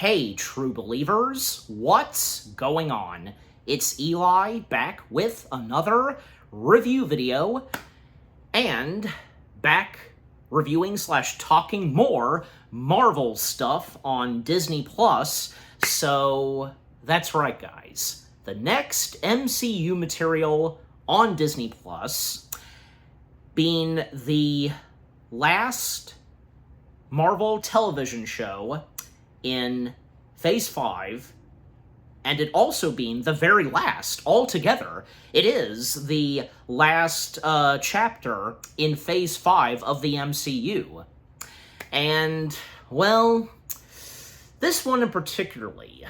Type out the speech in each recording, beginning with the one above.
Hey, true believers, what's going on? It's Eli back with another review video, and back reviewing / talking more Marvel stuff on Disney+. So that's right, guys. The next MCU material on Disney+, being the last Marvel television show in Phase 5, and it also being the very last altogether. It is the last chapter in Phase 5 of the MCU. And, well, this one in particularly,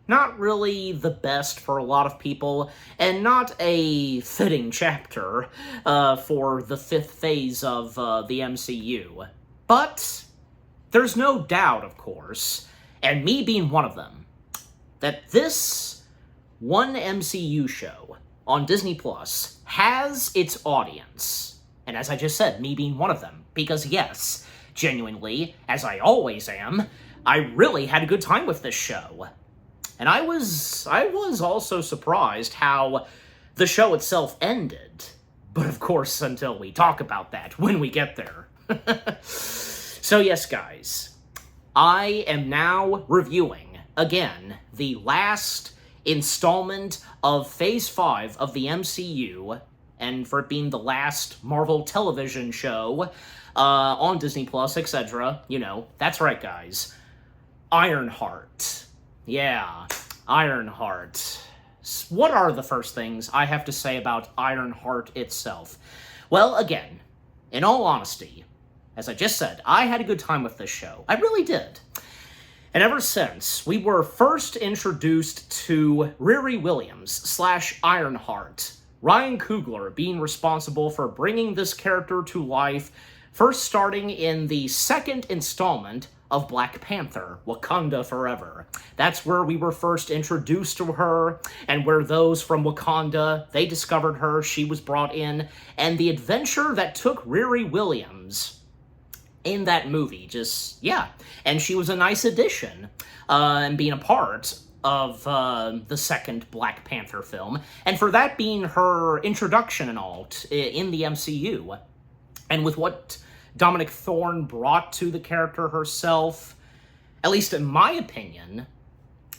not really the best for a lot of people, and not a fitting chapter for the 5th phase of the MCU. But there's no doubt, of course, and me being one of them, that this one MCU show on Disney Plus has its audience. And as I just said, me being one of them, because yes, genuinely, as I always am, I really had a good time with this show. And I was also surprised how the show itself ended. But of course, until we talk about that when we get there. So yes, guys, I am now reviewing, again, the last installment of Phase 5 of the MCU, and for it being the last Marvel television show on Disney+, etc., you know, that's right, guys, Ironheart. Yeah, Ironheart. What are the first things I have to say about Ironheart itself? Well, again, in all honesty, as I just said, I had a good time with this show. I really did. And ever since we were first introduced to Riri Williams / Ironheart, Ryan Coogler being responsible for bringing this character to life, first starting in the second installment of Black Panther, Wakanda Forever. That's where we were first introduced to her, and where those from Wakanda, they discovered her, she was brought in, and the adventure that took Riri Williams in that movie, just, yeah. And she was a nice addition, and being a part of the second Black Panther film, and for that being her introduction and all in the MCU. And with what Dominic Thorne brought to the character herself, at least in my opinion,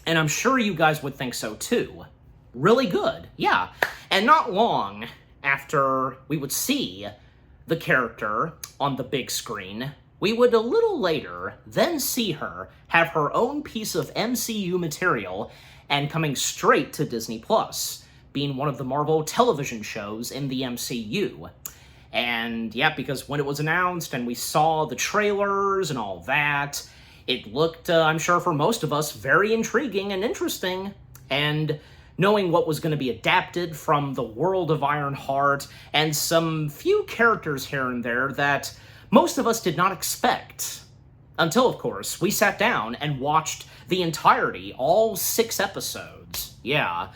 and I'm sure you guys would think so too, really good, yeah. And not long after we would see the character on the big screen, we would a little later then see her have her own piece of MCU material and coming straight to Disney+, being one of the Marvel television shows in the MCU. And yeah, because when it was announced and we saw the trailers and all that, it looked, I'm sure for most of us, very intriguing and interesting. And knowing what was going to be adapted from the world of Ironheart, and some few characters here and there that most of us did not expect. Until, of course, we sat down and watched the entirety, all 6 episodes. Yeah.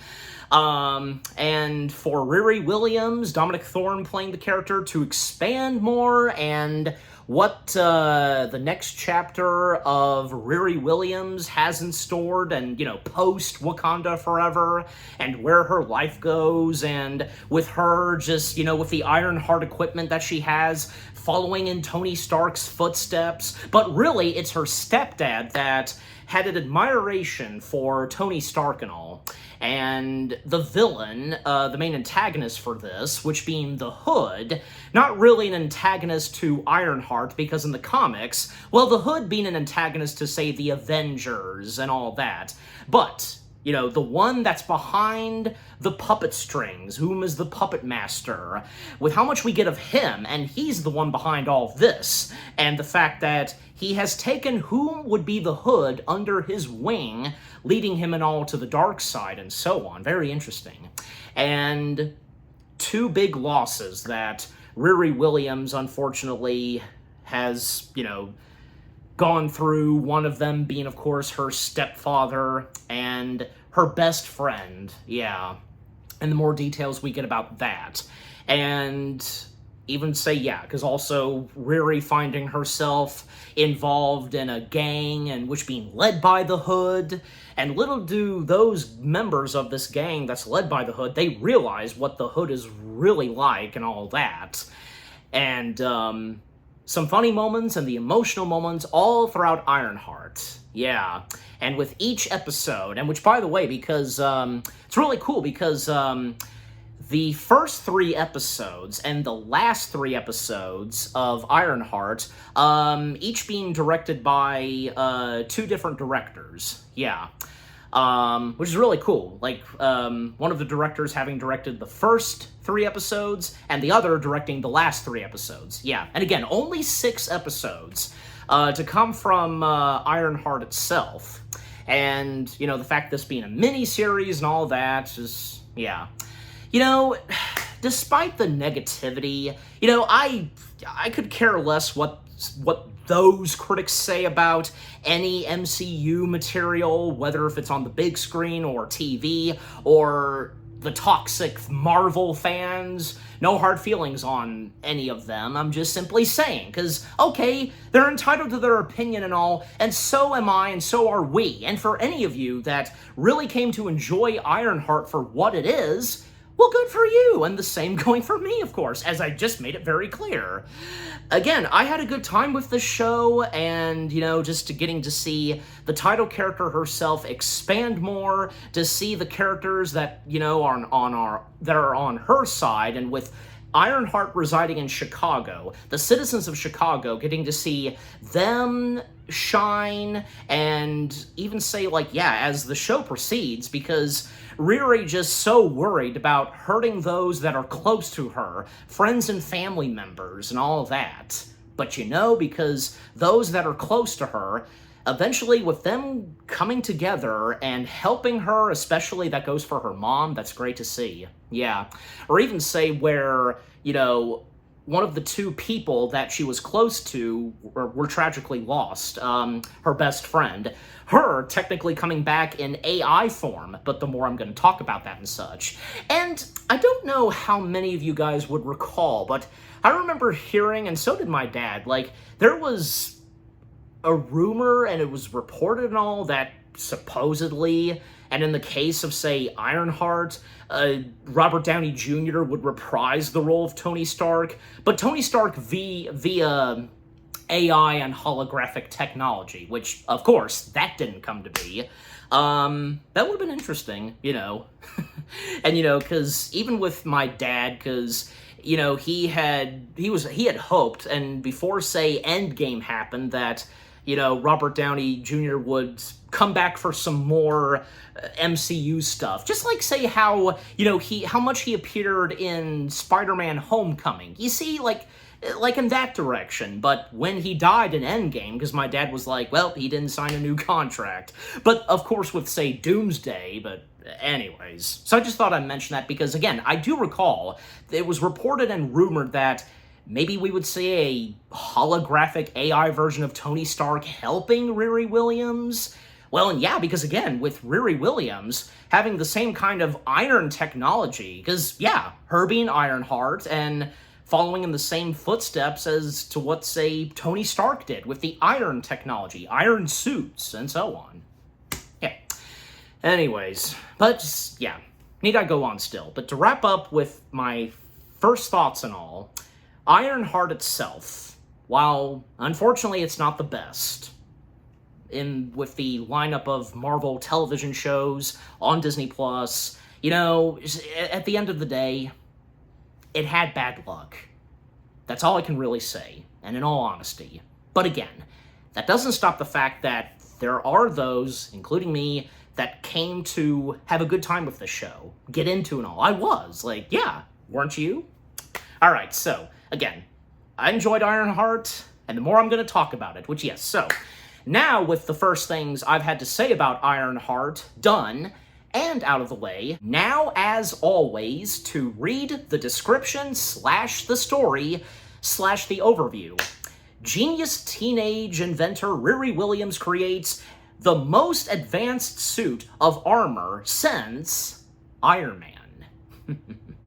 And for Riri Williams, Dominic Thorne playing the character, to expand more and what the next chapter of Riri Williams has in store, and, you know, post Wakanda Forever, and where her life goes, and with her just, you know, with the Ironheart equipment that she has, following in Tony Stark's footsteps. But really, it's her stepdad that had an admiration for Tony Stark and all. And the villain, the main antagonist for this, which being the Hood, not really an antagonist to Ironheart, because in the comics, well, the Hood being an antagonist to, say, the Avengers and all that. But, you know, the one that's behind the puppet strings, whom is the puppet master, with how much we get of him, and he's the one behind all this, and the fact that he has taken whom would be the Hood under his wing, leading him and all to the dark side, and so on. Very interesting. And 2 big losses that Riri Williams, unfortunately, has, you know, gone through, one of them being, of course, her stepfather and her best friend, yeah. And the more details we get about that. And Even say, yeah, because also Riri finding herself involved in a gang and which being led by the Hood, and little do those members of this gang that's led by the Hood, they realize what the Hood is really like and all that. And some funny moments and the emotional moments all throughout Ironheart. Yeah. And with each episode, and which, by the way, because it's really cool because the first 3 episodes and the last 3 episodes of Ironheart, each being directed by 2 different directors. Yeah. Which is really cool. Like, one of the directors having directed the first 3 episodes, and the other directing the last 3 episodes. Yeah, and again, only 6 episodes to come from Ironheart itself. And, you know, the fact this being a mini-series and all that is, yeah. You know, despite the negativity, you know, I could care less what those critics say about any MCU material, whether if it's on the big screen or TV, or the toxic Marvel fans. No hard feelings on any of them. I'm just simply saying, because, okay, they're entitled to their opinion and all, and so am I, and so are we. And for any of you that really came to enjoy Ironheart for what it is, well, good for you, and the same going for me, of course, as I just made it very clear. Again, I had a good time with the show, and, you know, just getting to see the title character herself expand more, to see the characters that, you know, are on her side, and with Ironheart residing in Chicago, the citizens of Chicago getting to see them shine, and even say, like, yeah, as the show proceeds, because Riri just so worried about hurting those that are close to her, friends and family members and all that. But you know, because those that are close to her, eventually with them coming together and helping her, especially that goes for her mom, that's great to see. Yeah. Or even say where, you know, one of the 2 people that she was close to were tragically lost, her best friend. Her technically coming back in AI form, but the more I'm going to talk about that and such. And I don't know how many of you guys would recall, but I remember hearing, and so did my dad, like, there was a rumor, and it was reported and all, that supposedly, and in the case of, say, Ironheart, Robert Downey Jr. would reprise the role of Tony Stark, but Tony Stark via AI and holographic technology, which, of course, that didn't come to be. That would have been interesting, you know. And, you know, because even with my dad, because, you know, he had hoped, and before, say, Endgame happened, that, you know, Robert Downey Jr. would come back for some more MCU stuff. Just like, say, how, you know, how much he appeared in Spider-Man Homecoming. You see, like in that direction. But when he died in Endgame, because my dad was like, well, he didn't sign a new contract. But, of course, with, say, Doomsday, but anyways. So I just thought I'd mention that because, again, I do recall it was reported and rumored that maybe we would see a holographic AI version of Tony Stark helping Riri Williams. Well, and yeah, because again, with Riri Williams having the same kind of iron technology, because yeah, her being Ironheart and following in the same footsteps as to what, say, Tony Stark did with the iron technology, iron suits, and so on. Yeah. Anyways, but yeah, need I go on still. But to wrap up with my first thoughts and all, Ironheart itself, while unfortunately it's not the best, with the lineup of Marvel television shows on Disney+, you know, at the end of the day, it had bad luck. That's all I can really say, and in all honesty. But again, that doesn't stop the fact that there are those, including me, that came to have a good time with the show, get into and all. I was, like, yeah, weren't you? Alright, so, again, I enjoyed Ironheart, and the more I'm going to talk about it, which, yes, so, now with the first things I've had to say about Ironheart done, and out of the way, now, as always, to read the description / the story / the overview. Genius teenage inventor Riri Williams creates the most advanced suit of armor since Iron Man.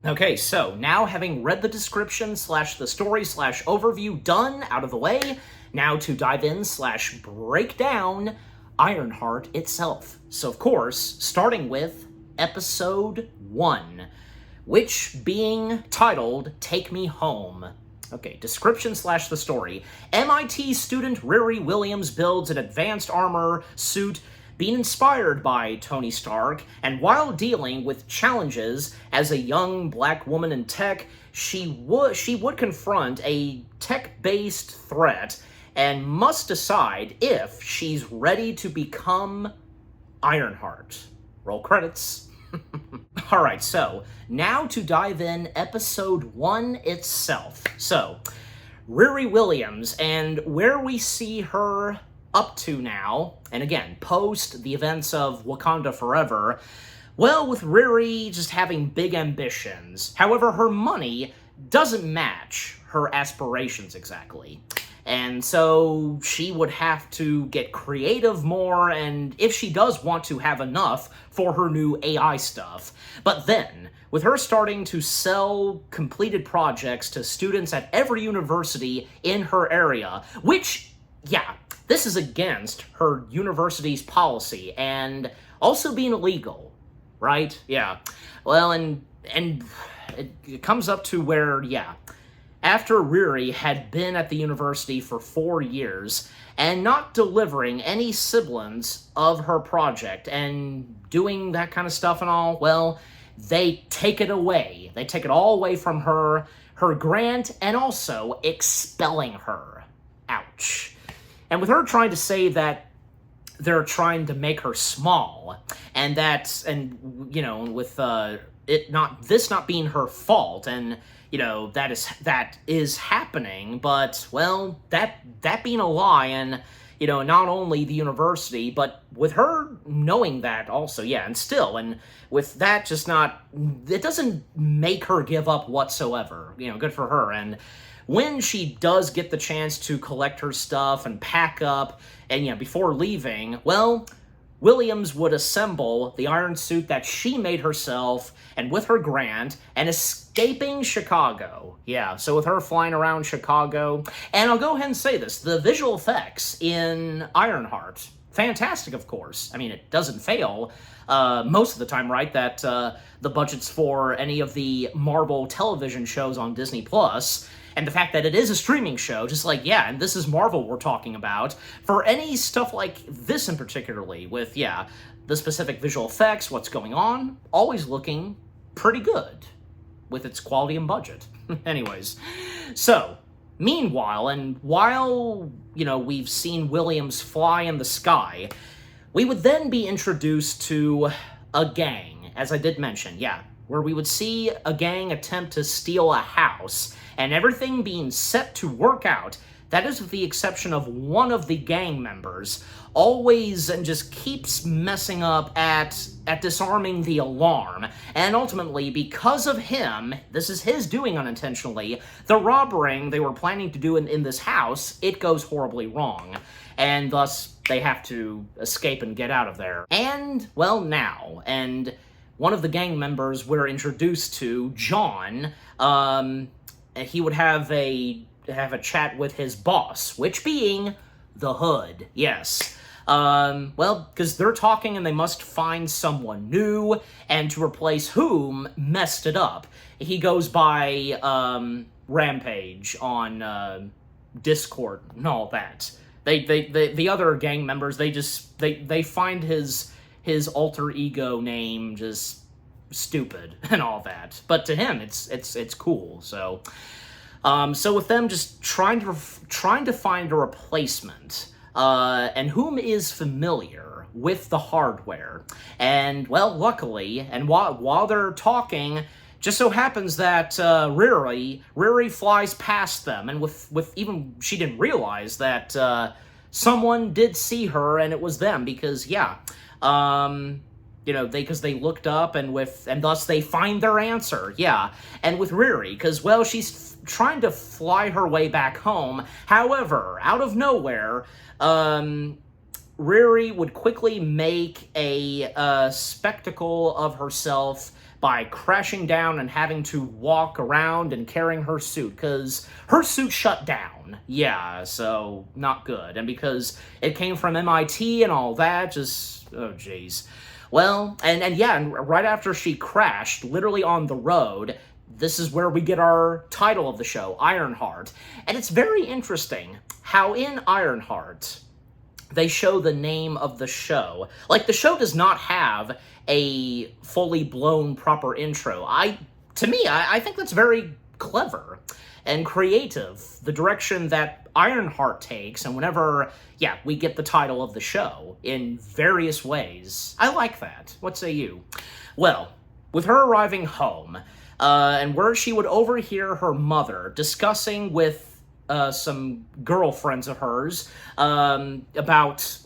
Okay, so now having read the description slash the story slash overview done out of the way, now to dive in slash break down Ironheart itself. So of course, starting with episode 1, which being titled Take Me Home. Okay, description slash the story. MIT student Riri Williams builds an advanced armor suit being inspired by Tony Stark, and while dealing with challenges as a young black woman in tech, she would confront a tech-based threat and must decide if she's ready to become Ironheart. Roll credits. Alright, so now to dive in episode 1 itself. So, Riri Williams, and where we see her up to now, and again, post the events of Wakanda Forever, well, with Riri just having big ambitions. However, her money doesn't match her aspirations exactly. And so she would have to get creative more, and if she does want to have enough for her new AI stuff. But then, with her starting to sell completed projects to students at every university in her area, which, yeah, this is against her university's policy, and also being illegal, right? Yeah. Well, and it comes up to where, yeah, after Riri had been at the university for 4 years and not delivering any semblance of her project and doing that kind of stuff and all, well, they take it away. They take it all away from her, her grant, and also expelling her. Ouch. And with her trying to say that they're trying to make her small, and that's, and, you know, with this not being her fault, and, you know, that is happening, but, well, that being a lie, and, you know, not only the university, but with her knowing that also, yeah, and still, and with that just not, it doesn't make her give up whatsoever, you know, good for her. And when she does get the chance to collect her stuff and pack up, and yeah, before leaving, well, Williams would assemble the iron suit that she made herself, and with her grant, and escaping Chicago. Yeah, so with her flying around Chicago, and I'll go ahead and say this, the visual effects in Ironheart, fantastic, of course. I mean, it doesn't fail most of the time, right, that the budgets for any of the Marvel television shows on Disney+, and the fact that it is a streaming show, just like, yeah, and this is Marvel we're talking about, for any stuff like this in particularly, with, yeah, the specific visual effects, what's going on, always looking pretty good with its quality and budget. Anyways, so, meanwhile, and while, you know, we've seen Williams fly in the sky, we would then be introduced to a gang, as I did mention, yeah, where we would see a gang attempt to steal a house, and everything being set to work out. That is with the exception of one of the gang members, always and just keeps messing up at disarming the alarm. And ultimately, because of him, this is his doing unintentionally, the robbery they were planning to do in this house, it goes horribly wrong. And thus, they have to escape and get out of there. And, well, now, and one of the gang members we're introduced to, John, he would have a chat with his boss, which being the Hood, yes. Well, because they're talking and they must find someone new, and to replace whom messed it up. He goes by Rampage on Discord and all that. The other gang members, they find his alter ego name just stupid and all that. But to him, it's cool. So with them just trying to find a replacement, and whom is familiar with the hardware. And, well, luckily, and while they're talking, just so happens that Riri flies past them, and with even she didn't realize that someone did see her, and it was them, because, yeah, you know, because they looked up, and thus they find their answer, yeah. And with Riri, because, well, she's trying to fly her way back home. However, out of nowhere, Riri would quickly make a spectacle of herself by crashing down and having to walk around and carrying her suit, because her suit shut down. Yeah, so not good. And because it came from MIT and all that, just, oh jeez. Well, and yeah, and right after she crashed, literally on the road, this is where we get our title of the show, Ironheart. And it's very interesting how in Ironheart, they show the name of the show. Like, the show does not have a fully blown proper intro. To me, I think that's very clever and creative, the direction that Ironheart takes, and whenever, yeah, we get the title of the show in various ways. I like that. What say you? Well, with her arriving home, and where she would overhear her mother discussing with some girlfriends of hers about,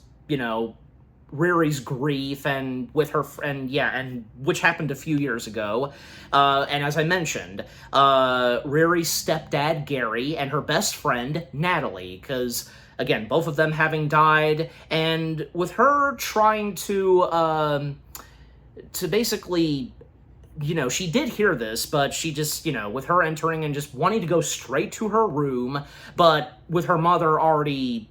Riri's grief and with her, and which happened a few years ago. And as I mentioned, Riri's stepdad, Gary, and her best friend, Natalie, because, again, both of them having died, and with her trying to basically, she did hear this, but she just, with her entering and just wanting to go straight to her room, but with her mother already,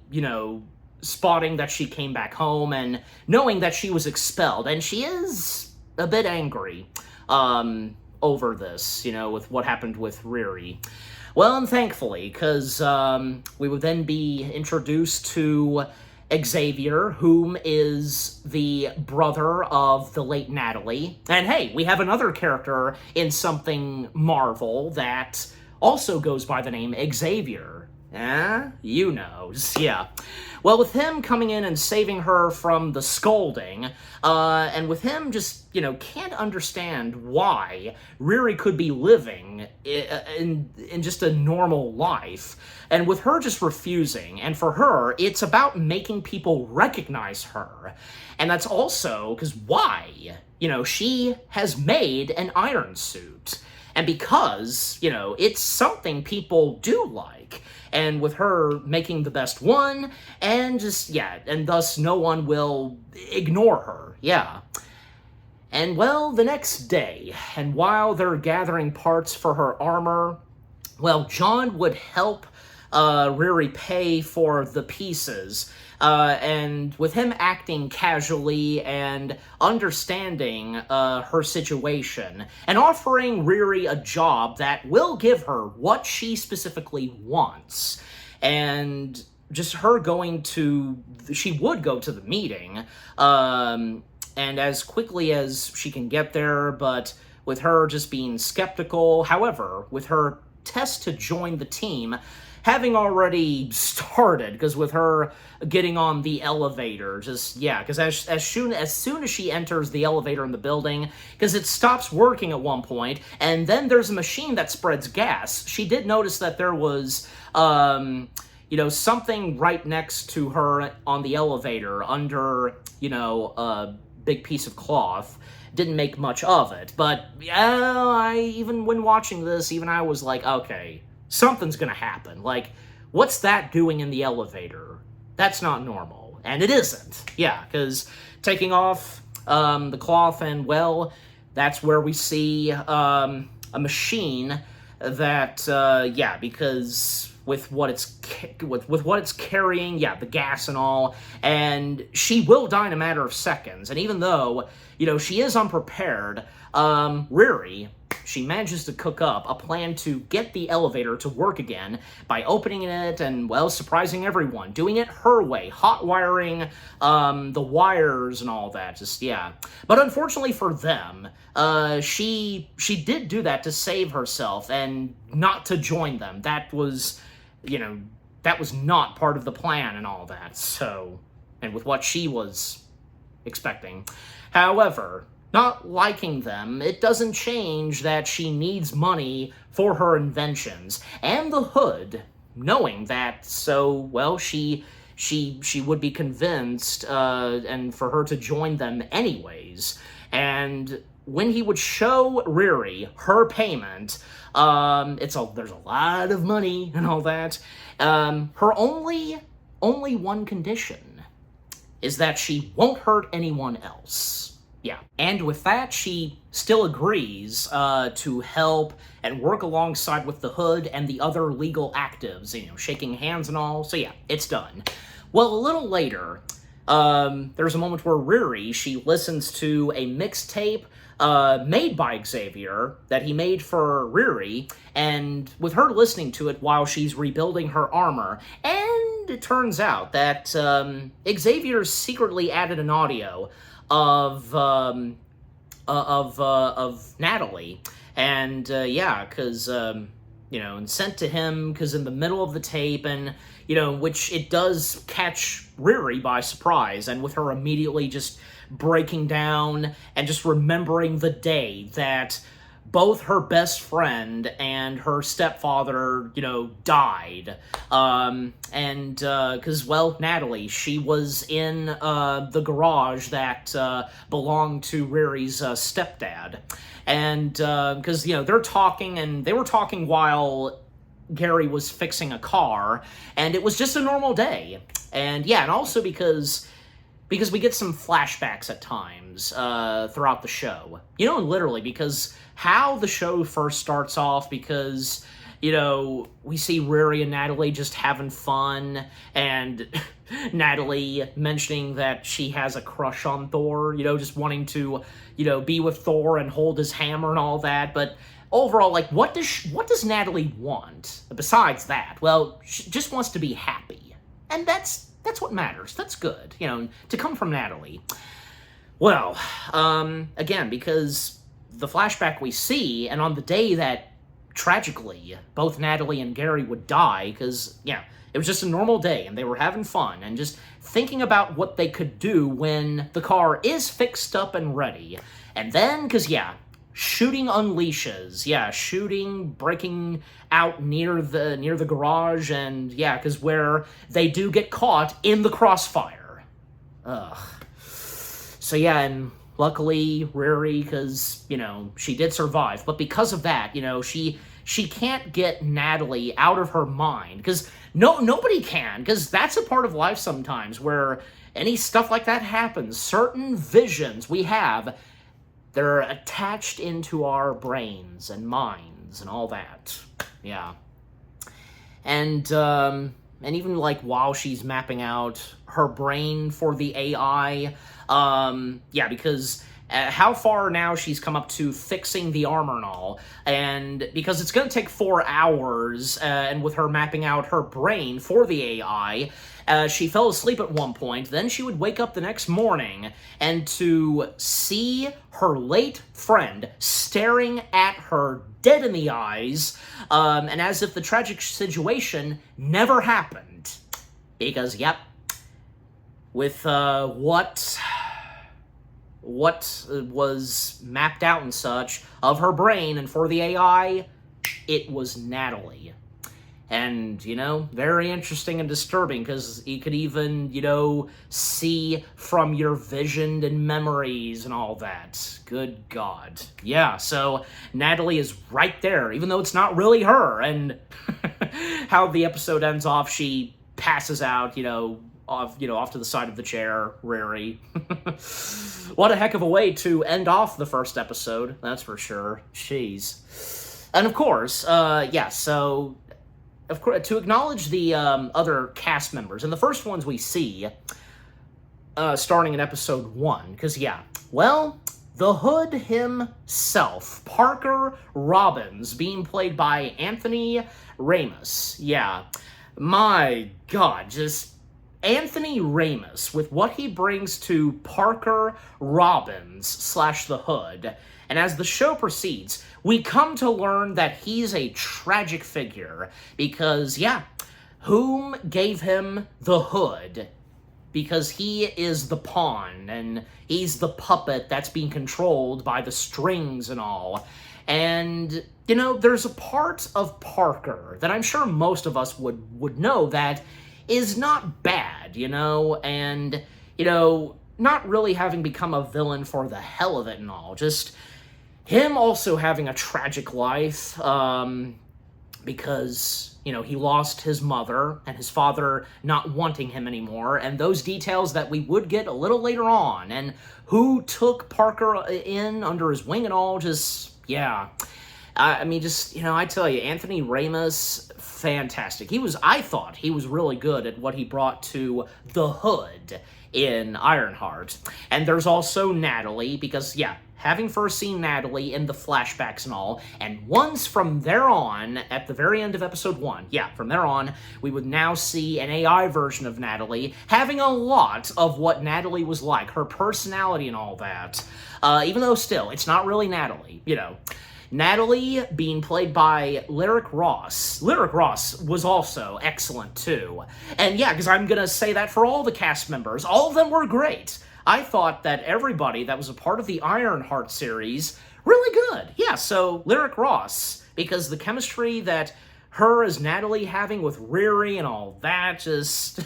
spotting that she came back home and knowing that she was expelled. And she is a bit angry over this, with what happened with Riri. Well, and thankfully, because we would then be introduced to Xavier, whom is the brother of the late Natalie. And hey, we have another character in something Marvel that also goes by the name Xavier. Yeah. Well, with him coming in and saving her from the scolding, and with him just, can't understand why Riri could be living in just a normal life, and with her just refusing, and for her, it's about making people recognize her, and that's also because why? She has made an iron suit, and because, it's something people do like, and with her making the best one, and just, and thus no one will ignore her, And, well, the next day, and while they're gathering parts for her armor, well, John would help Riri pay for the pieces, and with him acting casually and understanding her situation, and offering Riri a job that will give her what she specifically wants, and just her she would go to the meeting, and as quickly as she can get there, but with her just being skeptical. However, with her test to join the team having already started, because with her getting on the elevator, because as soon as she enters the elevator in the building, because it stops working at one point, and then there's a machine that spreads gas, she did notice that there was, something right next to her on the elevator under, a big piece of cloth. Didn't make much of it, but even when watching this, even I was like, okay, something's gonna happen. Like, what's that doing in the elevator? That's not normal. And it isn't. Yeah, because taking off the cloth, and, well, that's where we see a machine that, because with what it's carrying, the gas and all, and she will die in a matter of seconds. And even though, she is unprepared, Riri, she manages to cook up a plan to get the elevator to work again by opening it and, well, surprising everyone, doing it her way, hot wiring the wires and all that, But unfortunately for them, she did do that to save herself and not to join them. That was, that was not part of the plan and all that, so, and with what she was expecting. However, not liking them, it doesn't change that she needs money for her inventions, and the Hood, knowing that, so, well, she would be convinced, and for her to join them anyways, and when he would show Riri her payment, there's a lot of money and all that, her only one condition is that she won't hurt anyone else. Yeah. And with that, she still agrees to help and work alongside with the Hood and the other legal actives, shaking hands and all. So yeah, it's done. Well, a little later, there's a moment where Riri, she listens to a mixtape made by Xavier that he made for Riri, and with her listening to it while she's rebuilding her armor, and it turns out that Xavier secretly added an audio of Natalie, and yeah, because and sent to him because in the middle of the tape, and which it does catch Riri by surprise, and with her immediately just breaking down and just remembering the day that both her best friend and her stepfather, died. And because, Natalie, she was in the garage that belonged to Riri's stepdad. And because, they're talking, and they were talking while Gary was fixing a car, and it was just a normal day. And yeah, and also because we get some flashbacks at times throughout the show. Literally, because how the show first starts off, because, we see Riri and Natalie just having fun, and Natalie mentioning that she has a crush on Thor, just wanting to, be with Thor and hold his hammer and all that, but overall, what does Natalie want besides that? Well, she just wants to be happy, and that's what matters. That's good, to come from Natalie. Well, again, because the flashback we see, and on the day that, tragically, both Natalie and Gary would die, because, it was just a normal day, and they were having fun, and just thinking about what they could do when the car is fixed up and ready. And then, because, shooting unleashes. Shooting, breaking out near the garage, and because where they do get caught in the crossfire. Ugh. So and luckily Riri, because she did survive, but because of that, she can't get Natalie out of her mind, because nobody can, because that's a part of life sometimes where any stuff like that happens. Certain visions we have, they're attached into our brains and minds and all that. Yeah. And even while she's mapping out her brain for the AI, because how far now she's come up to fixing the armor and all, and because it's going to take 4 hours, and with her mapping out her brain for the AI, she fell asleep at one point, then she would wake up the next morning, and to see her late friend staring at her dead in the eyes, and as if the tragic situation never happened. Because, with what was mapped out and such of her brain and for the AI, it was Natalie. And, very interesting and disturbing, because you could even, see from your vision and memories and all that. Good God. Yeah, so Natalie is right there, even though it's not really her. And how the episode ends off, she passes out, off to the side of the chair, Riri. What a heck of a way to end off the first episode, that's for sure. Jeez. And of course, so of course, to acknowledge the other cast members, and the first ones we see, starting in episode 1, because, the Hood himself, Parker Robbins, being played by Anthony Ramos. Yeah, my God, just Anthony Ramos, with what he brings to Parker Robbins / the Hood. And as the show proceeds, we come to learn that he's a tragic figure, because, whom gave him the Hood? Because he is the pawn, and he's the puppet that's being controlled by the strings and all. And, there's a part of Parker that I'm sure most of us would know that is not bad, and, not really having become a villain for the hell of it and all. Just him also having a tragic life, because, he lost his mother and his father not wanting him anymore, and those details that we would get a little later on, and who took Parker in under his wing and all, just, yeah. I mean, just, I tell you, Anthony Ramos, fantastic. I thought he was really good at what he brought to the Hood in Ironheart. And there's also Natalie, because, having first seen Natalie in the flashbacks and all, and once from there on, at the very end of episode 1, from there on, we would now see an AI version of Natalie having a lot of what Natalie was like, her personality and all that. Even though still, it's not really Natalie, Natalie being played by Lyric Ross. Lyric Ross was also excellent, too. And because I'm going to say that for all the cast members. All of them were great. I thought that everybody that was a part of the Ironheart series, really good. So Lyric Ross, because the chemistry that her as Natalie having with Riri and all that, just...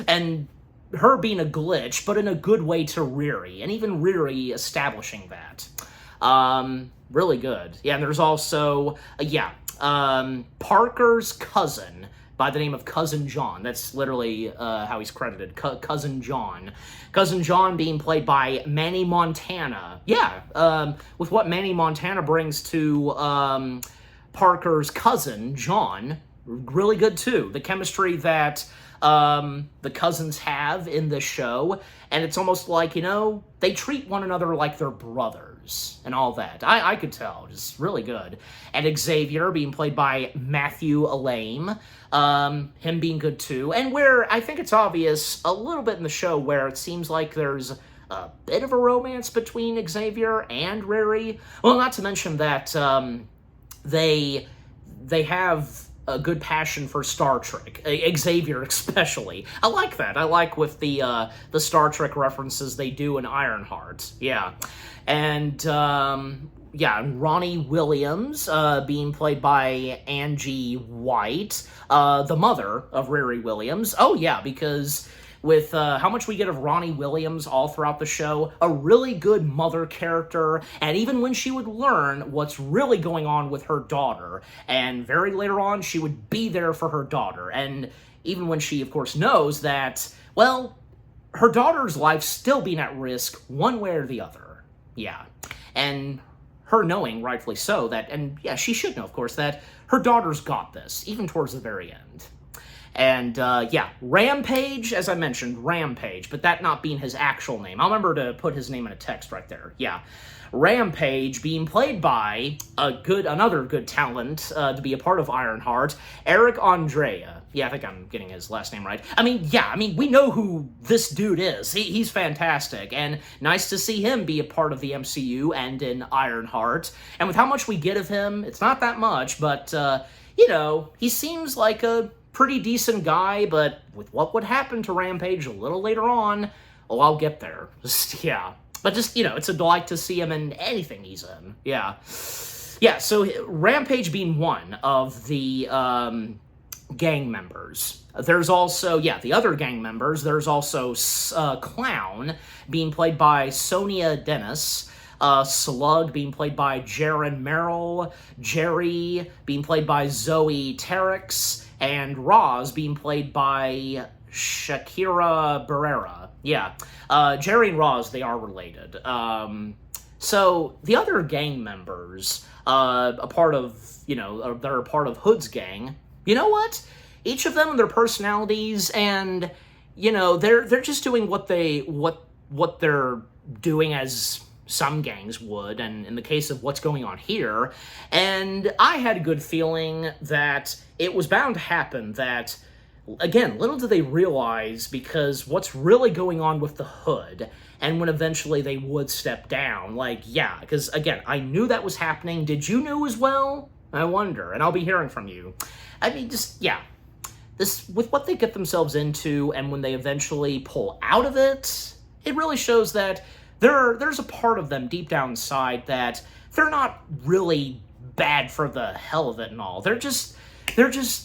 and her being a glitch, but in a good way to Riri, and even Riri establishing that. Really good. And there's also, Parker's cousin, by the name of Cousin John. That's literally how he's credited, Cousin John. Cousin John being played by Manny Montana. With what Manny Montana brings to Parker's cousin, John, really good too. The chemistry that the cousins have in the show, and it's almost like, they treat one another like they're brothers and all that. I could tell, just really good. And Xavier being played by Matthew Alame, him being good too, and where I think it's obvious a little bit in the show where it seems like there's a bit of a romance between Xavier and Riri. Well, not to mention that they have a good passion for Star Trek, Xavier especially. I like that. I like with the Star Trek references they do in Ironheart. And Ronnie Williams being played by Angie White, the mother of Riri Williams. Because with how much we get of Ronnie Williams all throughout the show, a really good mother character, and even when she would learn what's really going on with her daughter, and very later on, she would be there for her daughter, and even when she, of course, knows that, well, her daughter's life still being at risk one way or the other. And her knowing, rightfully so, that, and she should know, of course, that her daughter's got this, even towards the very end. And, Rampage, as I mentioned, Rampage, but that not being his actual name. I'll remember to put his name in a text right there. Rampage being played by another good talent to be a part of Ironheart, Eric Andrea. I think I'm getting his last name right. I mean, we know who this dude is. He's fantastic, and nice to see him be a part of the MCU and in Ironheart. And with how much we get of him, it's not that much, but, he seems like a pretty decent guy, but with what would happen to Rampage a little later on, I'll get there. But just, it's a delight to see him in anything he's in. So Rampage being one of the gang members. There's also, the other gang members. There's also Clown being played by Sonia Dennis. Slug being played by Jaron Merrill. Jerry being played by Zoe Terex. And Roz being played by Shakira Barrera. Jerry and Roz, they are related. So the other gang members, they're a part of Hood's gang. You know what? Each of them and their personalities, and they're just doing what they're doing as some gangs would, and in the case of what's going on here. And I had a good feeling that it was bound to happen, that, again, little do they realize, because what's really going on with the Hood, and when eventually they would step down, because, again, I knew that was happening. Did you know as well? I wonder, and I'll be hearing from you. I mean, this, with what they get themselves into, and when they eventually pull out of it, it really shows that there's a part of them deep down inside that they're not really bad for the hell of it and all. They're just,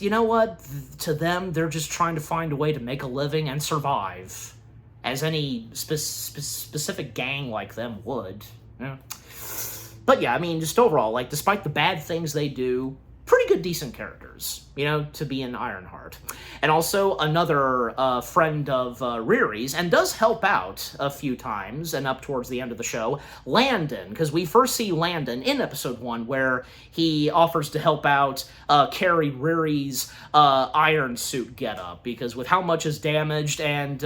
you know what? To them, they're just trying to find a way to make a living and survive, as any specific gang like them would. But I mean, just overall, despite the bad things they do, pretty good, decent characters, to be in Ironheart. And also another friend of Riri's, and does help out a few times, and up towards the end of the show, Landon, because we first see Landon in episode 1, where he offers to help out carry Riri's iron suit getup, because with how much is damaged, and,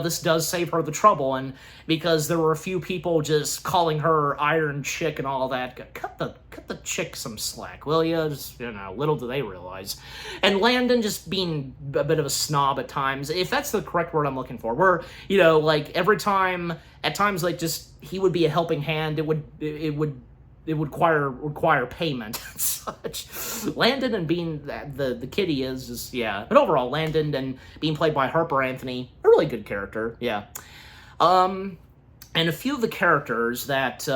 this does save her the trouble, and because there were a few people just calling her Iron Chick and all that, cut the chick some slack, will ya? Just, little do they realize. And Landon just being a bit of a snob at times, if that's the correct word I'm looking for, where, every time, at times, just, he would be a helping hand, it would require payment and such. Landon and being the kid he is just, yeah. But overall, Landon and being played by Harper Anthony, a really good character, yeah. And a few of the characters that,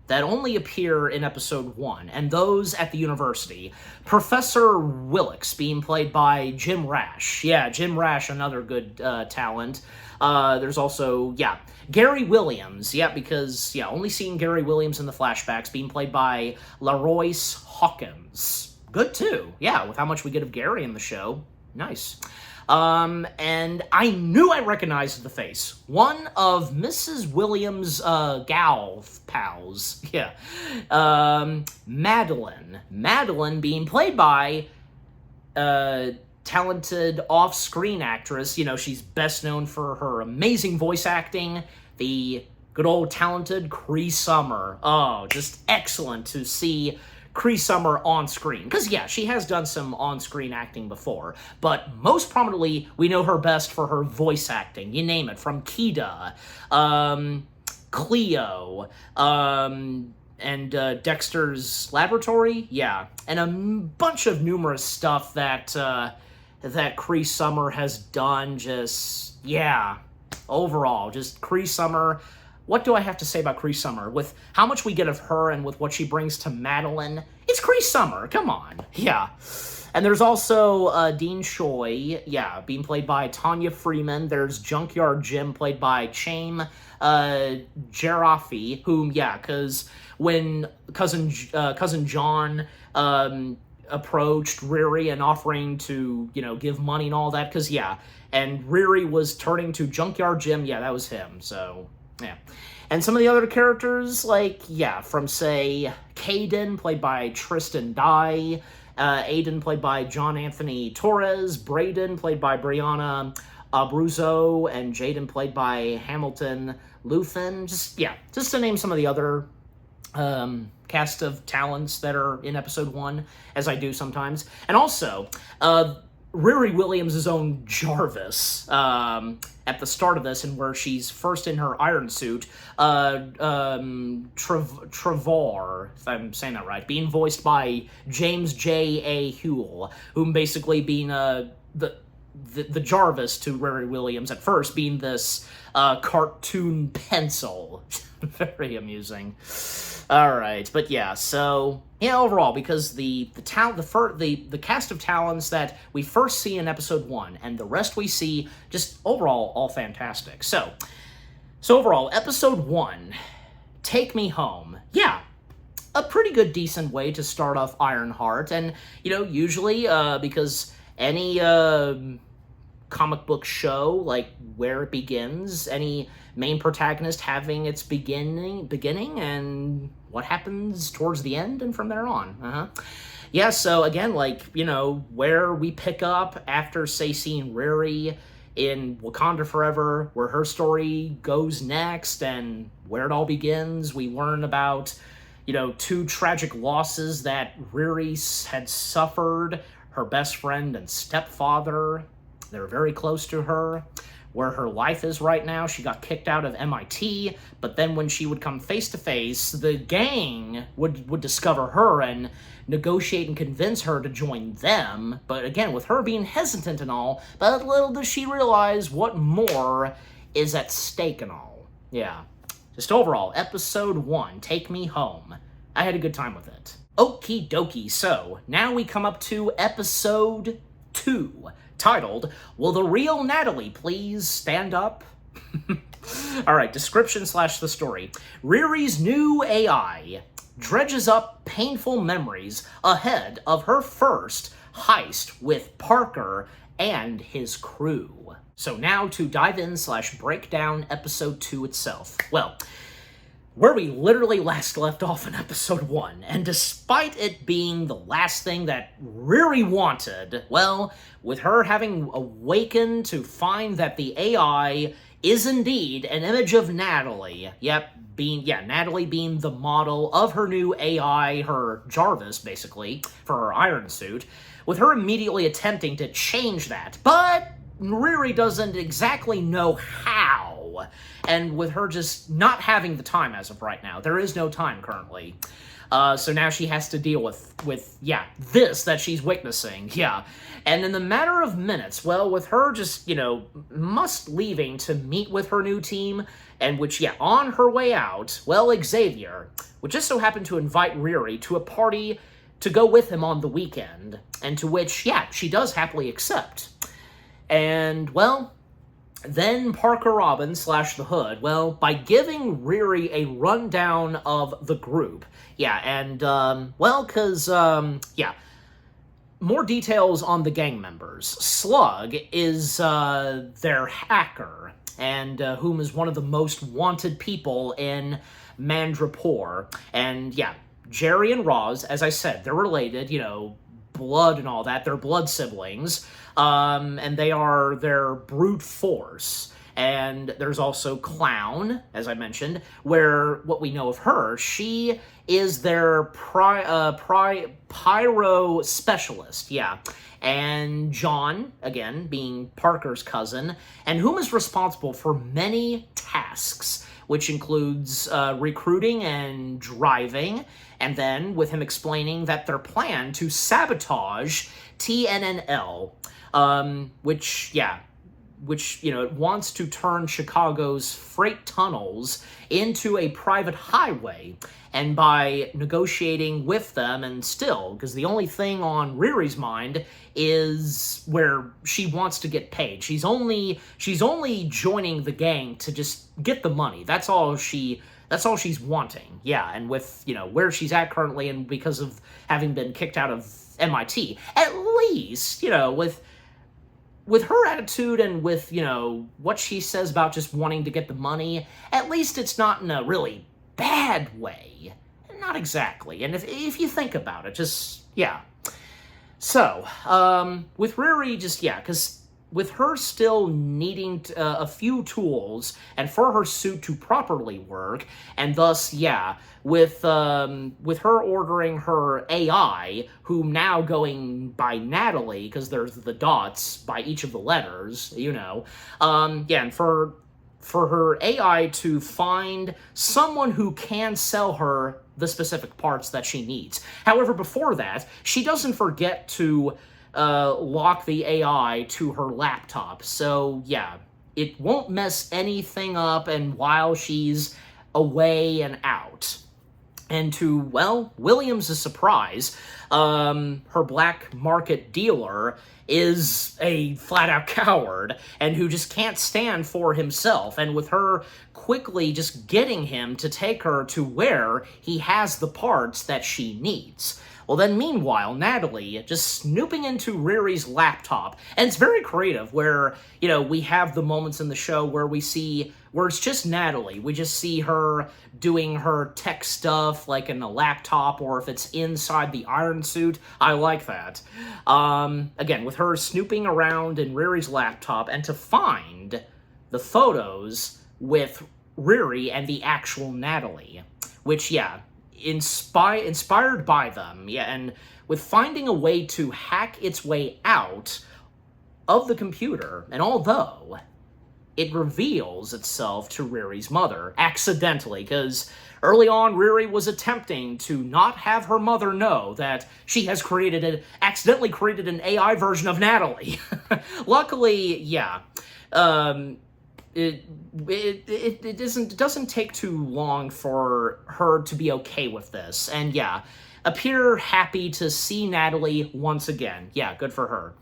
that only appear in episode 1, and those at the university. Professor Willix, being played by Jim Rash. Yeah, Jim Rash, another good talent. There's also, Gary Williams. Yeah, because, only seeing Gary Williams in the flashbacks, being played by LaRoyce Hawkins. Good, too. Yeah, with how much we get of Gary in the show. Nice. And I knew I recognized the face. One of Mrs. Williams' gal pals. Yeah. Madeline. Madeline being played by talented off-screen actress. She's best known for her amazing voice acting. The good old talented Cree Summer. Oh, just excellent to see Cree Summer on screen. Because, she has done some on-screen acting before, but most prominently, we know her best for her voice acting. You name it, from Kida, Cleo, and Dexter's Laboratory, and a bunch of numerous stuff that Cree Summer has done, just, overall, just Cree Summer. What do I have to say about Cree Summer? With how much we get of her and with what she brings to Madeline, it's Cree Summer, come on. Yeah. And there's also Dean Choi, being played by Tanya Freeman. There's Junkyard Jim, played by Chaim Jarafi, whom, because when Cousin John approached Riri and offering to, give money and all that, because, and Riri was turning to Junkyard Jim, that was him, so... yeah. And some of the other characters, from, say, Caden, played by Tristan Dye, Aiden, played by John Anthony Torres, Braden, played by Brianna Abruzzo, and Jaden, played by Hamilton Luthen. Just to name some of the other cast of talents that are in episode 1, as I do sometimes. And also, Riri Williams' own Jarvis, at the start of this, and where she's first in her iron suit, Trevor, if I'm saying that right, being voiced by James J.A. Huell, whom basically being the Jarvis to Riri Williams at first, being this cartoon pencil. Very amusing. All right, but so overall, because the cast of talents that we first see in episode 1 and the rest we see, just overall all fantastic. So overall, episode 1, Take Me Home. A pretty good, decent way to start off Ironheart, and usually because any comic book show, where it begins, any main protagonist having its beginning and what happens towards the end, and from there on. So again, where we pick up after, say, seeing Riri in Wakanda Forever, where her story goes next, and where it all begins. We learn about, 2 tragic losses that Riri had suffered, her best friend and stepfather. They're very close to her. Where her life is right now, she got kicked out of MIT, but then when she would come face to face, the gang would discover her and negotiate and convince her to join them. But again, with her being hesitant and all, but little does she realize what more is at stake and all. Just overall, episode 1, Take Me Home. I had a good time with it. Okie dokie, so now we come up to episode 2, titled, Will the Real Natalie Please Stand Up? Alright, description / the story. Riri's new AI, dredges up painful memories ahead of her first heist with Parker and his crew. So now to dive in / break down episode 2 itself. Well, where we literally last left off in episode 1, and despite it being the last thing that Riri wanted, well, with her having awakened to find that the AI is indeed an image of Natalie, Natalie being the model of her new AI, her Jarvis, basically, for her iron suit, with her immediately attempting to change that, but Riri doesn't exactly know how, and with her just not having the time as of right now. There is no time currently. So now she has to deal with this that she's witnessing, And in the matter of minutes, well, with her just, must leaving to meet with her new team, and which, on her way out, well, Xavier would just so happen to invite Riri to a party to go with him on the weekend, and to which, she does happily accept. And, well, then Parker Robbins / the Hood, well, by giving Riri a rundown of the group, more details on the gang members. Slug is their hacker, and whom is one of the most wanted people in Mandrapore. And Jerry and Roz, as I said, they're related, blood and all that. They're blood siblings, and they are their brute force. And there's also Clown, as I mentioned, where what we know of her, she is their pyro specialist, And John, again, being Parker's cousin, and whom is responsible for many tasks, which includes recruiting and driving, and then with him explaining that their plan to sabotage TNNL, which it wants to turn Chicago's freight tunnels into a private highway, and by negotiating with them, and still, because the only thing on Riri's mind is where she wants to get paid. She's only joining the gang to just get the money. That's all she's wanting. And with, where she's at currently, and because of having been kicked out of MIT, at least, with her attitude and with, what she says about just wanting to get the money, at least it's not in a really bad way. Not exactly. And if you think about it, just, So, with Riri, just, because with her still needing a few tools and for her suit to properly work, and thus, with her ordering her AI, whom now going by Natalie, because there's the dots by each of the letters, and for her AI to find someone who can sell her the specific parts that she needs. However, before that, she doesn't forget to lock the AI to her laptop. So, it won't mess anything up, and while she's away and out. And to, well, Williams' surprise, her black market dealer is a flat-out coward, and who just can't stand for himself, and with her quickly just getting him to take her to where he has the parts that she needs. Well, then, meanwhile, Natalie just snooping into Riri's laptop, and it's very creative where, we have the moments in the show where it's just Natalie. We just see her doing her tech stuff, like in a laptop, or if it's inside the iron suit. I like that. Again, with her snooping around in Riri's laptop, and to find the photos with Riri and the actual Natalie, which, inspired by them, and with finding a way to hack its way out of the computer, and although it reveals itself to Riri's mother, accidentally, because early on Riri was attempting to not have her mother know that she has accidentally created an AI version of Natalie. Luckily, it doesn't take too long for her to be okay with this, and appear happy to see Natalie once again. Good for her.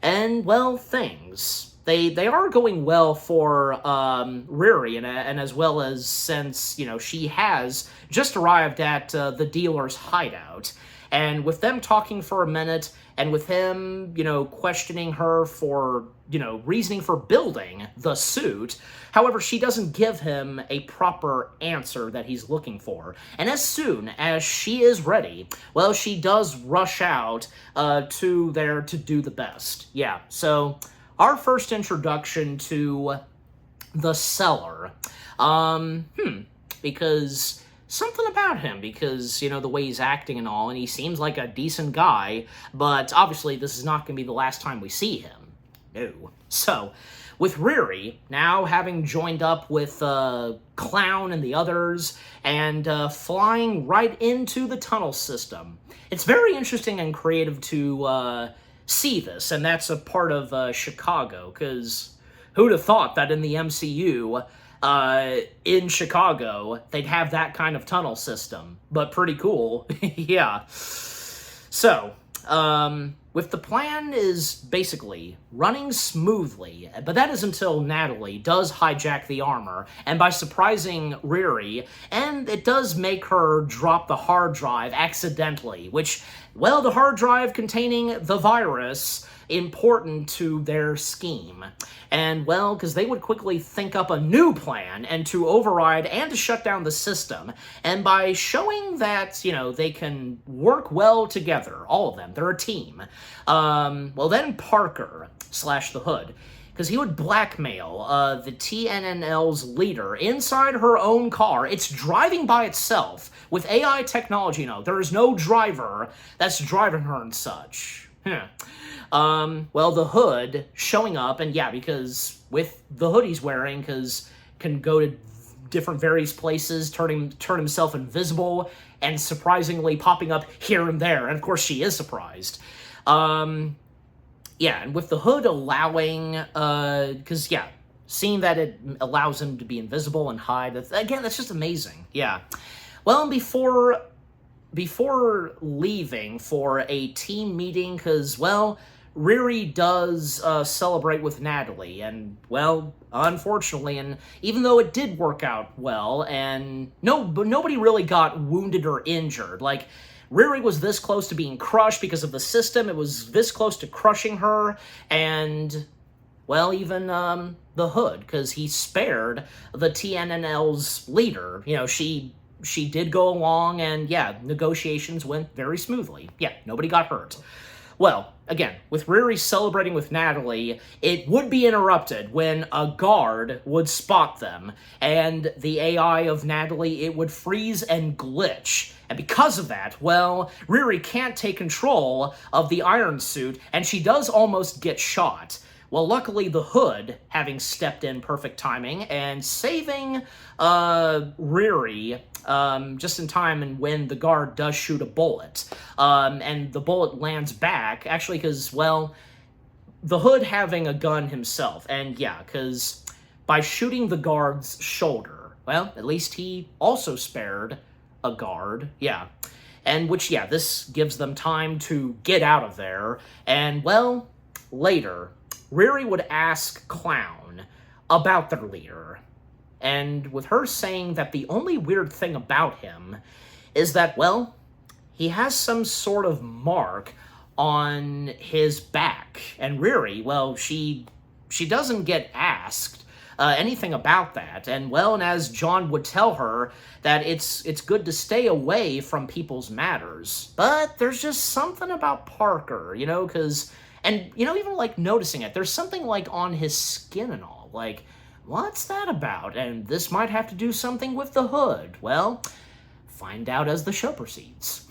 And, well, things they are going well for Riri, and as well as since, she has just arrived at the dealer's hideout. And with them talking for a minute, and with him, questioning her for, reasoning for building the suit, however, she doesn't give him a proper answer that he's looking for. And as soon as she is ready, well, she does rush out to there to do the best. Yeah, so our first introduction to the seller. Because something about him, because, the way he's acting and all, and he seems like a decent guy, but obviously this is not going to be the last time we see him. No. So, with Riri now having joined up with Clown and the others, and flying right into the tunnel system, it's very interesting and creative to see this, and that's a part of Chicago, because who'd have thought that in the MCU, in Chicago, they'd have that kind of tunnel system. But pretty cool. Yeah. So, with the plan is basically running smoothly, but that is until Natalie does hijack the armor, and by surprising Riri, and it does make her drop the hard drive accidentally, which, well, the hard drive containing the virus, important to their scheme. And, well, because they would quickly think up a new plan and to override and to shut down the system. And by showing that, they can work well together, all of them, they're a team. Well, then Parker / the Hood, because he would blackmail the TNNL's leader inside her own car. It's driving by itself with AI technology. There is no driver that's driving her and such. Well, the Hood showing up, and yeah, because with the hood he's wearing, because can go to different various places, turn himself invisible, and surprisingly popping up here and there, and of course she is surprised. Yeah, and with the Hood allowing, because, yeah, seeing that it allows him to be invisible and hide, again, that's just amazing, yeah. Well, and before leaving for a team meeting, because, well, Riri does celebrate with Natalie, and, well, unfortunately, and even though it did work out well, and nobody really got wounded or injured, like, Riri was this close to being crushed because of the system, it was this close to crushing her, and, well, even the Hood, because he spared the TNNL's leader. She did go along, and yeah, negotiations went very smoothly. Yeah, nobody got hurt. Well, again, with Riri celebrating with Natalie, it would be interrupted when a guard would spot them, and the AI of Natalie, it would freeze and glitch. And because of that, well, Riri can't take control of the iron suit, and she does almost get shot. Well, luckily, the Hood, having stepped in perfect timing and saving Riri just in time, and when the guard does shoot a bullet. And the bullet lands back, actually, because, well, the Hood having a gun himself, and yeah, because by shooting the guard's shoulder, well, at least he also spared a guard, yeah. And which, yeah, this gives them time to get out of there, and, well, later, Riri would ask Clown about their leader, and with her saying that the only weird thing about him is that, well, he has some sort of mark on his back, and Riri, well, she doesn't get asked anything about that, and, well, and as John would tell her, that it's good to stay away from people's matters, but there's just something about Parker, because... And, even, like, noticing it, there's something, like, on his skin and all. Like, what's that about? And this might have to do something with the Hood. Well, find out as the show proceeds.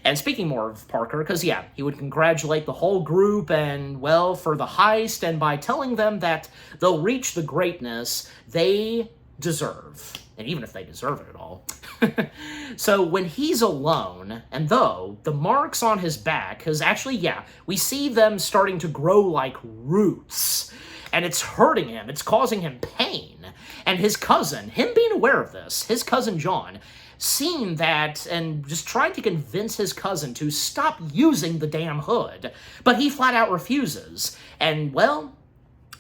And speaking more of Parker, because, yeah, he would congratulate the whole group and, well, for the heist, and by telling them that they'll reach the greatness they deserve. And even if they deserve it at all. So when he's alone, and though the marks on his back, because actually, yeah, we see them starting to grow like roots, and it's hurting him, it's causing him pain, and his cousin, him being aware of this, his cousin John, seeing that and just trying to convince his cousin to stop using the damn Hood, but he flat out refuses, and, well,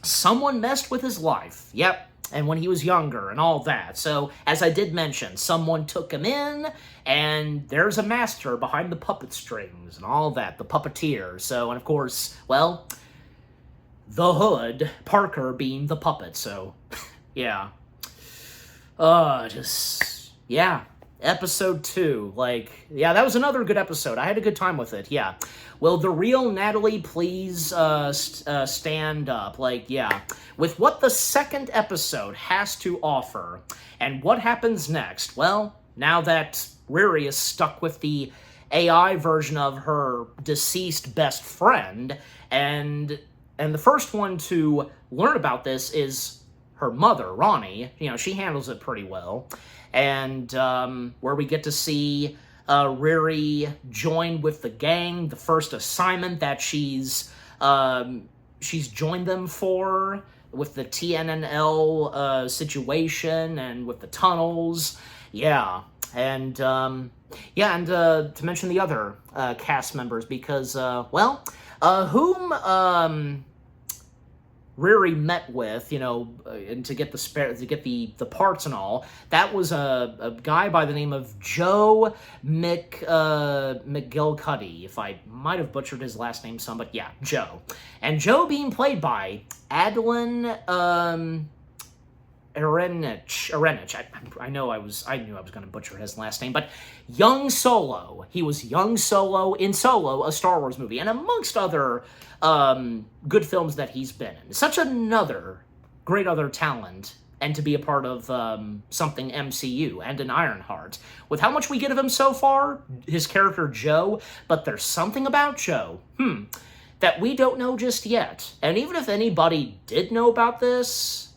someone messed with his life. Yep. And when he was younger and all that. So, as I did mention, someone took him in, and there's a master behind the puppet strings and all that, the puppeteer. So, and of course, well, the Hood, Parker being the puppet. So, yeah. Yeah. Episode 2, yeah, that was another good episode. I had a good time with it, yeah. Will the real Natalie please stand up? Yeah. With what the second episode has to offer, and what happens next, well, now that Riri is stuck with the AI version of her deceased best friend, and the first one to learn about this is her mother, Ronnie. She handles it pretty well. And where we get to see Riri join with the gang, the first assignment that she's joined them for, with the TNNL situation and with the tunnels. Yeah. And to mention the other cast members, because whom Riri met with, and to get the parts and all, that was a guy by the name of Joe McGillicuddy, if I might have butchered his last name some, but yeah, Joe. And Joe being played by Adlin Arenich. I knew I was going to butcher his last name, but young Solo. He was young Solo in Solo, a Star Wars movie, and amongst other good films that he's been in. Such another great other talent, and to be a part of something MCU and an Ironheart. With how much we get of him so far, his character Joe, but there's something about Joe, that we don't know just yet. And even if anybody did know about this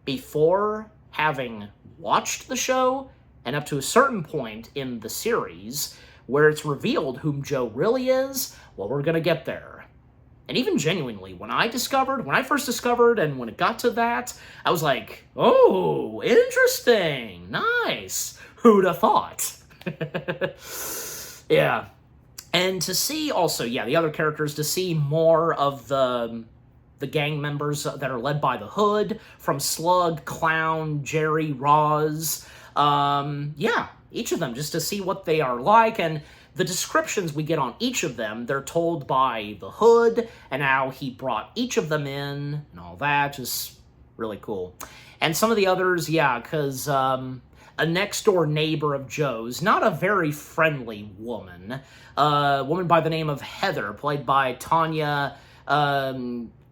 before having watched the show, and up to a certain point in the series where it's revealed whom Joe really is, well, we're gonna get there. And even genuinely, when I first discovered, and when it got to that, I was like, oh, interesting, nice, who'd have thought? Yeah. And to see also, the other characters, to see more of the gang members that are led by the Hood, from Slug, Clown, Jerry, Roz, each of them, just to see what they are like, and the descriptions we get on each of them, they're told by the Hood, and how he brought each of them in, and all that, just really cool. And some of the others, because a next-door neighbor of Joe's, not a very friendly woman, a woman by the name of Heather, played by Tanya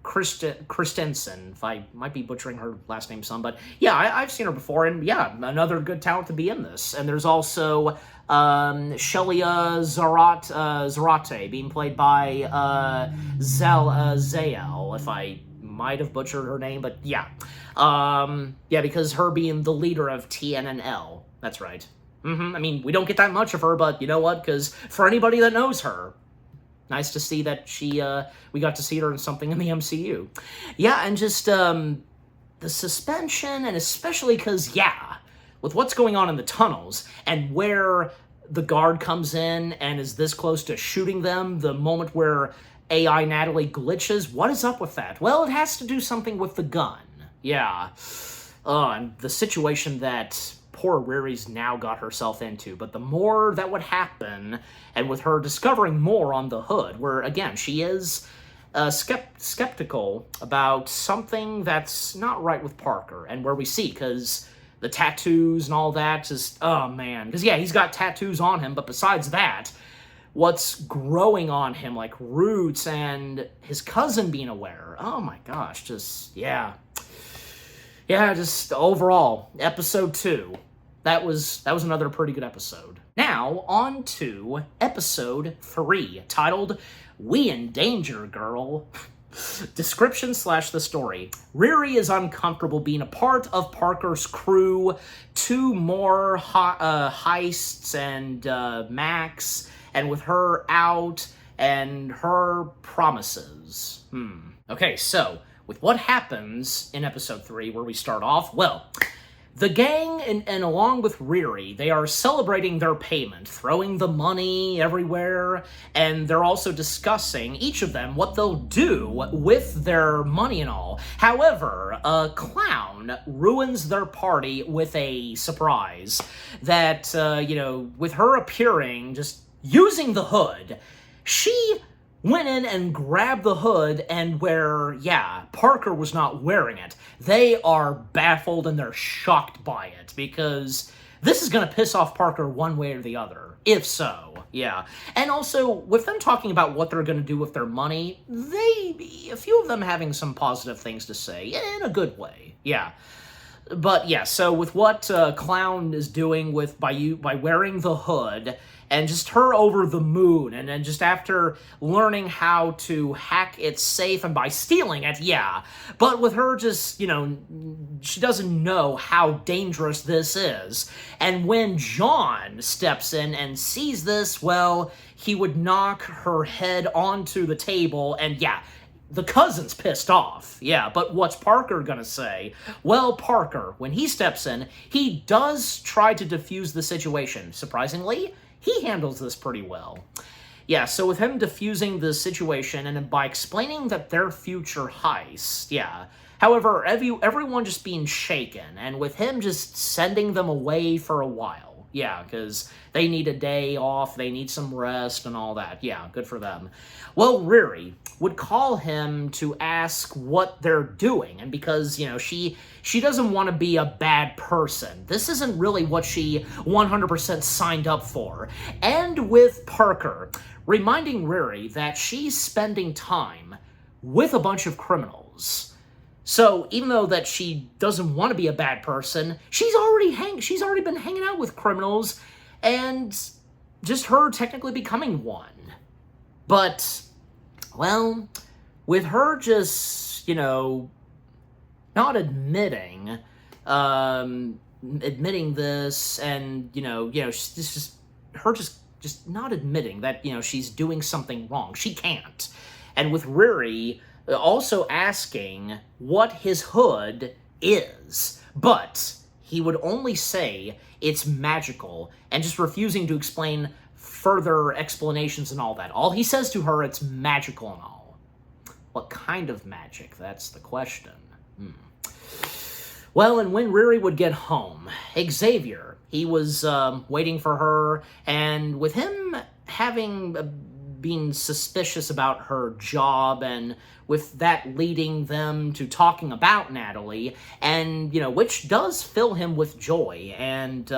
Christensen, if I might be butchering her last name some, but I've seen her before, and another good talent to be in this. And there's also Shelia Zarate, being played by Zael, if I might have butchered her name, but because her being the leader of TNNL, that's right. I mean, we don't get that much of her, but you know what, because for anybody that knows her, nice to see that we got to see her in something in the MCU. And just the suspension, and especially because, with what's going on in the tunnels, and where the guard comes in and is this close to shooting them, the moment where AI Natalie glitches, what is up with that? Well, it has to do something with the gun. And the situation that poor Riri's now got herself into. But the more that would happen, and with her discovering more on the Hood, where, again, she is skeptical about something that's not right with Parker, and where we see, because the tattoos and all that, just, oh man, because he's got tattoos on him, but besides that, what's growing on him, like roots, and his cousin being aware, oh my gosh, just, just overall, episode 2, that was another pretty good episode. Now, on to episode 3, titled, We in Danger, Girl. Description / the story. Riri is uncomfortable being a part of Parker's crew. 2 more heists and Max, and with her out, and her promises. Okay, so, with what happens in episode 3, where we start off, well, The gang, and along with Riri, they are celebrating their payment, throwing the money everywhere, and they're also discussing, each of them, what they'll do with their money and all. However, a clown ruins their party with a surprise that, with her appearing, just using the hood, she went in and grabbed the hood, and Parker was not wearing it. They are baffled and they're shocked by it, because this is going to piss off Parker one way or the other, if so, yeah. And also, with them talking about what they're going to do with their money, a few of them having some positive things to say, in a good way, yeah. But yeah, so with what Clown is doing by wearing the hood, and just her over the moon, and then just after learning how to hack its safe and by stealing it, yeah. But with her just, she doesn't know how dangerous this is. And when John steps in and sees this, well, he would knock her head onto the table, and yeah, the cousin's pissed off, yeah, but what's Parker gonna say? Well, Parker, when he steps in, he does try to defuse the situation. Surprisingly, he handles this pretty well. Yeah, so with him defusing the situation and by explaining that their future heist, yeah. However, everyone just being shaken, and with him just sending them away for a while. Yeah, because they need a day off, they need some rest and all that. Yeah, good for them. Well, Riri would call him to ask what they're doing, and because, she doesn't want to be a bad person. This isn't really what she 100% signed up for. And with Parker reminding Riri that she's spending time with a bunch of criminals. So even though that she doesn't want to be a bad person, she's already been hanging out with criminals, and just her technically becoming one. But, well, with her just, not admitting this, and, her just not admitting that, she's doing something wrong. She can't. And with Riri also asking what his hood is, but he would only say it's magical, and just refusing to explain further explanations and all that. All he says to her, it's magical and all. What kind of magic? That's the question. Well, and when Riri would get home, Xavier, he was waiting for her, and with him being suspicious about her job, and with that leading them to talking about Natalie, and, which does fill him with joy, and,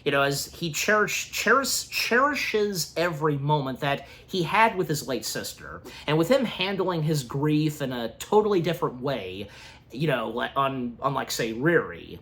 as he cherishes every moment that he had with his late sister, and with him handling his grief in a totally different way, unlike, say, Riri,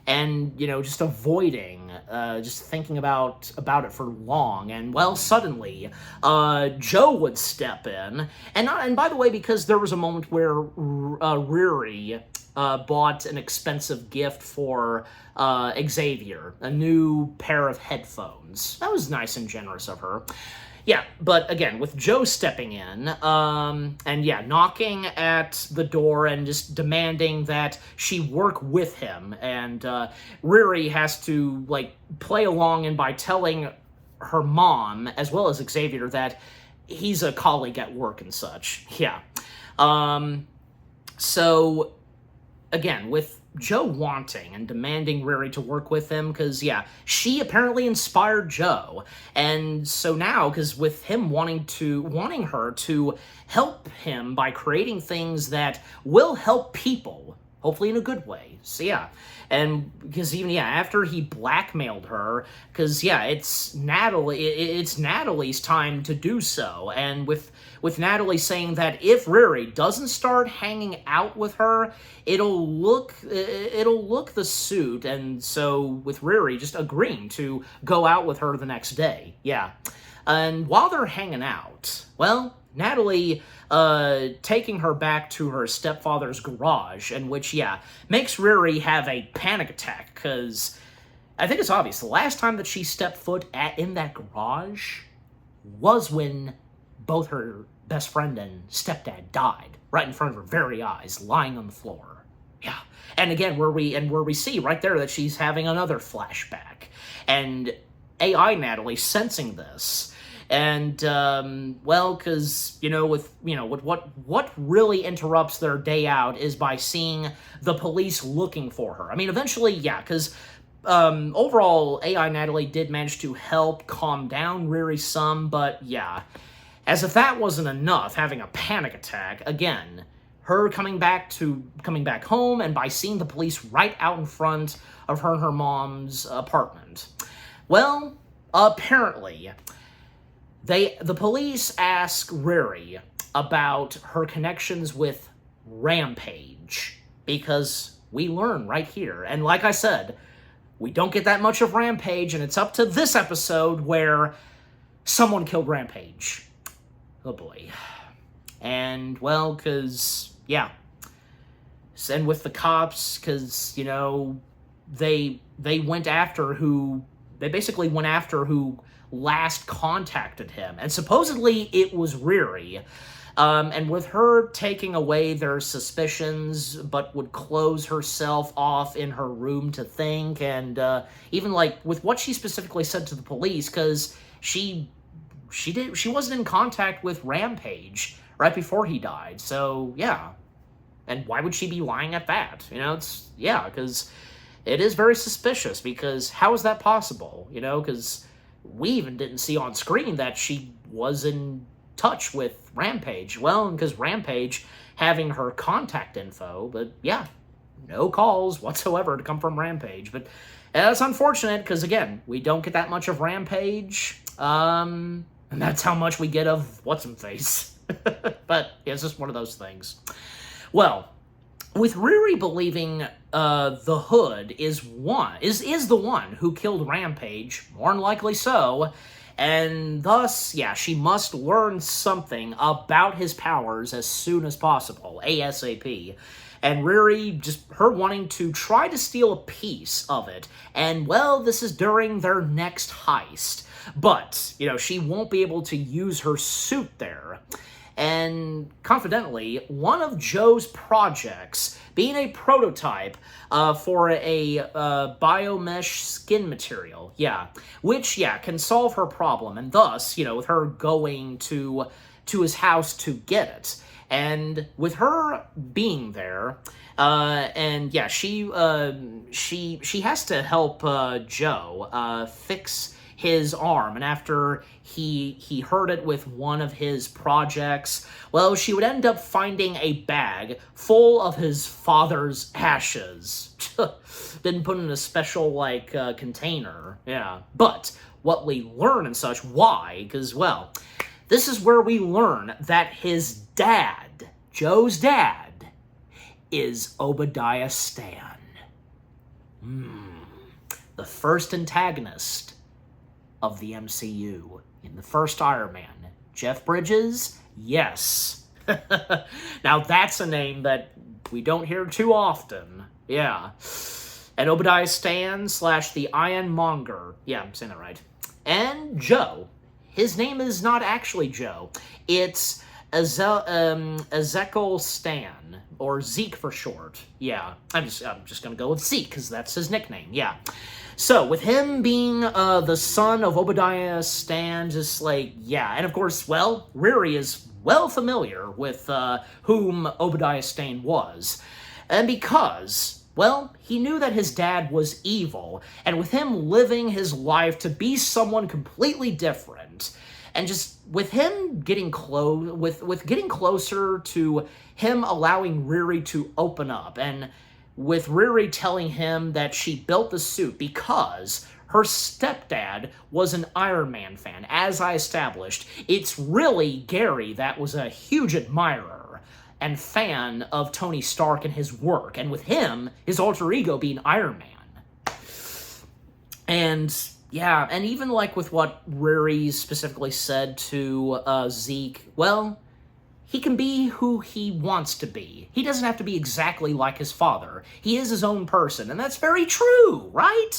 and, just avoiding, just thinking about it for long, and, well, suddenly, Joe would step in, and by the way, because there was a moment where, Riri, bought an expensive gift for, Xavier, a new pair of headphones. That was nice and generous of her. Yeah, but again, with Joe stepping in, and yeah, knocking at the door and just demanding that she work with him, and Riri has to, play along, and by telling her mom, as well as Xavier, that he's a colleague at work and such. Yeah. So, again, with Joe wanting and demanding Riri to work with him, because, yeah, she apparently inspired Joe, and so now, because with him wanting her to help him by creating things that will help people, hopefully in a good way, so yeah, and because even, yeah, after he blackmailed her, because, yeah, it's Natalie's time to do so, and with Natalie saying that if Riri doesn't start hanging out with her, it'll look the suit, and so with Riri just agreeing to go out with her the next day, yeah. And while they're hanging out, well, Natalie taking her back to her stepfather's garage, in which, yeah, makes Riri have a panic attack, because I think it's obvious, the last time that she stepped foot in that garage was when both her best friend and stepdad died, right in front of her very eyes, lying on the floor. Yeah. And again, where we see right there that she's having another flashback. And AI Natalie sensing this. And, well, because, with what really interrupts their day out is by seeing the police looking for her. I mean, eventually, yeah, because overall, AI Natalie did manage to help calm down Riri some, but yeah, as if that wasn't enough, having a panic attack, again, her coming back home, and by seeing the police right out in front of her and her mom's apartment. Well, apparently, the police ask Riri about her connections with Rampage, because we learn right here, and like I said, we don't get that much of Rampage, and it's up to this episode where someone killed Rampage. Oh boy. And, well, because, yeah. And with the cops, because, they basically went after who last contacted him. And supposedly it was Riri. And with her taking away their suspicions, but would close herself off in her room to think, and even with what she specifically said to the police, because she wasn't in contact with Rampage right before he died. So yeah, and why would she be lying at that? Because it is very suspicious. Because how is that possible? Because we even didn't see on screen that she was in touch with Rampage. Well, because Rampage having her contact info, but yeah, no calls whatsoever to come from Rampage. But that's unfortunate, because again, we don't get that much of Rampage, and that's how much we get of What's-Him-Face. But yeah, it's just one of those things. Well, with Riri believing the Hood is the one who killed Rampage, more than likely so, and thus, yeah, she must learn something about his powers as soon as possible, ASAP. And Riri, just her wanting to try to steal a piece of it, and, well, this is during their next heist. But, she won't be able to use her suit there. And confidentally, one of Joe's projects being a prototype for a biomesh skin material, which, can solve her problem, and thus, with her going to his house to get it. And with her being there, and yeah, she has to help Joe fix his arm, and after he hurt it with one of his projects, well, she would end up finding a bag full of his father's ashes. Been put in a special, container, yeah. But what we learn and such, why? Because, well, this is where we learn that his dad, Joe's dad, is Obadiah Stane. The first antagonist of the MCU in the first Iron Man. Jeff Bridges? Yes. Now that's a name that we don't hear too often. Yeah. And Obadiah Stane / the Ironmonger. Yeah, I'm saying that right. And Joe. His name is not actually Joe. It's Ezekiel Stane, or Zeke for short. Yeah, I'm just gonna go with Zeke, because that's his nickname, yeah. So, with him being the son of Obadiah Stane, just yeah, and of course, well, Riri is well familiar with whom Obadiah Stane was. And because, well, he knew that his dad was evil, and with him living his life to be someone completely different, and just with him getting getting closer to him allowing Riri to open up, and with Riri telling him that she built the suit because her stepdad was an Iron Man fan, as I established. It's really Gary that was a huge admirer and fan of Tony Stark and his work, and with him, his alter ego being Iron Man. And yeah, and even with what Riri specifically said to Zeke, well, he can be who he wants to be. He doesn't have to be exactly like his father. He is his own person, and that's very true, right?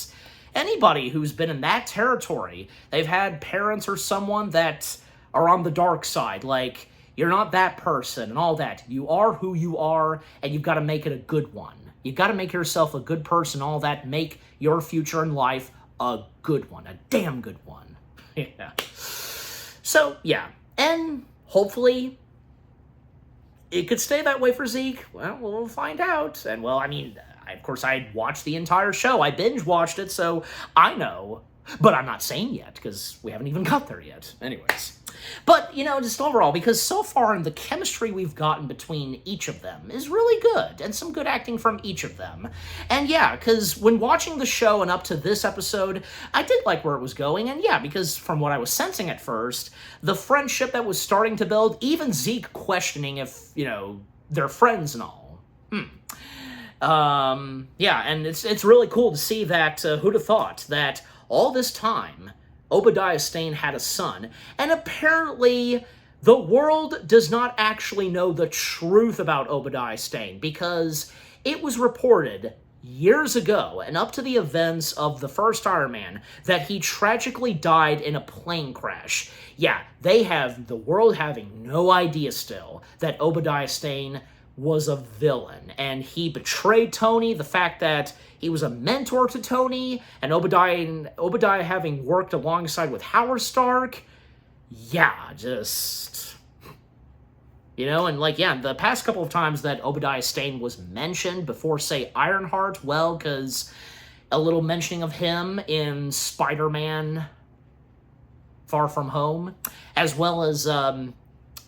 Anybody who's been in that territory, they've had parents or someone that are on the dark side, you're not that person and all that. You are who you are, and you've got to make it a good one. You got to make yourself a good person, all that. Make your future in life a good one, a damn good one. Yeah. So, yeah. And hopefully it could stay that way for Zeke. Well, we'll find out. And, well, I mean, of course, I watched the entire show. I binge-watched it, so I know. But I'm not saying yet, because we haven't even got there yet. Anyways. But, you know, just overall, because so far the chemistry we've gotten between each of them is really good, and some good acting from each of them. And yeah, because when watching the show and up to this episode, I did like where it was going, and yeah, because from what I was sensing at first, the friendship that was starting to build, even Zeke questioning if, you know, they're friends and all. Yeah, and it's really cool to see that, who'd have thought, that all this time, Obadiah Stane had a son, and apparently the world does not actually know the truth about Obadiah Stane, because it was reported years ago, and up to the events of the first Iron Man, that he tragically died in a plane crash. Yeah, the world having no idea still that Obadiah Stane was a villain, and he betrayed Tony, the fact that he was a mentor to Tony, and Obadiah having worked alongside with Howard Stark. Yeah, just... You know, and like, yeah, the past couple of times that Obadiah Stane was mentioned before, say, Ironheart, well, because a little mentioning of him in Spider-Man Far From Home, as well as,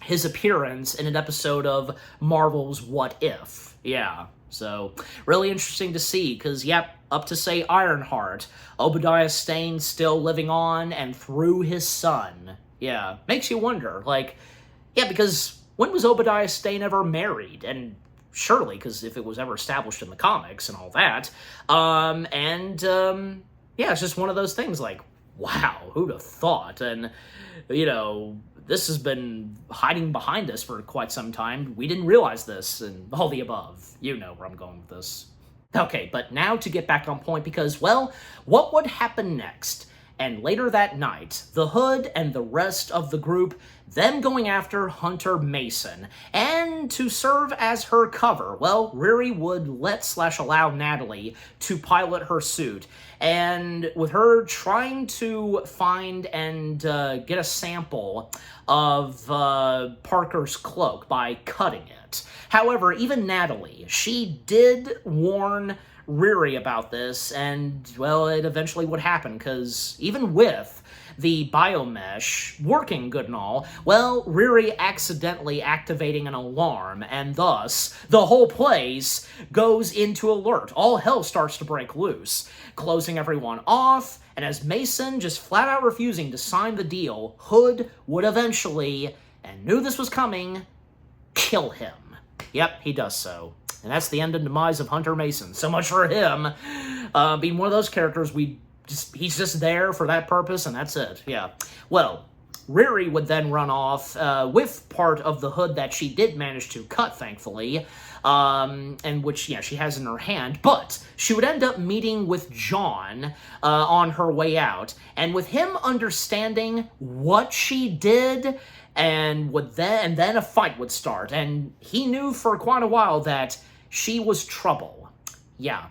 his appearance in an episode of Marvel's What If. Yeah, so really interesting to see, because, yep, up to, say, Ironheart, Obadiah Stane still living on, and through his son. Yeah, makes you wonder, like, yeah, because when was Obadiah Stane ever married? And surely, because if it was ever established in the comics and all that, yeah, it's just one of those things, like, wow, who'd have thought? And, you know, this has been hiding behind us for quite some time. We didn't realize this, and all the above. You know where I'm going with this. Okay, but now to get back on point, because, well, what would happen next? And later that night, the Hood and the rest of the group, them going after Hunter Mason. And to serve as her cover, well, Riri would allow Natalie to pilot her suit. And with her trying to find and get a sample of Parker's cloak by cutting it. However, even Natalie, she did warn Riri about this, and, well, it eventually would happen, because even with the biomesh working good and all, well, Riri accidentally activating an alarm, and thus, the whole place goes into alert. All hell starts to break loose, closing everyone off, and as Mason just flat out refusing to sign the deal, Hood would eventually, and knew this was coming, kill him. Yep, he does so. And that's the end and demise of Hunter Mason. So much for him being one of those characters he's just there for that purpose, and that's it. Yeah. Well, Riri would then run off with part of the Hood that she did manage to cut, thankfully, and which, yeah, she has in her hand, but she would end up meeting with John on her way out, and with him understanding what she did, and then a fight would start, and he knew for quite a while that she was trouble. Yeah.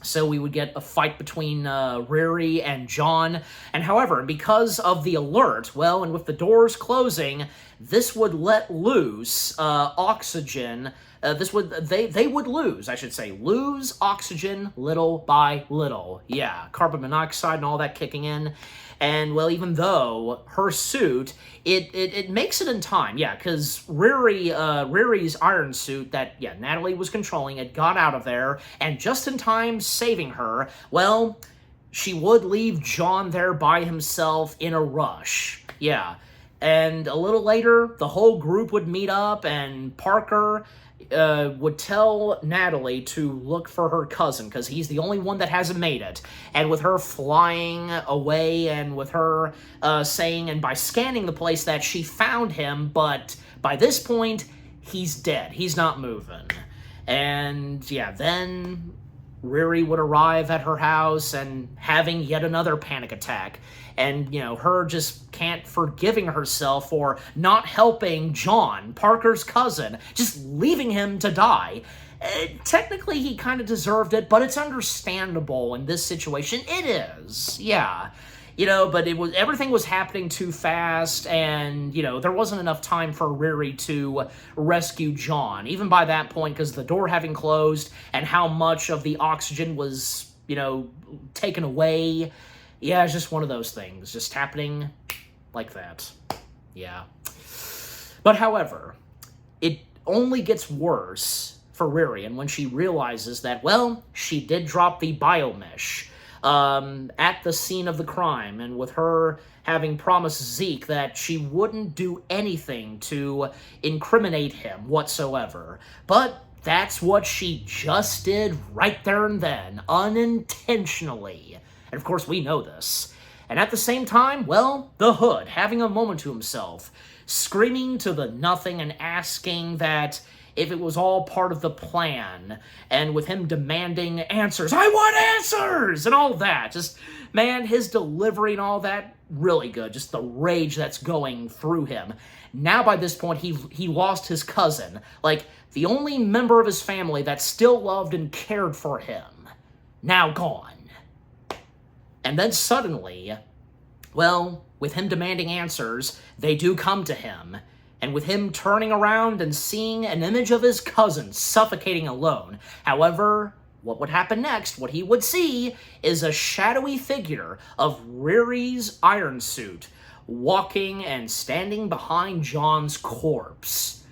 So we would get a fight between Riri and John, and however, because of the alert, well, and with the doors closing, this would let loose oxygen. They would lose oxygen little by little. Yeah, carbon monoxide and all that kicking in. And, well, even though her suit, it makes it in time, yeah, because Riri's iron suit that, yeah, Natalie was controlling had got out of there, and just in time saving her, well, she would leave John there by himself in a rush. Yeah. And a little later, the whole group would meet up, and Parker would tell Natalie to look for her cousin, because he's the only one that hasn't made it. And with her flying away, and with her saying, and by scanning the place, that she found him, but by this point, he's dead. He's not moving. And, yeah, then Riri would arrive at her house and having yet another panic attack. And, you know, her just can't forgiving herself for not helping John, Parker's cousin, just leaving him to die. technically he kind of deserved it, but it's understandable in this situation. It is, yeah. But everything was happening too fast, and, there wasn't enough time for Riri to rescue John, even by that point, because the door having closed, and how much of the oxygen was, taken away. Yeah, it's just one of those things, just happening like that. Yeah. But however, it only gets worse for Riri, and when she realizes that, well, she did drop the biomesh at the scene of the crime, and with her having promised Zeke that she wouldn't do anything to incriminate him whatsoever. But that's what she just did right there and then, unintentionally. And of course, we know this. And at the same time, well, the Hood, having a moment to himself, screaming to the nothing and asking that if it was all part of the plan, and with him demanding answers. I want answers! And all that. Just, man, his delivery and all that, really good. Just the rage that's going through him. Now, by this point, he lost his cousin. Like, the only member of his family that still loved and cared for him. Now gone. And then suddenly, well, with him demanding answers, they do come to him. And with him turning around and seeing an image of his cousin suffocating alone. However, what would happen next, what he would see, is a shadowy figure of Riri's iron suit walking and standing behind John's corpse.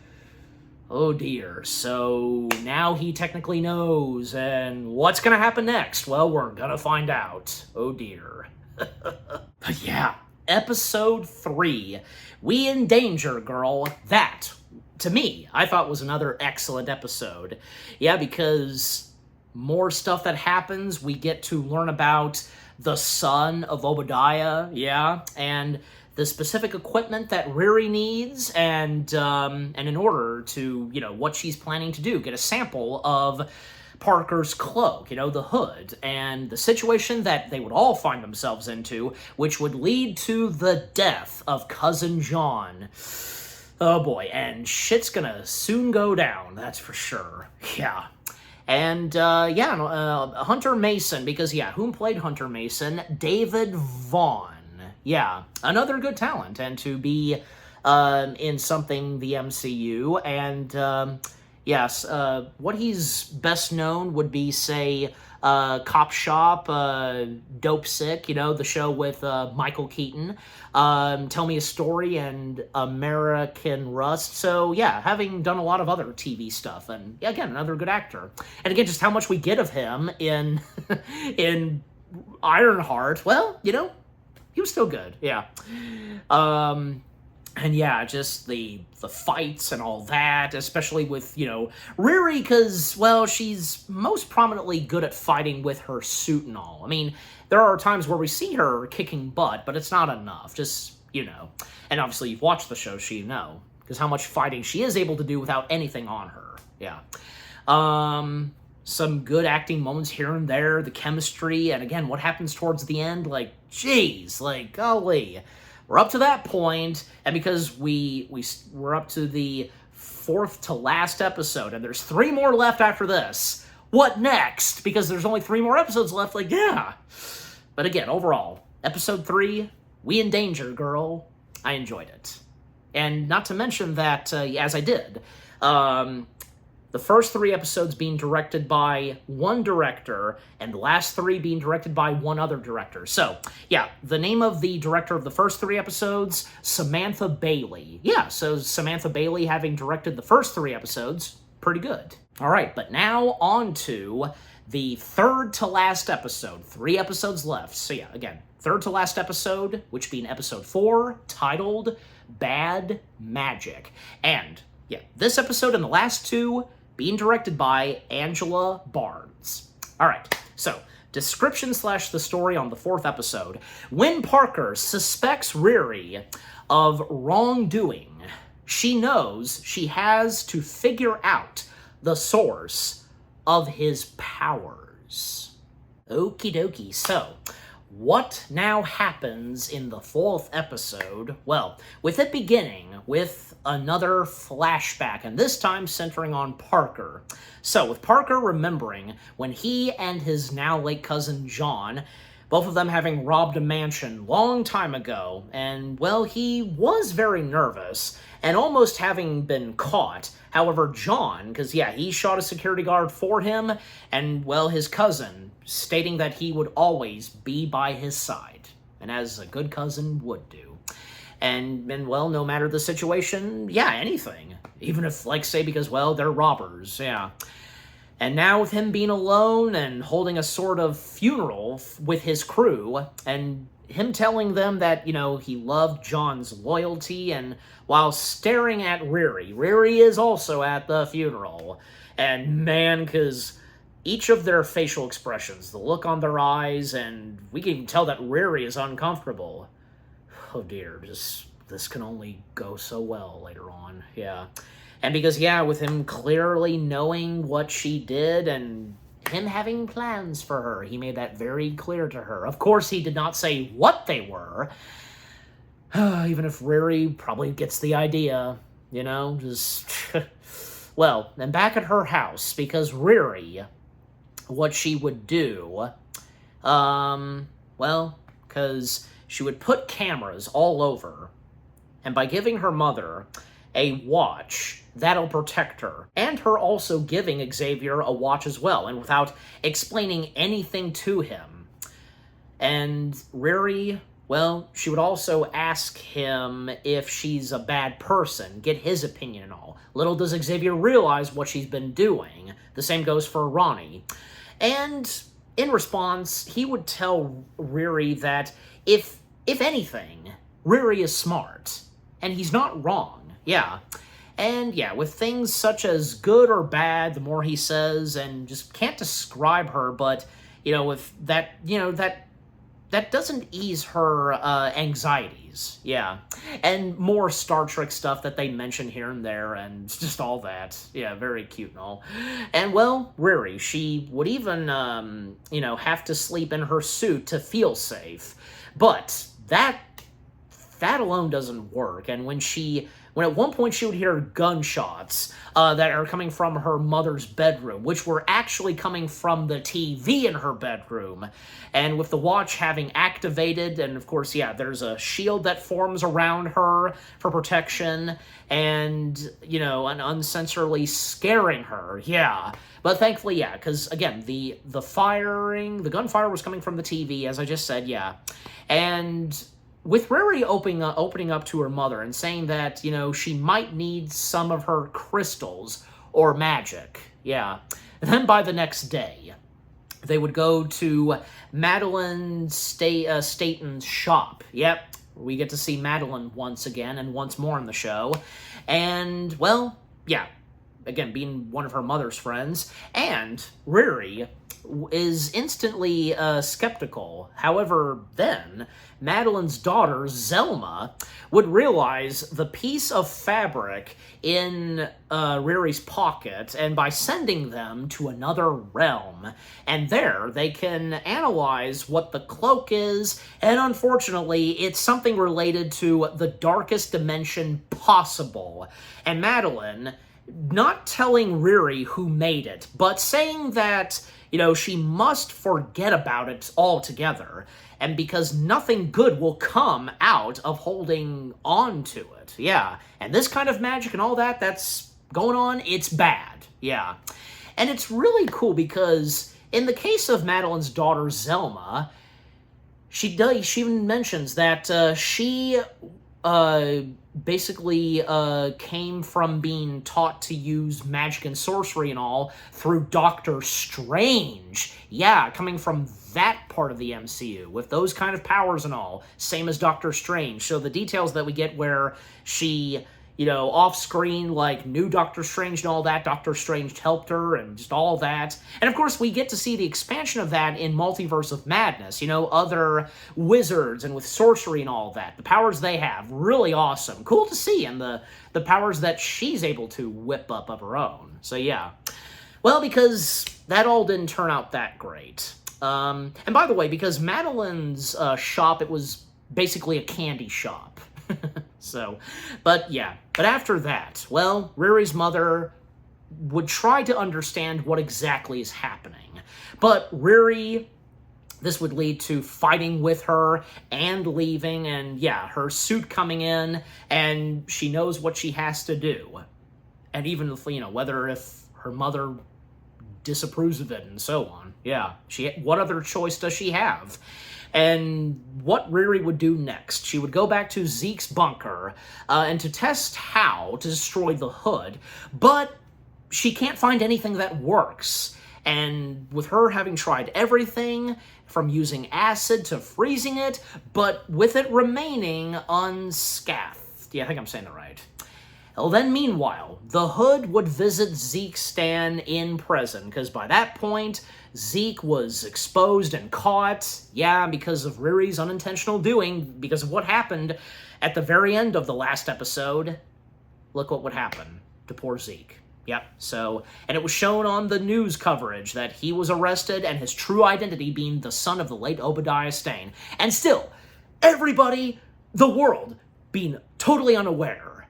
Oh dear, so now he technically knows, and what's gonna happen next? Well, we're gonna find out. Oh dear. But yeah, episode 3, We in Danger, Girl. That, to me, I thought was another excellent episode. Yeah, because more stuff that happens, we get to learn about the son of Obadiah, yeah, and the specific equipment that Riri needs, and in order to, what she's planning to do, get a sample of Parker's cloak, the Hood, and the situation that they would all find themselves into, which would lead to the death of Cousin John. Oh boy, and shit's gonna soon go down, that's for sure. Yeah. And, Hunter Mason, because, whom played Hunter Mason? David Vaughn. Yeah, another good talent, and to be in something the MCU, and yes, what he's best known would be, say, Cop Shop, Dope Sick, the show with Michael Keaton, Tell Me a Story, and American Rust. So, yeah, having done a lot of other TV stuff, and, again, another good actor. And, again, just how much we get of him in in Ironheart, well, he was still good, yeah. And yeah, just the fights and all that, especially with, Riri, because, well, she's most prominently good at fighting with her suit and all. I mean, there are times where we see her kicking butt, but it's not enough, just, And obviously, you've watched the show, so you know, because how much fighting she is able to do without anything on her, yeah. Some good acting moments here and there, the chemistry, and again, what happens towards the end, like, jeez, like, golly. We're up to that point, and because we're up to the 4th to last episode, and there's 3 more left after this. What next? Because there's only 3 more episodes left, like, yeah. But again, overall, episode 3, We in Danger, Girl. I enjoyed it. And not to mention that, as I did, the first 3 episodes being directed by one director, and the last 3 being directed by one other director. So, yeah, the name of the director of the first 3 episodes, Samantha Bailey. Yeah, so Samantha Bailey having directed the first 3 episodes, pretty good. All right, but now on to the 3rd to last episode. 3 episodes left. So yeah, again, 3rd to last episode, which being episode 4, titled Bad Magic. And, yeah, this episode and the last 2 being directed by Angela Barnes. All right, so description / the story on the 4th episode. When Parker suspects Riri of wrongdoing, she knows she has to figure out the source of his powers. Okie dokie. So, what now happens in the 4th episode? Well, with it beginning with another flashback, and this time centering on Parker. So, with Parker remembering when he and his now late cousin John, both of them having robbed a mansion long time ago, and, well, he was very nervous, and almost having been caught. However, John, because, yeah, he shot a security guard for him, and, well, his cousin, stating that he would always be by his side, and as a good cousin would do. And well, no matter the situation, yeah, anything. Even if, like, say, because, well, they're robbers, yeah. And now with him being alone and holding a sort of funeral with his crew, and him telling them that, he loved John's loyalty, and while staring at Riri is also at the funeral. And man, because each of their facial expressions, the look on their eyes, and we can even tell that Riri is uncomfortable. Oh dear, this can only go so well later on, yeah. And because, yeah, with him clearly knowing what she did and him having plans for her, he made that very clear to her. Of course, he did not say what they were, even if Riri probably gets the idea, just... Well, and back at her house, because Riri, what she would do, well, because she would put cameras all over, and by giving her mother a watch, that'll protect her. And her also giving Xavier a watch as well, and without explaining anything to him. And Riri, well, she would also ask him if she's a bad person, get his opinion and all. Little does Xavier realize what she's been doing. The same goes for Ronnie. And in response, he would tell Riri that if anything, Riri is smart. And he's not wrong. Yeah. And yeah, with things such as good or bad, the more he says, and just can't describe her, but, with that, that doesn't ease her anxieties. Yeah. And more Star Trek stuff that they mention here and there, and just all that. Yeah, very cute and all. And, well, Riri, she would even, have to sleep in her suit to feel safe. But that alone doesn't work. And when at one point she would hear gunshots that are coming from her mother's bedroom, which were actually coming from the TV in her bedroom, and with the watch having activated, and of course, yeah, there's a shield that forms around her for protection, and, an uncensorably scaring her, yeah. But thankfully, yeah, because, again, the gunfire was coming from the TV, as I just said, yeah. And with Riri opening up to her mother and saying that, she might need some of her crystals or magic. Yeah. And then by the next day, they would go to Madeline Staten's shop. Yep. We get to see Madeline once again and once more in the show. And, well, yeah. Again, being one of her mother's friends. And Riri is instantly skeptical. However, then Madeline's daughter, Zelma, would realize the piece of fabric in Riri's pocket, and by sending them to another realm. And there, they can analyze what the cloak is, and unfortunately, it's something related to the darkest dimension possible. And Madeline, not telling Riri who made it, but saying that, she must forget about it altogether, and because nothing good will come out of holding on to it. Yeah, and this kind of magic and all that's going on, it's bad. Yeah, and it's really cool because in the case of Madeline's daughter, Zelma, she even mentions that she basically came from being taught to use magic and sorcery and all through Doctor Strange. Yeah, coming from that part of the MCU, with those kind of powers and all, same as Doctor Strange. So the details that we get where she, off-screen, knew Doctor Strange and all that, Doctor Strange helped her, and just all that. And of course, we get to see the expansion of that in Multiverse of Madness, other wizards and with sorcery and all that. The powers they have, really awesome. Cool to see, and the powers that she's able to whip up of her own. So yeah. Well, because that all didn't turn out that great. And by the way, because Madeline's shop, it was basically a candy shop. So, but yeah. But after that, well, Riri's mother would try to understand what exactly is happening. But Riri, this would lead to fighting with her and leaving, and yeah, her suit coming in, and she knows what she has to do. And even if, whether if her mother disapproves of it and so on. Yeah, what other choice does she have? And what Riri would do next, she would go back to Zeke's bunker and to test how to destroy the hood, but she can't find anything that works. And with her having tried everything, from using acid to freezing it, but with it remaining unscathed. Yeah, I think I'm saying it right. Well, then meanwhile, the Hood would visit Zeke Stan in prison, because by that point, Zeke was exposed and caught, yeah, because of Riri's unintentional doing, because of what happened at the very end of the last episode. Look what would happen to poor Zeke. Yep, so, and it was shown on the news coverage that he was arrested and his true identity being the son of the late Obadiah Stane. And still, everybody, the world, being totally unaware,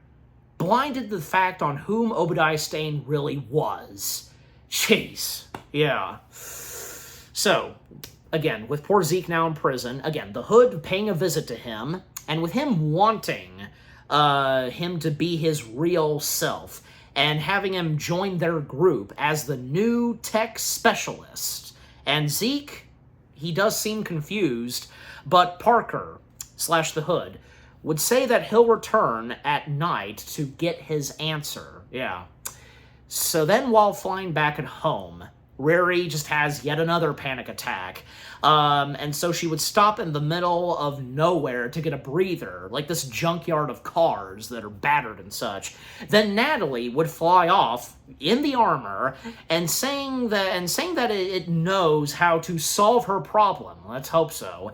blinded to the fact on whom Obadiah Stane really was. Jeez, yeah. So, again, with poor Zeke now in prison, again, the Hood paying a visit to him, and with him wanting him to be his real self, and having him join their group as the new tech specialist. And Zeke, he does seem confused, but Parker, / the Hood, would say that he'll return at night to get his answer. Yeah. So then while flying back at home, Riri just has yet another panic attack. And so she would stop in the middle of nowhere to get a breather, like this junkyard of cars that are battered and such. Then Natalie would fly off in the armor and saying that it knows how to solve her problem. Let's hope so.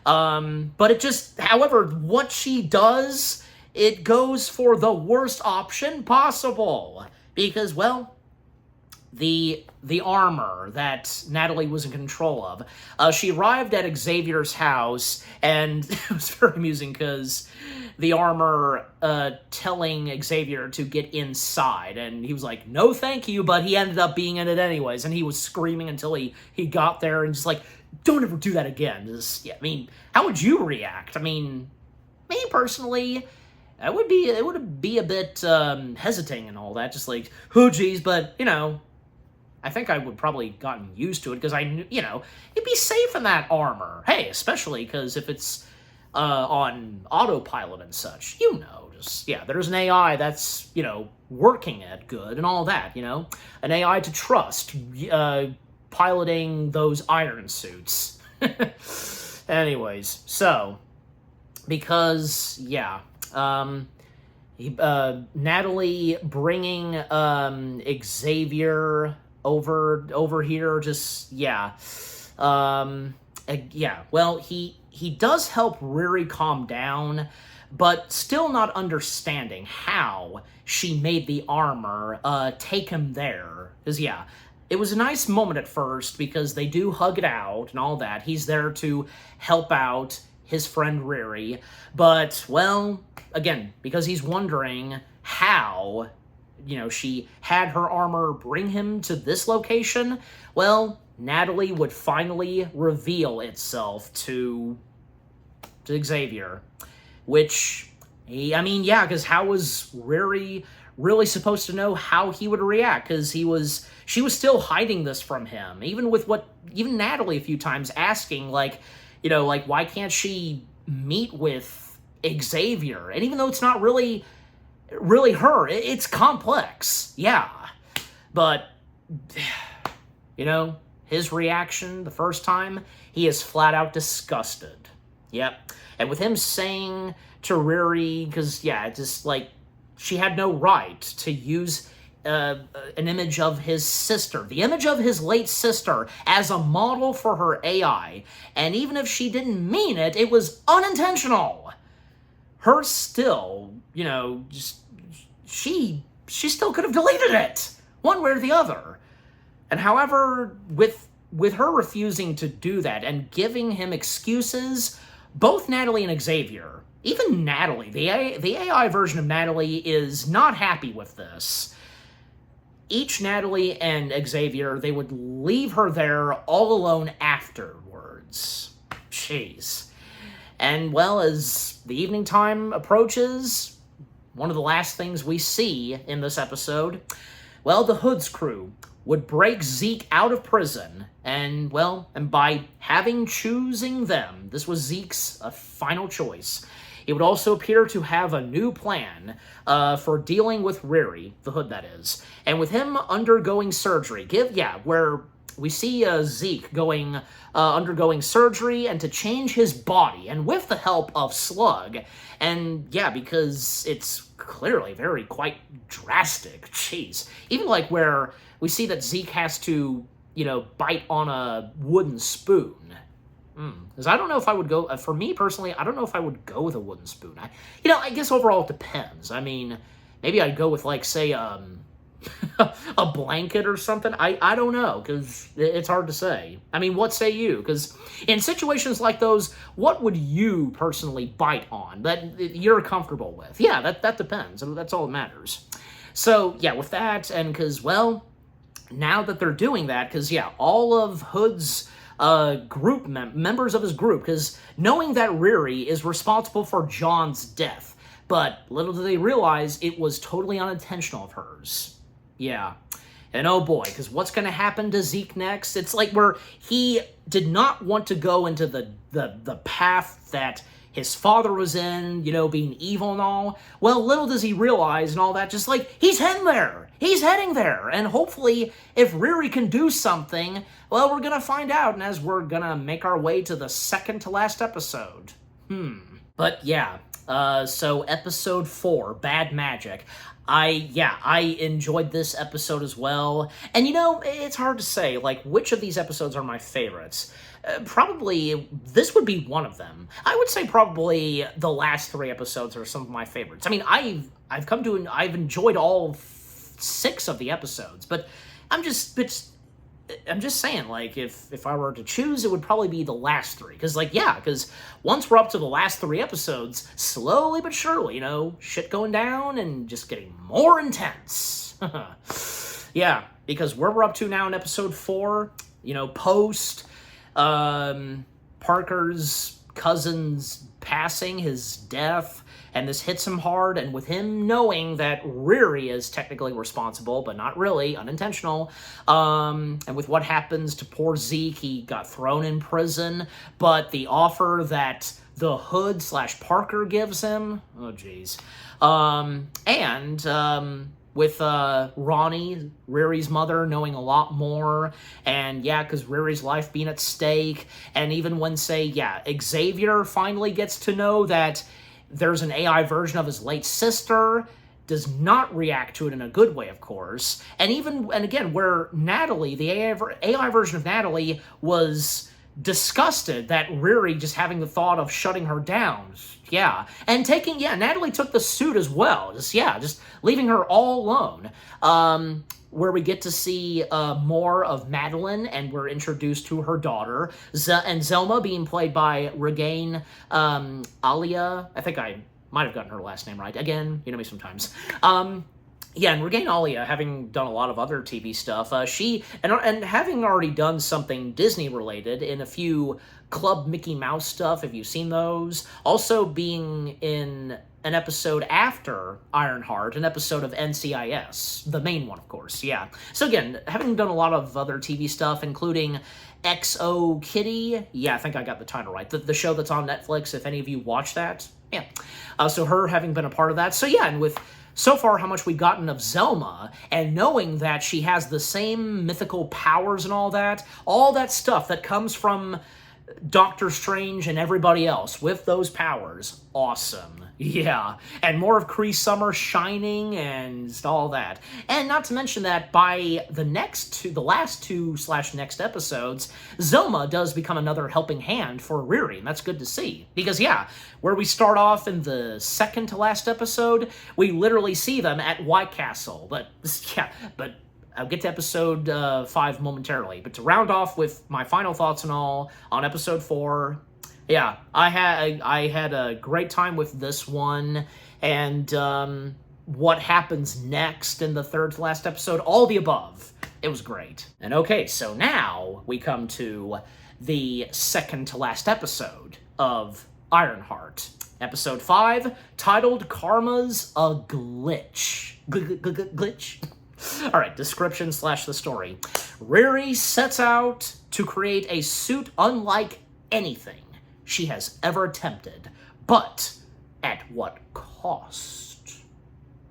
But it just, however, what she does, it goes for the worst option possible. Because, well, the armor that Natalie was in control of. She arrived at Xavier's house, and it was very amusing because the armor telling Xavier to get inside, and he was like, no thank you, but he ended up being in it anyways, and he was screaming until he got there, and just like, don't ever do that again. Just, yeah, I mean, how would you react? I mean, me personally, it would be a bit hesitating and all that, just like, oh geez, but, I think I would probably gotten used to it because I knew, it'd be safe in that armor. Hey, especially because if it's on autopilot and such, just, yeah, there's an AI that's, working it good and all that, an AI to trust, piloting those iron suits. Anyways, so, because, yeah, Natalie bringing Xavier over here, just, yeah. Yeah, well, he does help Riri calm down, but still not understanding how she made the armor take him there. Because, yeah, it was a nice moment at first because they do hug it out and all that. He's there to help out his friend Riri, but, well, again, because he's wondering how, she had her armor bring him to this location, well, Natalie would finally reveal itself to Xavier, which, I mean, yeah, because how was Riri really supposed to know how he would react? Because she was still hiding this from him, even Natalie a few times asking, like, why can't she meet with Xavier? And even though it's not really her, it's complex, yeah. But, his reaction the first time, he is flat out disgusted. Yep. And with him saying to Riri, because, yeah, just like, she had no right to use an image of his sister, the image of his late sister, as a model for her AI. And even if she didn't mean it, it was unintentional. Her still, just, she still could have deleted it, one way or the other. And however, with with her refusing to do that and giving him excuses, both Natalie and Xavier, even Natalie, the AI version of Natalie is not happy with this. Each Natalie and Xavier, they would leave her there all alone afterwards. Jeez. And, well, as the evening time approaches, one of the last things we see in this episode, well, the Hood's crew would break Zeke out of prison, and, well, and by choosing them, this was Zeke's final choice. It would also appear to have a new plan for dealing with Riri, the Hood that is, and with him undergoing surgery. Where we see Zeke undergoing surgery and to change his body, and with the help of Slug, and yeah, because it's clearly quite drastic. Jeez, even like where we see that Zeke has to, bite on a wooden spoon. Because I don't know if I would go, for me personally, I don't know if I would go with a wooden spoon. I guess overall it depends. I mean, maybe I'd go with, like, say, a blanket or something. I don't know, because it's hard to say. I mean, what say you? Because in situations like those, what would you personally bite on that you're comfortable with? Yeah, that depends. That's all that matters. So, yeah, with that, and because, well, now that they're doing that, because, yeah, all of Hood's members of his group, because knowing that Riri is responsible for John's death, but little do they realize it was totally unintentional of hers. Yeah. And oh boy, because what's going to happen to Zeke next? It's like where he did not want to go into the path that his father was in, being evil and all. Well, little does he realize and all that, just like, he's heading there. He's heading there. And hopefully, if Riri can do something, well, we're going to find out, and as we're going to make our way to the second to last episode. But yeah, so episode 4, Bad Magic. I enjoyed this episode as well. And it's hard to say, like, which of these episodes are my favorites. Probably, this would be one of them. I would say probably the last 3 episodes are some of my favorites. I mean, I've enjoyed all 6 of the episodes, but I'm just saying, like, if I were to choose, it would probably be the last 3. Because once we're up to the last 3 episodes, slowly but surely, shit going down and just getting more intense. Yeah, because where we're up to now in episode 4, post Parker's cousin's passing, his death, and this hits him hard, and with him knowing that Riri is technically responsible, but not really, unintentional, and with what happens to poor Zeke, he got thrown in prison, but the offer that the Hood / Parker gives him, oh jeez, with Ronnie, Riri's mother, knowing a lot more, and yeah, because Riri's life being at stake, and even when, Xavier finally gets to know that there's an AI version of his late sister, does not react to it in a good way, of course, and again, where Natalie, the AI version of Natalie, was disgusted that Riri just having the thought of shutting her down. Yeah. And Natalie took the suit as well. Just leaving her all alone. Where we get to see more of Madeline, and we're introduced to her daughter, and Zelma being played by Regain Alia. I think I might have gotten her last name right. Again, me sometimes. And Regain Alia, having done a lot of other TV stuff, she, and having already done something Disney-related in a few Club Mickey Mouse stuff, if you've seen those. Also being in an episode after Ironheart, an episode of NCIS, the main one, of course, yeah. So again, having done a lot of other TV stuff, including XO Kitty, yeah, I think I got the title right, the show that's on Netflix, if any of you watch that, yeah. So her having been a part of that, so yeah, and with so far how much we've gotten of Zelma, and knowing that she has the same mythical powers and all that stuff that comes from Doctor Strange and everybody else with those powers, awesome. Yeah, and more of Kree Summer shining and all that. And not to mention that by the last two / next episodes, Zelma does become another helping hand for Riri, and that's good to see. Because yeah, where we start off in the second to last episode, we literally see them at White Castle, but I'll get to episode 5 momentarily. But to round off with my final thoughts and all on episode 4, yeah, I had a great time with this one, and what happens next in the third to last episode, all the above. It was great. And okay, so now we come to the second to last episode of Ironheart. Episode 5, titled Karma's a Glitch. Glitch? Alright, description / the story. Riri sets out to create a suit unlike anything she has ever attempted, but at what cost?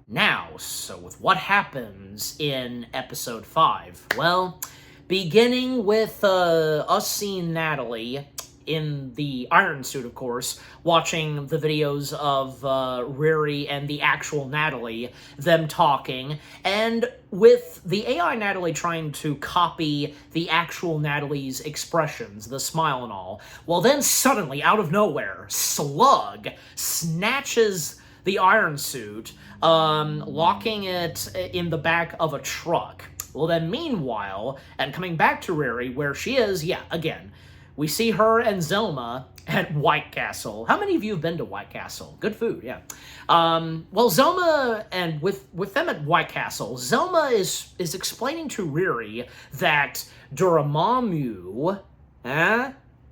Now, so with what happens in episode 5? Well, beginning with us seeing Natalie in the iron suit, of course, watching the videos of Riri and the actual Natalie, them talking, and with the AI Natalie trying to copy the actual Natalie's expressions, the smile and all. Well, then suddenly, out of nowhere, Slug snatches the iron suit, locking it in the back of a truck. Well, then meanwhile, and coming back to Riri, where she is, yeah, again, we see her and Zelma at White Castle. How many of you have been to White Castle? Good food, yeah. Well, Zelma, and with them at White Castle, Zelma is explaining to Riri that Dormammu,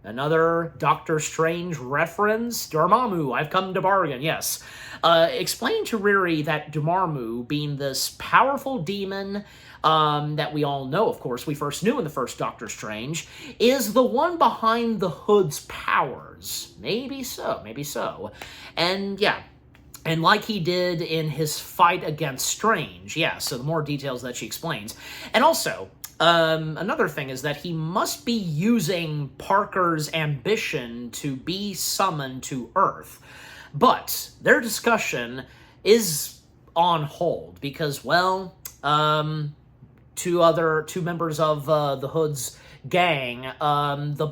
another Doctor Strange reference? Dormammu, I've come to bargain, yes. Explaining to Riri that Dormammu, being this powerful demon that we all know, of course, we first knew in the first Doctor Strange, is the one behind the Hood's powers. Maybe so, maybe so. And yeah, and like he did in his fight against Strange, yeah, so the more details that she explains. And also, another thing is that he must be using Parker's ambition to be summoned to Earth. But their discussion is on hold because, well, two members of the Hood's gang, the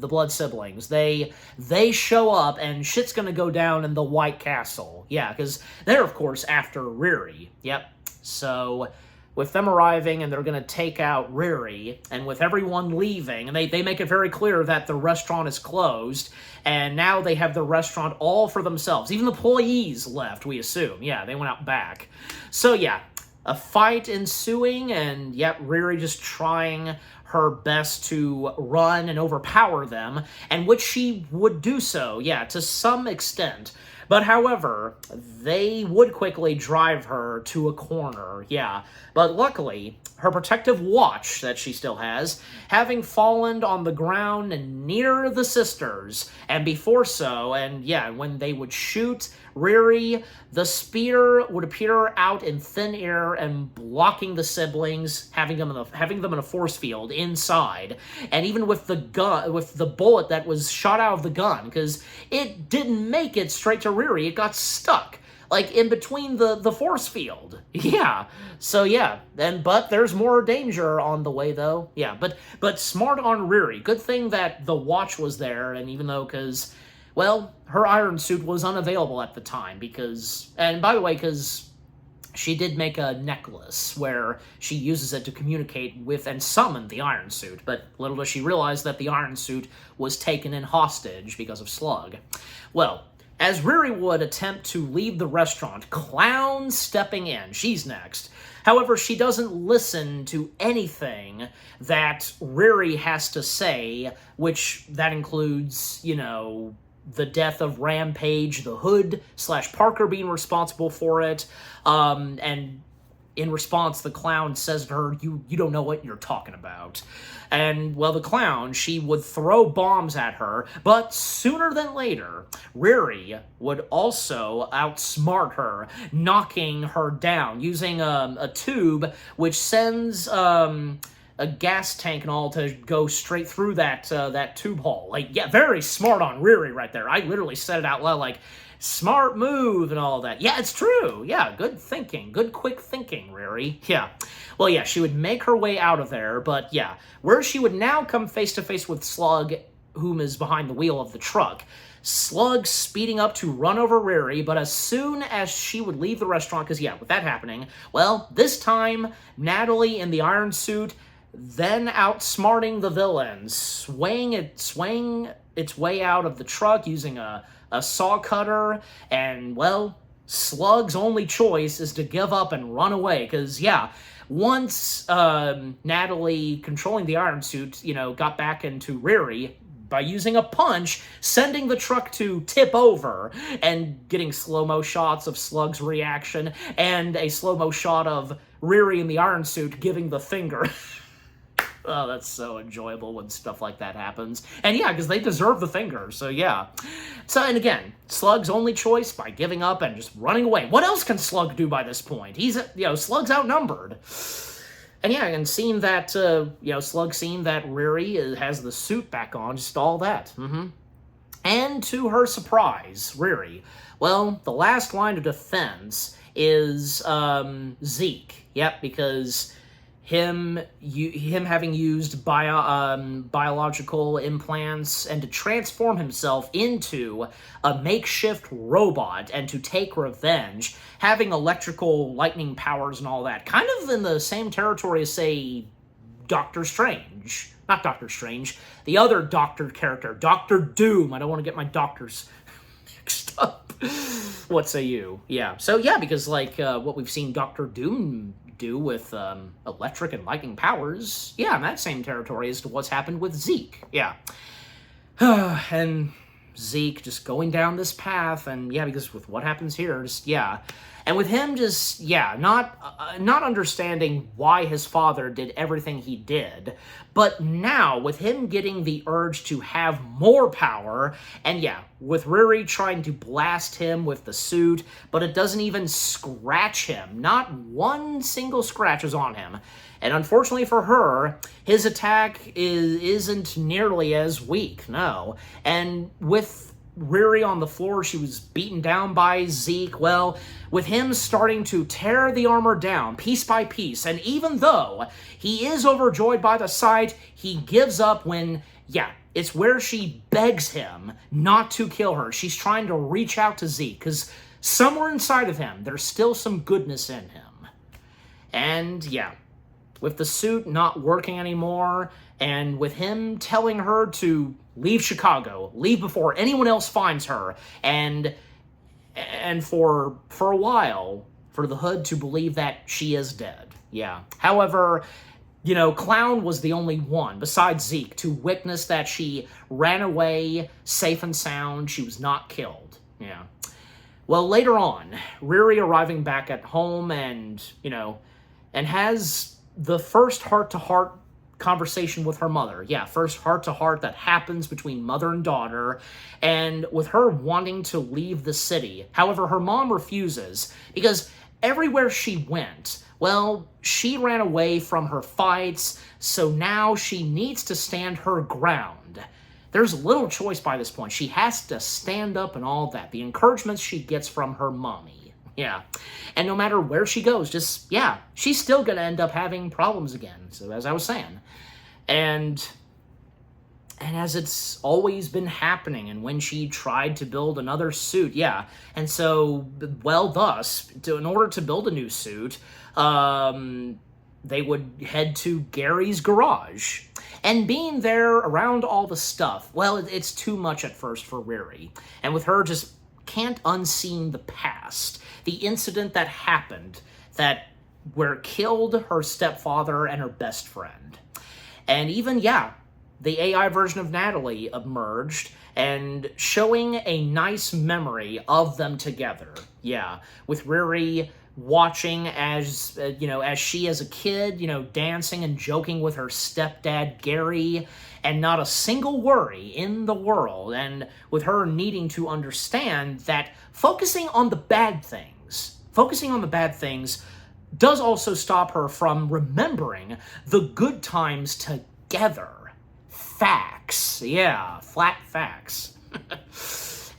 blood siblings, they show up and shit's gonna go down in the White Castle. Yeah, because they're of course after Riri. Yep. So with them arriving and they're gonna take out Riri, and with everyone leaving, and they make it very clear that the restaurant is closed, and now they have the restaurant all for themselves. Even the employees left, we assume. Yeah, they went out back. So yeah, a fight ensuing, and yet Riri just trying her best to run and overpower them, and which she would do so, yeah, to some extent. But however, they would quickly drive her to a corner, yeah. But luckily, her protective watch that she still has, having fallen on the ground near the sisters, and before so, and yeah, when they would shoot Riri, the spear would appear out in thin air and blocking the siblings, having them in a force field inside. And even with the gun, with the bullet that was shot out of the gun, because it didn't make it straight to Riri, it got stuck, like in between the force field. Yeah. So yeah, but there's more danger on the way though. Yeah, but smart on Riri. Good thing that the watch was there, and even though, because, well, her iron suit was unavailable at the time because, and by the way, because she did make a necklace where she uses it to communicate with and summon the iron suit, but little does she realize that the iron suit was taken in hostage because of Slug. Well, as Riri would attempt to leave the restaurant, Clown stepping in. She's next. However, she doesn't listen to anything that Riri has to say, which that includes, you know, the death of Rampage, the Hood / Parker being responsible for it, and in response, the Clown says to her, you don't know what you're talking about. And, well, the Clown, she would throw bombs at her, but sooner than later, Riri would also outsmart her, knocking her down, using a tube which sends a gas tank and all to go straight through that tube hole. Like, yeah, very smart on Riri right there. I literally said it out loud, like, smart move and all that. Yeah, it's true. Yeah, good thinking. Good quick thinking, Riri. Yeah. Well, yeah, she would make her way out of there, but yeah, where she would now come face to face with Slug whom is behind the wheel of the truck. Slug speeding up to run over Riri, but as soon as she would leave the restaurant, because yeah, with that happening, well, this time, Natalie in the iron suit then outsmarting the villains, swaying its way out of the truck using a saw cutter, and, well, Slug's only choice is to give up and run away, because, yeah, once Natalie, controlling the iron suit, got back into Riri, by using a punch, sending the truck to tip over, and getting slow-mo shots of Slug's reaction, and a slow-mo shot of Riri in the iron suit giving the finger. Oh, that's so enjoyable when stuff like that happens. And yeah, because they deserve the finger, so yeah. So, and again, Slug's only choice by giving up and just running away. What else can Slug do by this point? He's, Slug's outnumbered. And yeah, and seeing that, Slug seeing that Riri has the suit back on, just all that. And to her surprise, Riri, well, the last line of defense is Zeke. Yep, because him having used biological implants and to transform himself into a makeshift robot and to take revenge, having electrical lightning powers and all that, kind of in the same territory as, say, Doctor Strange. Not Doctor Strange, the other Doctor character, Doctor Doom. I don't want to get my doctors mixed up. What say you? Yeah. So yeah, because like what we've seen Doctor Doom do with electric and lightning powers, yeah, in that same territory as to what's happened with Zeke. Yeah. And Zeke just going down this path, and yeah, because with what happens here, just yeah. And with him just, yeah, not understanding why his father did everything he did, but now, with him getting the urge to have more power, and yeah, with Riri trying to blast him with the suit, but it doesn't even scratch him. Not one single scratch is on him. And unfortunately for her, his attack isn't nearly as weak, no. And with Riri on the floor, she was beaten down by Zeke. Well, with him starting to tear the armor down piece by piece, and even though he is overjoyed by the sight, he gives up when, yeah, it's where she begs him not to kill her. She's trying to reach out to Zeke, because somewhere inside of him, there's still some goodness in him. And, yeah, with the suit not working anymore, and with him telling her to leave Chicago, leave before anyone else finds her, and for a while, for the Hood to believe that she is dead. Yeah. However, Clown was the only one, besides Zeke, to witness that she ran away safe and sound. She was not killed. Yeah. Well, later on, Riri arriving back at home and has the first heart-to-heart conversation with her mother. Yeah, first heart-to-heart that happens between mother and daughter, and with her wanting to leave the city. However, her mom refuses, because everywhere she went, well, she ran away from her fights, so now she needs to stand her ground. There's little choice by this point. She has to stand up and all that. The encouragements she gets from her mommy. Yeah. And no matter where she goes, just, yeah, she's still going to end up having problems again. So as I was saying. And as it's always been happening, and when she tried to build another suit, yeah. And so, well, thus, in order to build a new suit, they would head to Gary's garage. And being there around all the stuff, well, it's too much at first for Riri. And with her just can't unseen the past. The incident that happened where it killed her stepfather and her best friend. And even, yeah, the AI version of Natalie emerged and showing a nice memory of them together. Yeah, with Riri watching as she as a kid, dancing and joking with her stepdad Gary, and not a single worry in the world, and with her needing to understand that focusing on the bad things does also stop her from remembering the good times together. Facts. Yeah, flat facts.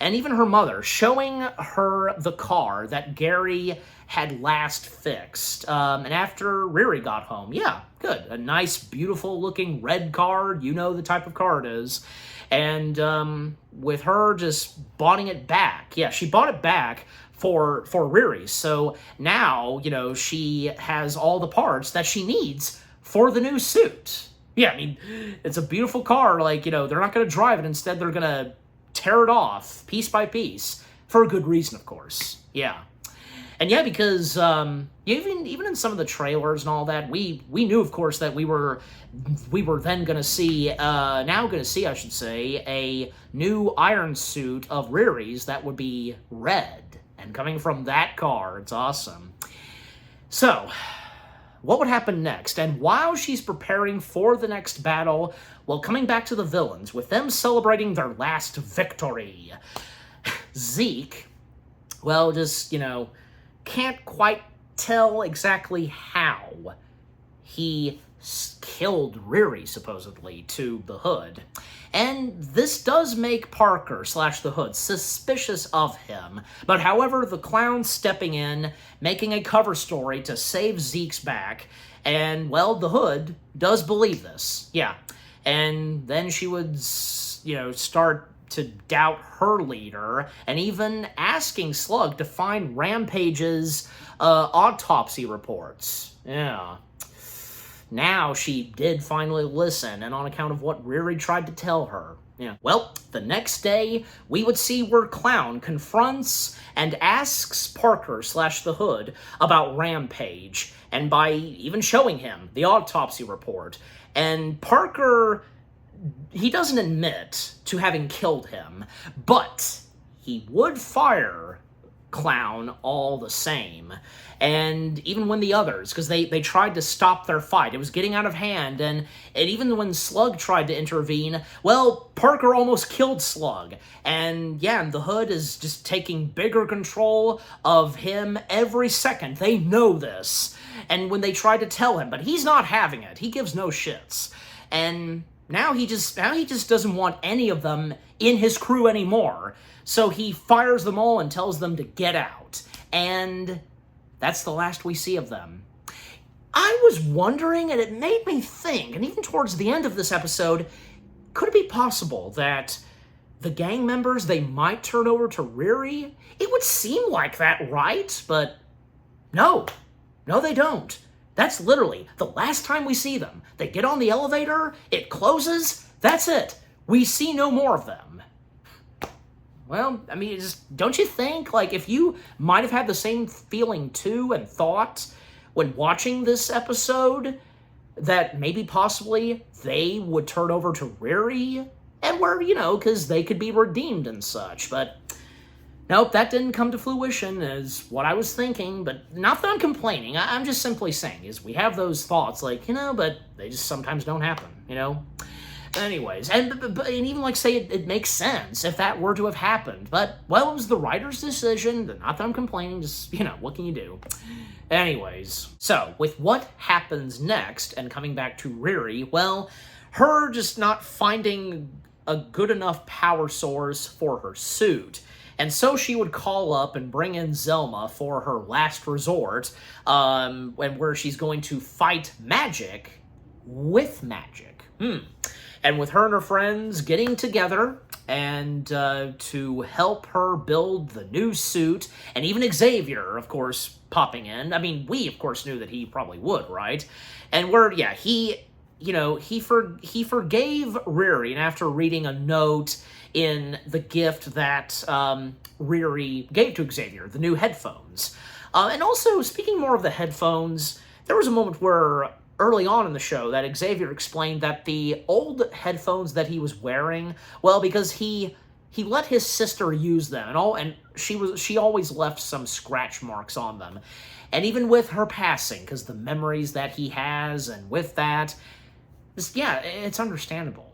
And even her mother showing her the car that Gary had last fixed. And after Riri got home, yeah, good. A nice, beautiful looking red car. You know the type of car it is. And with her just bought it back. Yeah, she bought it back for Riri. So now, she has all the parts that she needs for the new suit. Yeah, I mean, it's a beautiful car. Like, they're not going to drive it. Instead, they're going to tear it off piece by piece for a good reason, of course. Yeah. And yeah, because even in some of the trailers and all that, we knew, of course, that we were then going to see, I should say, a new iron suit of Riri's that would be red. And coming from that car, it's awesome. So, what would happen next? And while she's preparing for the next battle, well, coming back to the villains, with them celebrating their last victory, Zeke, well, just, can't quite tell exactly how he killed Riri, supposedly, to the Hood. And this does make Parker / the Hood suspicious of him. But however, the clown stepping in, making a cover story to save Zeke's back, and, well, the Hood does believe this. Yeah. And then she would, start to doubt her leader, and even asking Slug to find Rampage's autopsy reports. Yeah. Now she did finally listen, and on account of what Riri tried to tell her. Yeah. Well, the next day, we would see where Clown confronts and asks Parker / the Hood about Rampage, and by even showing him the autopsy report. And Parker, he doesn't admit to having killed him, but he would fire Clown all the same. And even when the others, because they tried to stop their fight, it was getting out of hand, and even when Slug tried to intervene, well, Parker almost killed Slug. And yeah, and the Hood is just taking bigger control of him every second. They know this. And when they tried to tell him, but he's not having it. He gives no shits. And now he just doesn't want any of them in his crew anymore. So he fires them all and tells them to get out. And that's the last we see of them. I was wondering, and it made me think, and even towards the end of this episode, could it be possible that the gang members, they might turn over to Riri? It would seem like that, right? But no. No, they don't. That's literally the last time we see them. They get on the elevator, it closes, that's it. We see no more of them. Well, I mean, don't you think, like, if you might have had the same feeling, too, and thought when watching this episode, that maybe possibly they would turn over to Riri, and where, because they could be redeemed and such, but nope, that didn't come to fruition, is what I was thinking, but not that I'm complaining, I'm just simply saying, is we have those thoughts, like, but they just sometimes don't happen, Anyways, and even, like, say, it makes sense if that were to have happened. But, well, it was the writer's decision. Not that I'm complaining, just, what can you do? Anyways, so, with what happens next, and coming back to Riri, well, her just not finding a good enough power source for her suit. And so she would call up and bring in Zelma for her last resort, where she's going to fight magic with magic. And with her and her friends getting together and to help her build the new suit, and even Xavier, of course, popping in. I mean, we, of course, knew that he probably would, right? And he forgave Riri, and after reading a note in the gift that Riri gave to Xavier, the new headphones. And also, speaking more of the headphones, there was a moment where early on in the show that Xavier explained that the old headphones that he was wearing, well, because he let his sister use them, and she always left some scratch marks on them. And even with her passing, because the memories that he has, and with that, it's understandable.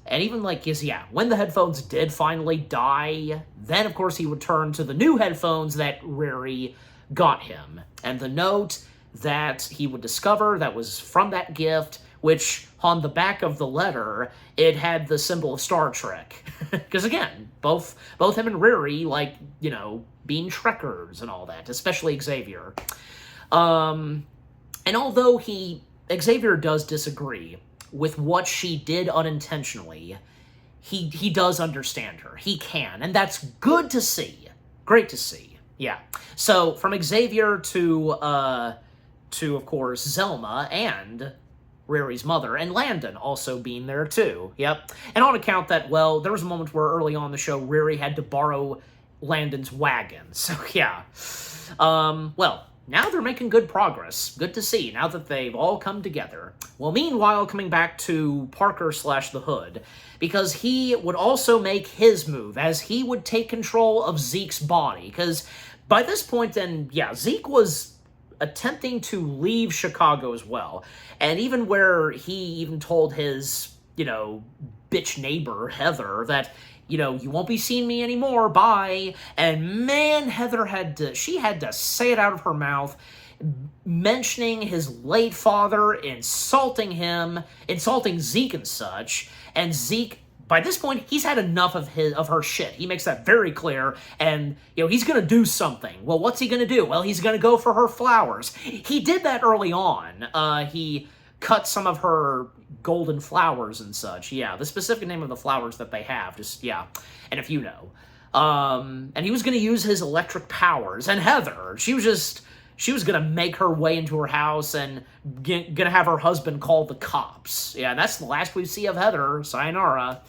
And even when the headphones did finally die, then of course he would turn to the new headphones that Riri got him. And the note that he would discover that was from that gift, which on the back of the letter, it had the symbol of Star Trek. Because again, both him and Riri, being Trekkers and all that, especially Xavier. And although Xavier does disagree with what she did unintentionally, he does understand her. He can, and that's good to see. Great to see. Yeah. So from Xavier to of course Zelma and Riri's mother, and Landon also being there too. Yep. And on account that, well, there was a moment where early on in the show Riri had to borrow Landon's wagon. So yeah. Well, now they're making good progress. Good to see, now that they've all come together. Well, meanwhile, coming back to Parker / the Hood, because he would also make his move, as he would take control of Zeke's body, because by this point then, yeah, Zeke was attempting to leave Chicago as well, and even where he even told his, bitch neighbor, Heather, that, you won't be seeing me anymore, bye. And man, Heather had to say it out of her mouth, mentioning his late father, insulting him, insulting Zeke and such. And Zeke, by this point, he's had enough of her shit. He makes that very clear, and, he's gonna do something. Well, what's he gonna do? Well, he's gonna go for her flowers. He did that early on. He cut some of her golden flowers and such. Yeah, the specific name of the flowers that they have, just, yeah, and if you know. And he was gonna use his electric powers, and Heather, she was gonna make her way into her house and gonna have her husband call the cops. Yeah, that's the last we see of Heather. Sayonara.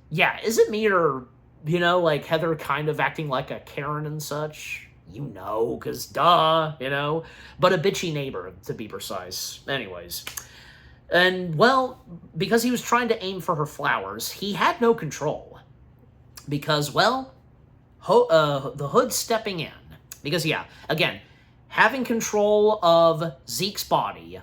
Yeah, is it me or, Heather kind of acting like a Karen and such? Because duh, But a bitchy neighbor, to be precise. Anyways. And, well, because he was trying to aim for her flowers, he had no control. Because, well, the Hood stepping in. Because, yeah, again, having control of Zeke's body,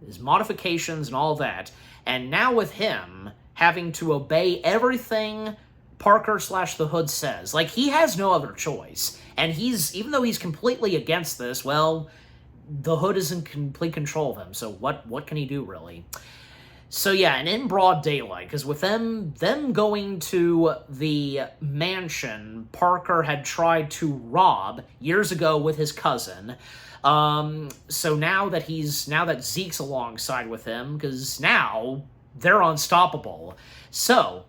his modifications and all that, and now with him having to obey everything Parker / the Hood says. Like, he has no other choice. And even though he's completely against this, well, the Hood is in complete control of him, so what can he do, really? So yeah, and in broad daylight, because with them going to the mansion Parker had tried to rob years ago with his cousin, so now that Zeke's alongside with him, because now they're unstoppable. So,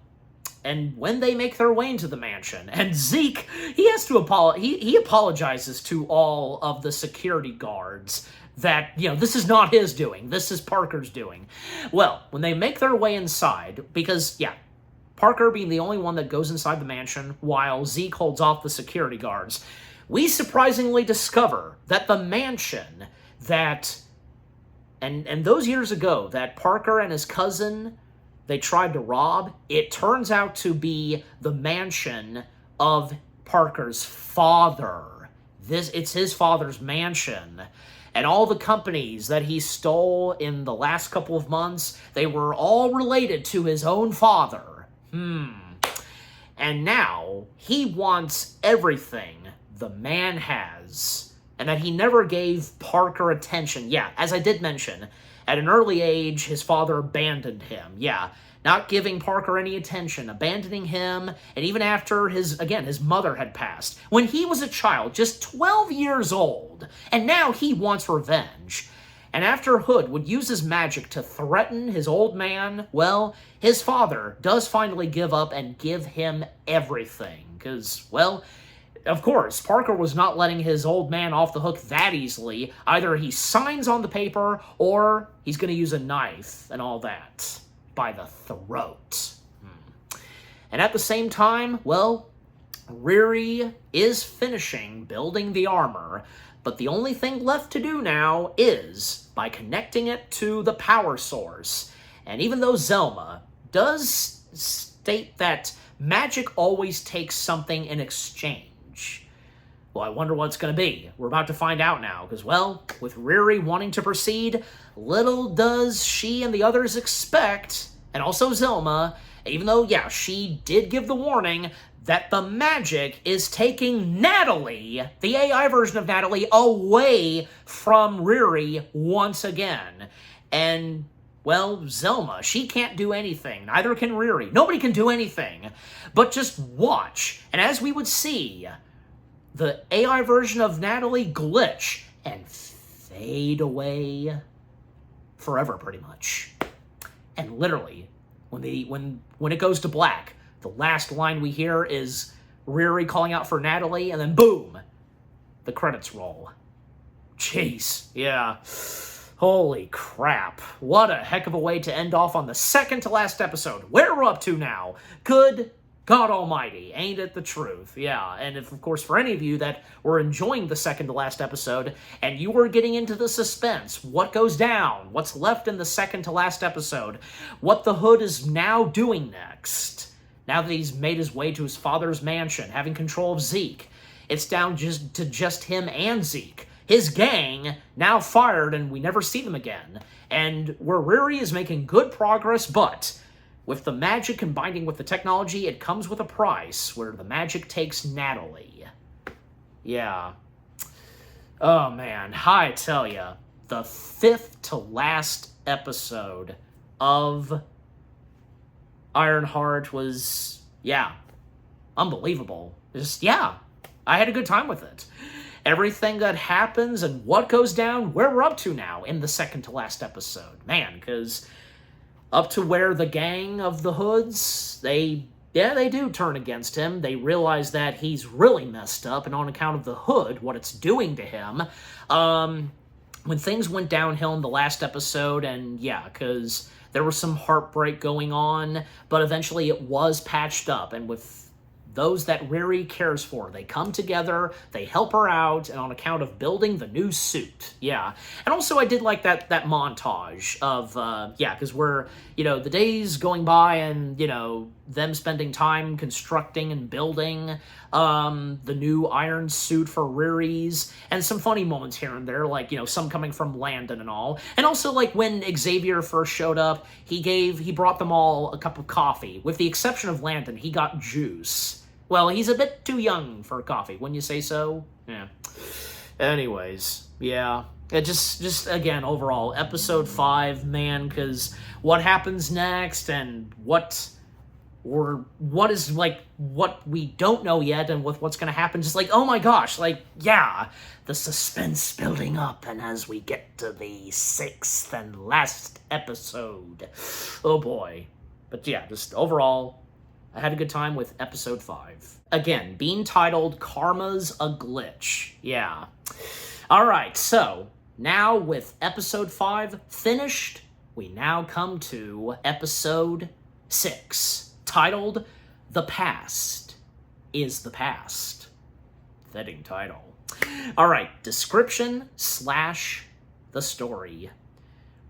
and when they make their way into the mansion, and Zeke, he has to he apologizes to all of the security guards that, this is not his doing, this is Parker's doing. Well, when they make their way inside, because, yeah, Parker being the only one that goes inside the mansion while Zeke holds off the security guards, we surprisingly discover that the mansion that, and those years ago, that Parker and his cousin, they tried to rob, it turns out to be the mansion of Parker's father. It's his father's mansion. And all the companies that he stole in the last couple of months, they were all related to his own father. And now, he wants everything the man has, and that he never gave Parker attention. Yeah, as I did mention, at an early age, his father abandoned him. Yeah, not giving Parker any attention, abandoning him, and even after his mother had passed, when he was a child, just 12 years old, and now he wants revenge. And after Hood would use his magic to threaten his old man, well, his father does finally give up and give him everything, because, well, of course, Parker was not letting his old man off the hook that easily. Either he signs on the paper, or he's going to use a knife and all that. By the throat. And at the same time, well, Riri is finishing building the armor, but the only thing left to do now is by connecting it to the power source. And even though Zelma does state that magic always takes something in exchange, well, I wonder what it's going to be. We're about to find out now, because, well, with Riri wanting to proceed, little does she and the others expect, and also Zelma, even though, yeah, she did give the warning, that the magic is taking Natalie, the AI version of Natalie, away from Riri once again. And, well, Zelma, she can't do anything. Neither can Riri. Nobody can do anything. But just watch. And as we would see, the AI version of Natalie glitch and fade away forever, pretty much. And literally, when it goes to black, the last line we hear is Riri calling out for Natalie, and then boom, the credits roll. Jeez, yeah. Holy crap. What a heck of a way to end off on the second to last episode. Where we're up to now. Good God almighty, ain't it the truth? Yeah, and if, of course, for any of you that were enjoying the second to last episode, and you were getting into the suspense, what goes down, what's left in the second to last episode, what the Hood is now doing next, now that he's made his way to his father's mansion, having control of Zeke, it's down to just him and Zeke. His gang, now fired, and we never see them again. And where Riri is making good progress, but with the magic combining with the technology, it comes with a price, where the magic takes Natalie. Yeah. Oh, man. I tell ya, the fifth to last episode of Ironheart was, yeah, unbelievable. Just, yeah, I had a good time with it. Everything that happens and what goes down, where we're up to now in the second to last episode. Man, because up to where the gang of the Hoods, they do turn against him. They realize that he's really messed up, and on account of the Hood, what it's doing to him, when things went downhill in the last episode, and yeah, because there was some heartbreak going on, but eventually it was patched up, and with those that Riri cares for, they come together, they help her out, and on account of building the new suit. Yeah. And also I did like that montage of, yeah, because we're, the days going by and, them spending time constructing and building the new iron suit for Riri's, and some funny moments here and there, like, some coming from Landon and all. And also, like, when Xavier first showed up, he brought them all a cup of coffee. With the exception of Landon, he got juice. Well, he's a bit too young for coffee, wouldn't you say so? Yeah. Anyways, yeah. It just again, overall, episode 5, man, because what happens next and what is, like, what we don't know yet and with what's going to happen, just like, oh my gosh, like, yeah, the suspense building up, and as we get to the 6th and last episode, oh boy. But yeah, just overall, I had a good time with episode 5. Again, being titled Karma's a Glitch. Yeah. Alright, so now with episode 5 finished, we now come to episode 6, titled The Past is the Past. Fitting title. Alright, description / the story.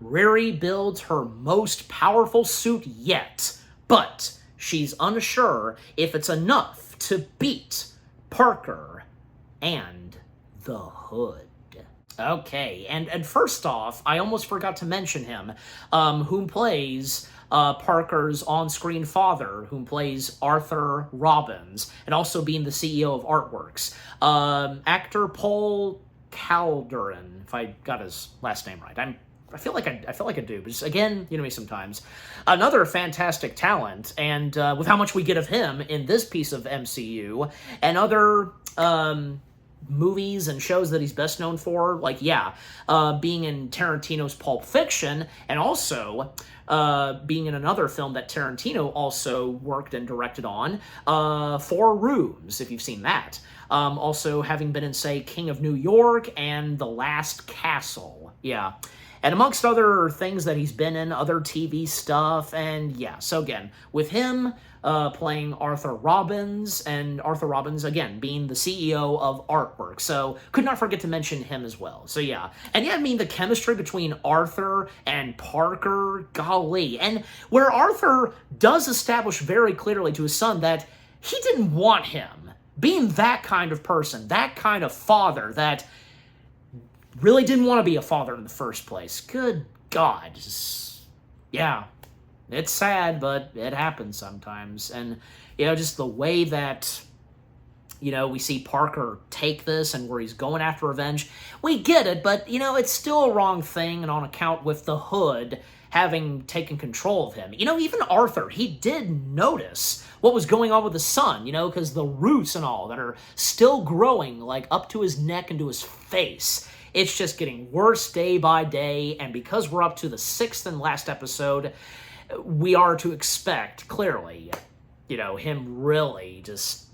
Riri builds her most powerful suit yet, but she's unsure if it's enough to beat Parker and the Hood. Okay, and first off, I almost forgot to mention him, whom plays Parker's on-screen father, whom plays Arthur Robbins, and also being the CEO of Artworks. Actor Paul Calderon, if I got his last name right. I feel like I do, but just, again, me sometimes. Another fantastic talent, and with how much we get of him in this piece of MCU, and other movies and shows that he's best known for, like, yeah, being in Tarantino's Pulp Fiction, and also being in another film that Tarantino also worked and directed on, 4 Rooms, if you've seen that. Also having been in, say, King of New York and The Last Castle. Yeah. And amongst other things that he's been in, other TV stuff, and yeah, so again, with him playing Arthur Robbins, and Arthur Robbins, again, being the CEO of Artwork, so could not forget to mention him as well, so yeah. And yeah, I mean, the chemistry between Arthur and Parker, golly, and where Arthur does establish very clearly to his son that he didn't want him, being that kind of person, that kind of father, that really didn't want to be a father in the first place. Good God. Yeah. It's sad, but it happens sometimes. And, just the way that, we see Parker take this and where he's going after revenge, we get it, but, it's still a wrong thing, and on account with the Hood having taken control of him. Even Arthur, he did notice what was going on with his son, because the roots and all that are still growing, like, up to his neck and to his face. It's just getting worse day by day, and because we're up to the 6th and last episode, we are to expect, clearly, him really just,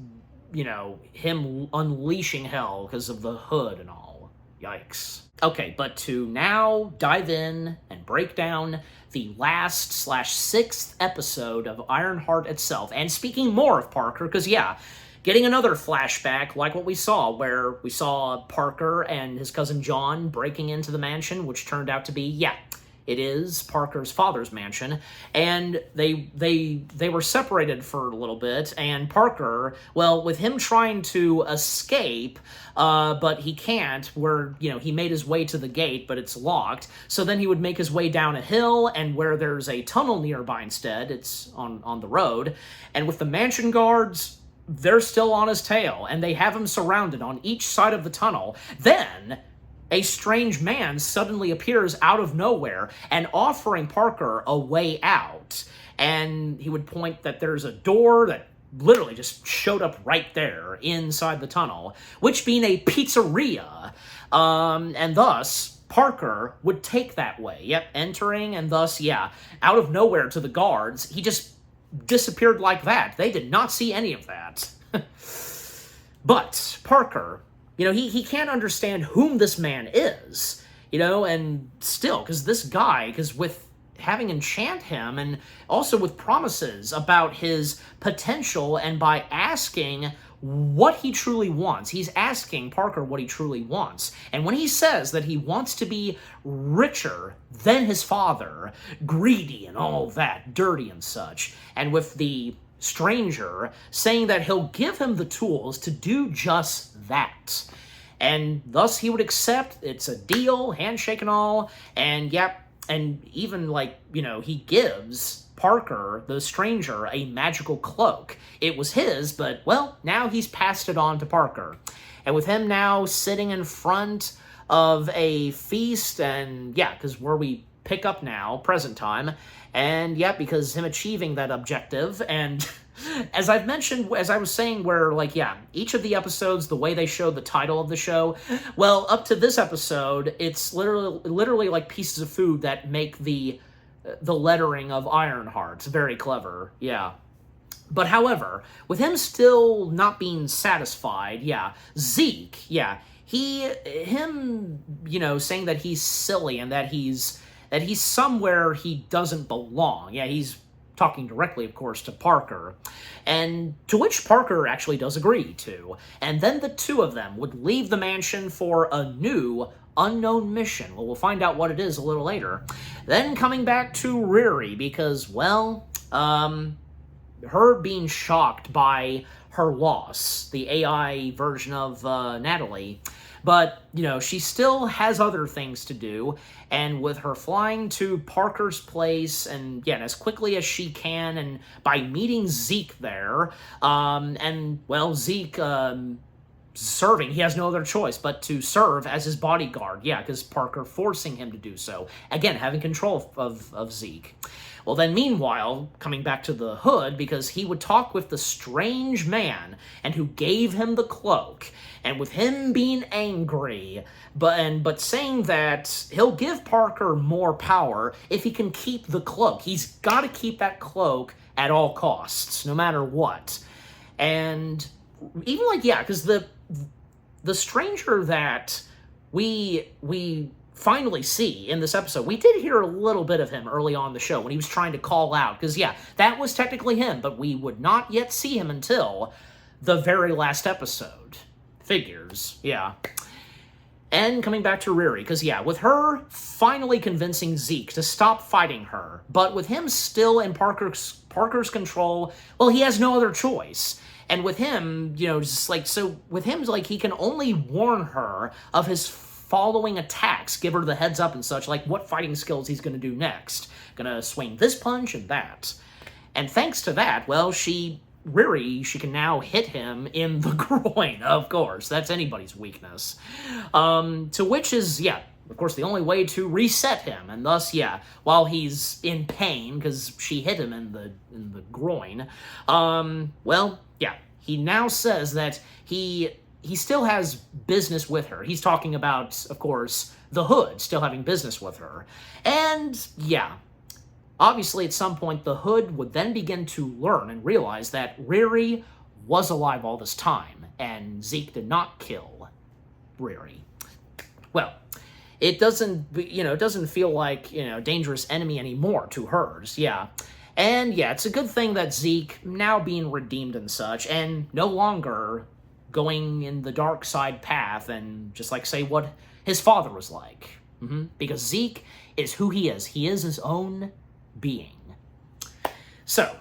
him unleashing hell because of the hood and all. Yikes. Okay, but to now dive in and break down the last/6th episode of Ironheart itself, and speaking more of Parker, because getting another flashback like what we saw, where we saw Parker and his cousin John breaking into the mansion, which turned out to be, it is Parker's father's mansion, and they were separated for a little bit, and Parker, well, with him trying to escape, but he can't, where, he made his way to the gate, but it's locked, so then he would make his way down a hill, and where there's a tunnel nearby instead, it's on the road, and with the mansion guards, they're still on his tail, and they have him surrounded on each side of the tunnel. Then a strange man suddenly appears out of nowhere and offering Parker a way out. And he would point that there's a door that literally just showed up right there inside the tunnel, which being a pizzeria. And thus, Parker would take that way. Entering, and thus, out of nowhere to the guards, he just disappeared like that. They did not see any of that. But Parker, he can't understand whom this man is, and still, because this guy, because with having enchant him, and also with promises about his potential, and by asking what he truly wants, he's asking Parker what he truly wants. And when he says that he wants to be richer than his father, greedy and all that, dirty and such, and with the stranger saying that he'll give him the tools to do just that. And thus he would accept, it's a deal, handshake and all, and and even he gives Parker, the stranger, a magical cloak. It was his, but, well, now he's passed it on to Parker. And with him now sitting in front of a feast, and because where we pick up now, present time, and because him achieving that objective, and as I've mentioned, as I was saying, where, each of the episodes, the way they show the title of the show, well, up to this episode, it's literally like pieces of food that make the lettering of Ironheart. It's very clever, But however, with him still not being satisfied, Zeke, him, saying that he's silly and that he's somewhere he doesn't belong. He's talking directly, of course, to Parker, and to which Parker actually does agree to. And then the two of them would leave the mansion for a new, unknown mission. Well, we'll find out what it is a little later. Then coming back to Riri, because, well, her being shocked by her loss, the AI version of Natalie, but, she still has other things to do, and with her flying to Parker's place, and, as quickly as she can, and by meeting Zeke there, and, well, Zeke, serving, he has no other choice but to serve as his bodyguard, because Parker forcing him to do so, again, having control of Zeke. Well, then, meanwhile, coming back to the hood, because he would talk with the strange man, and who gave him the cloak, and with him being angry, but saying that he'll give Parker more power if he can keep the cloak. He's got to keep that cloak at all costs, no matter what. And even because the stranger that we finally see in this episode, we did hear a little bit of him early on in the show when he was trying to call out, because that was technically him, but we would not yet see him until the very last episode. Figures, And coming back to Riri, because with her finally convincing Zeke to stop fighting her, but with him still in Parker's control, well, he has no other choice. And with him, with him, he can only warn her of his following attacks, give her the heads up and such, what fighting skills he's going to do next. Gonna swing this punch and that. And thanks to that, well, Riri, she can now hit him in the groin, of course. That's anybody's weakness. To which is, of course, the only way to reset him. And thus, while he's in pain, because she hit him in the groin, he now says that he still has business with her. He's talking about, of course, the Hood still having business with her. And, Obviously, at some point, the Hood would then begin to learn and realize that Riri was alive all this time, and Zeke did not kill Riri. Well, it doesn't, it doesn't feel like, dangerous enemy anymore to hers, yeah. And yeah, it's a good thing that Zeke, now being redeemed and such, and no longer going in the dark side path and just like say what his father was like. Because Zeke is who he is. He is his own being. So,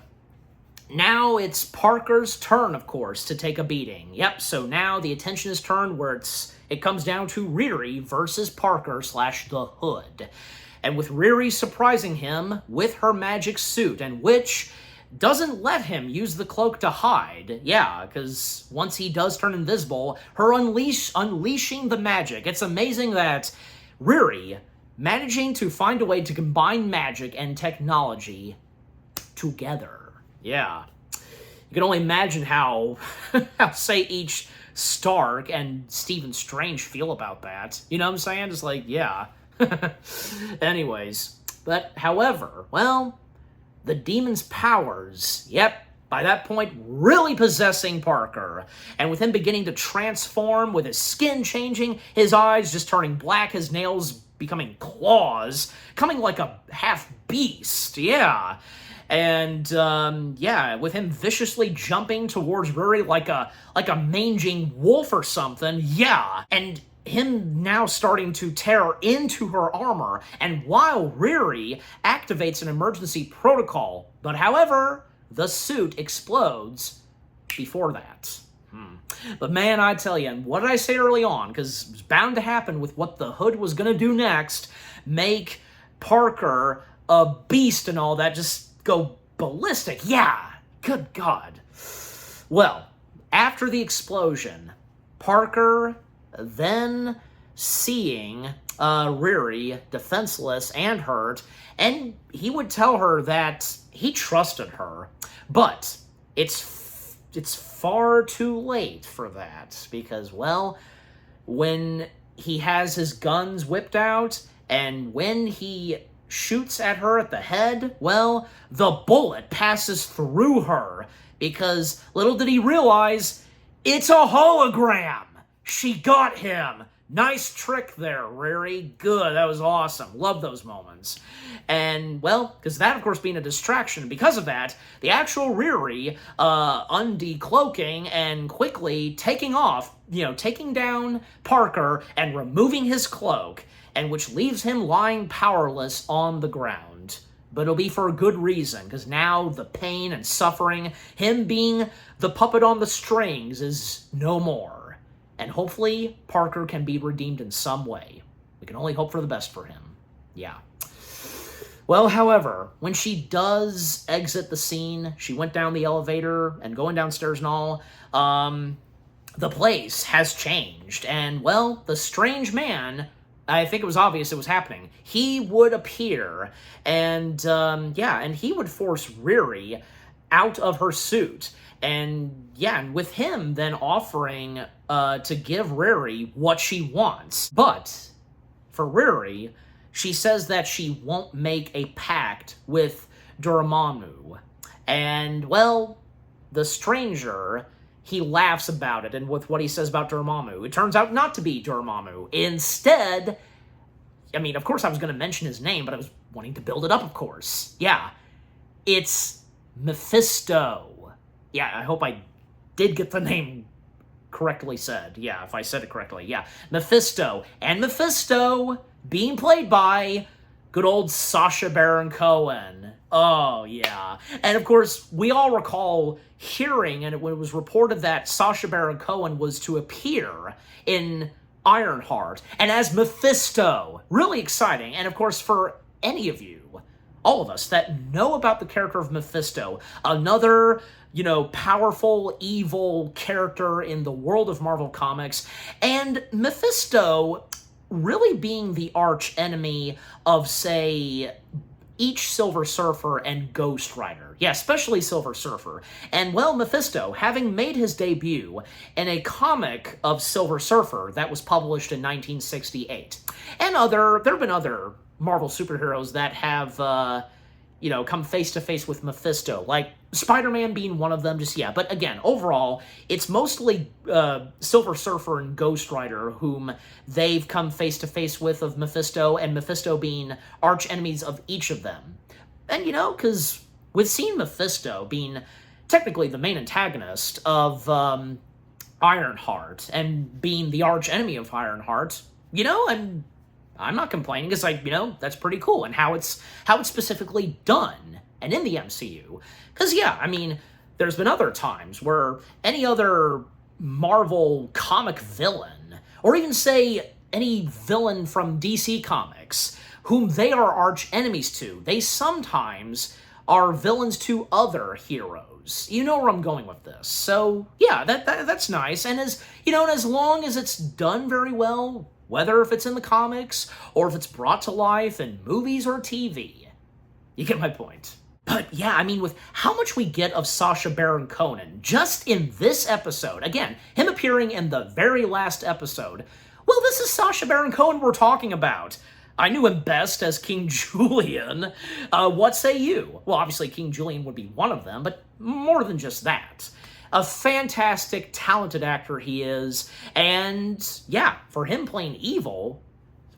now it's Parker's turn, of course, to take a beating. Yep, so now the attention is turned where it comes down to Riri versus Parker / the Hood. And with Riri surprising him with her magic suit, and which doesn't let him use the cloak to hide. Yeah, because once he does turn invisible, her unleashing the magic. It's amazing that Riri managing to find a way to combine magic and technology together. Yeah. You can only imagine how say, each Stark and Stephen Strange feel about that. You know what I'm saying? Just like, yeah. Anyways, but however, well, the demon's powers, yep, by that point, really possessing Parker. And with him beginning to transform, with his skin changing, his eyes just turning black, his nails becoming claws, coming like a half-beast, yeah. And, yeah, with him viciously jumping towards Riri like a manging wolf or something, yeah. And him now starting to tear into her armor, and while Riri activates an emergency protocol, but however, the suit explodes before that. But man, I tell you, and what did I say early on, because it was bound to happen with what the Hood was going to do next, make Parker a beast and all that, just go ballistic. Yeah, good God. Well, after the explosion, Parker then seeing Riri defenseless and hurt, and he would tell her that he trusted her, but it's far too late for that, because, well, when he has his guns whipped out, and when he shoots at her at the head, well, the bullet passes through her, because little did he realize, it's a hologram! She got him! Nice trick there, Riri. Good, that was awesome. Love those moments. And, well, because that, of course, being a distraction, because of that, the actual Riri, undecloaking and quickly taking off, taking down Parker and removing his cloak, and which leaves him lying powerless on the ground. But it'll be for a good reason, because now the pain and suffering, him being the puppet on the strings, is no more. And hopefully, Parker can be redeemed in some way. We can only hope for the best for him. Yeah. Well, however, when she does exit the scene, she went down the elevator and going downstairs and all, the place has changed. And, well, the strange man, I think it was obvious it was happening. He would appear, and, yeah, and he would force Riri out of her suit. And, yeah, and with him then offering to give Riri what she wants. But for Riri, she says that she won't make a pact with Dormammu. And, well, the stranger, he laughs about it and with what he says about Dormammu. It turns out not to be Dormammu. Instead, I mean, of course I was going to mention his name, but I was wanting to build it up, of course. Yeah, it's Mephisto. Yeah, I hope I did get the name correctly said. Yeah, if I said it correctly. Yeah, Mephisto. And Mephisto being played by good old Sacha Baron Cohen. Oh, yeah. And, of course, we all recall hearing, and when it was reported that Sacha Baron Cohen was to appear in Ironheart, and as Mephisto. Really exciting. And, of course, for any of you, all of us, that know about the character of Mephisto, another, powerful, evil character in the world of Marvel Comics, and Mephisto really being the arch enemy of, say, each Silver Surfer and Ghost Rider. Yeah, especially Silver Surfer. And, well, Mephisto, having made his debut in a comic of Silver Surfer that was published in 1968. And there have been other Marvel superheroes that have, come face-to-face with Mephisto, like Spider-Man being one of them, but again, overall, it's mostly Silver Surfer and Ghost Rider whom they've come face-to-face with of Mephisto, and Mephisto being arch-enemies of each of them. And, because we've seen Mephisto being technically the main antagonist of Ironheart, and being the arch-enemy of Ironheart, and I'm not complaining. It's like, that's pretty cool. And how it's specifically done and in the MCU. Because, there's been other times where any other Marvel comic villain, or even say any villain from DC Comics, whom they are arch enemies to, they sometimes are villains to other heroes. You know where I'm going with this. So, yeah, that's nice. And as long as it's done very well, whether if it's in the comics, or if it's brought to life in movies or TV. You get my point. But yeah, with how much we get of Sacha Baron Cohen just in this episode, again, him appearing in the very last episode, well, this is Sacha Baron Cohen we're talking about. I knew him best as King Julian. What say you? Well, obviously King Julian would be one of them, but more than just that. A fantastic, talented actor he is, and yeah, for him playing evil,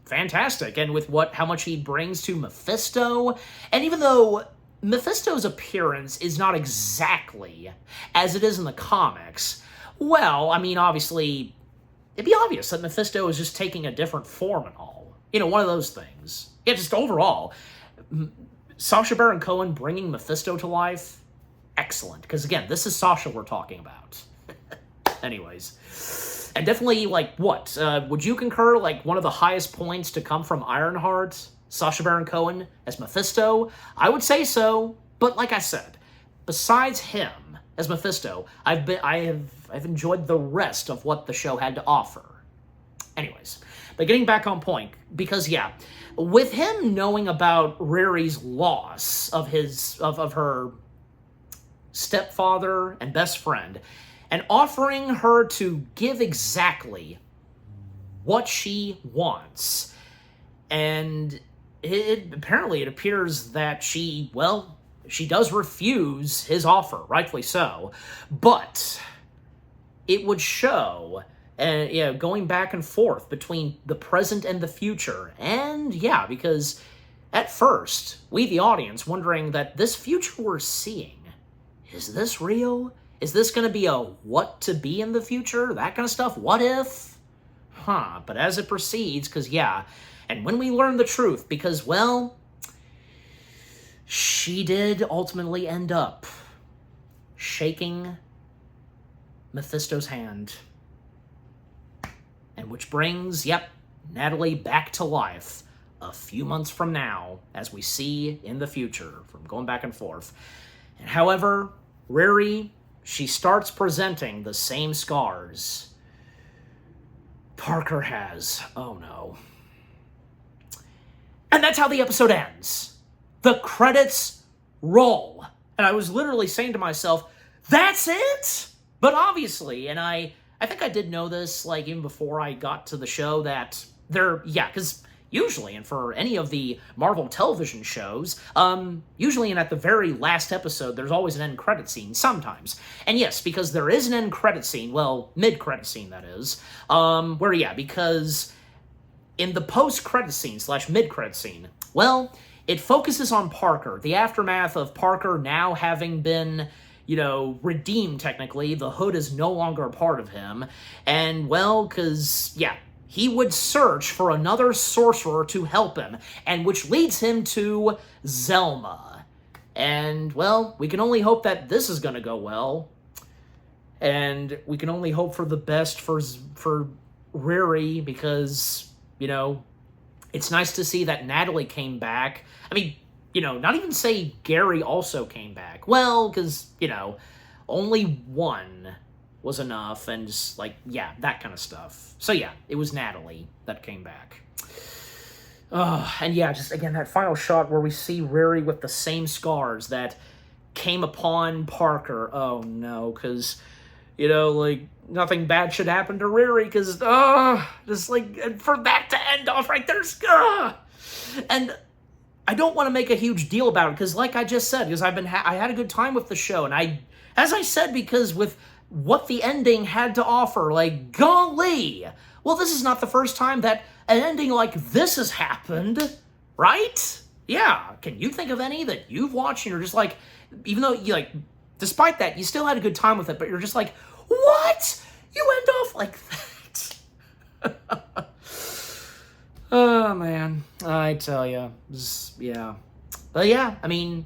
fantastic. And with how much he brings to Mephisto, and even though Mephisto's appearance is not exactly as it is in the comics, well, obviously, it'd be obvious that Mephisto is just taking a different form and all. One of those things. Yeah, just overall, Sacha Baron Cohen bringing Mephisto to life, excellent. Because again, this is Sacha we're talking about. Anyways. And definitely, would you concur, one of the highest points to come from Ironheart, Sacha Baron Cohen as Mephisto? I would say so, but like I said, besides him as Mephisto, I've enjoyed the rest of what the show had to offer. Anyways, but getting back on point, because yeah, with him knowing about Riri's loss of her stepfather and best friend, and offering her to give exactly what she wants, and apparently it appears that she does refuse his offer, rightfully so, but it would show going back and forth between the present and the future. And yeah, because at first, we the audience wondering that this future we're seeing, is this real? Is this going to be a what to be in the future? That kind of stuff? What if? But as it proceeds, because yeah, and when we learn the truth, because, well, she did ultimately end up shaking Mephisto's hand. And which brings, Natalie back to life a few months from now, as we see in the future, from going back and forth. And however, Riri, she starts presenting the same scars Parker has. Oh no. And that's how the episode ends. The credits roll. And I was literally saying to myself, that's it? But obviously, and I think I did know this, even before I got to the show, that because usually, and for any of the Marvel television shows, usually and at the very last episode, there's always an end credit scene, sometimes. And yes, because there is an end credit scene, well, mid-credit scene, that is, because in the post-credit scene / mid-credit scene, well, it focuses on Parker, the aftermath of Parker now having been, redeemed, technically. The Hood is no longer a part of him. And, well, because, he would search for another sorcerer to help him, and which leads him to Zelma. And, well, we can only hope that this is going to go well. And we can only hope for the best for Riri, because, it's nice to see that Natalie came back. Not even say Gary also came back. Well, because, only one was enough, and just, that kind of stuff. So, yeah, it was Natalie that came back. And, yeah, just, again, that final shot where we see Riri with the same scars that came upon Parker. Oh, no, because, nothing bad should happen to Riri, because, for that to end off right there, and I don't want to make a huge deal about it because, like I just said, because I had a good time with the show, and as I said, because with what the ending had to offer, like, golly, well, this is not the first time that an ending like this has happened, right? Yeah, can you think of any that you've watched and you're just like, even though you like, despite that, you still had a good time with it, but you're just like, what? You end off like that? Oh, man, I tell you, yeah. But yeah, I mean,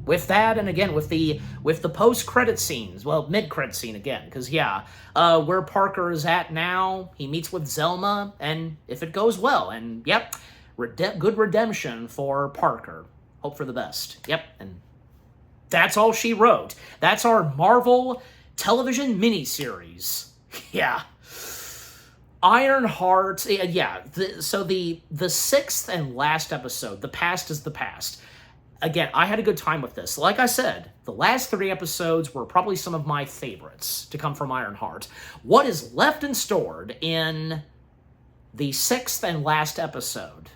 with that, and again, with the post-credit scenes, well, mid-credit scene again, because, yeah, where Parker is at now, he meets with Zelma, and if it goes well, and, yep, good redemption for Parker. Hope for the best. Yep, and that's all she wrote. That's our Marvel television miniseries. Yeah. Ironheart, yeah, so the sixth and last episode, The Past is the Past. Again, I had a good time with this. Like I said, the last 3 episodes were probably some of my favorites to come from Ironheart. What is left and stored in the 6th and last episode?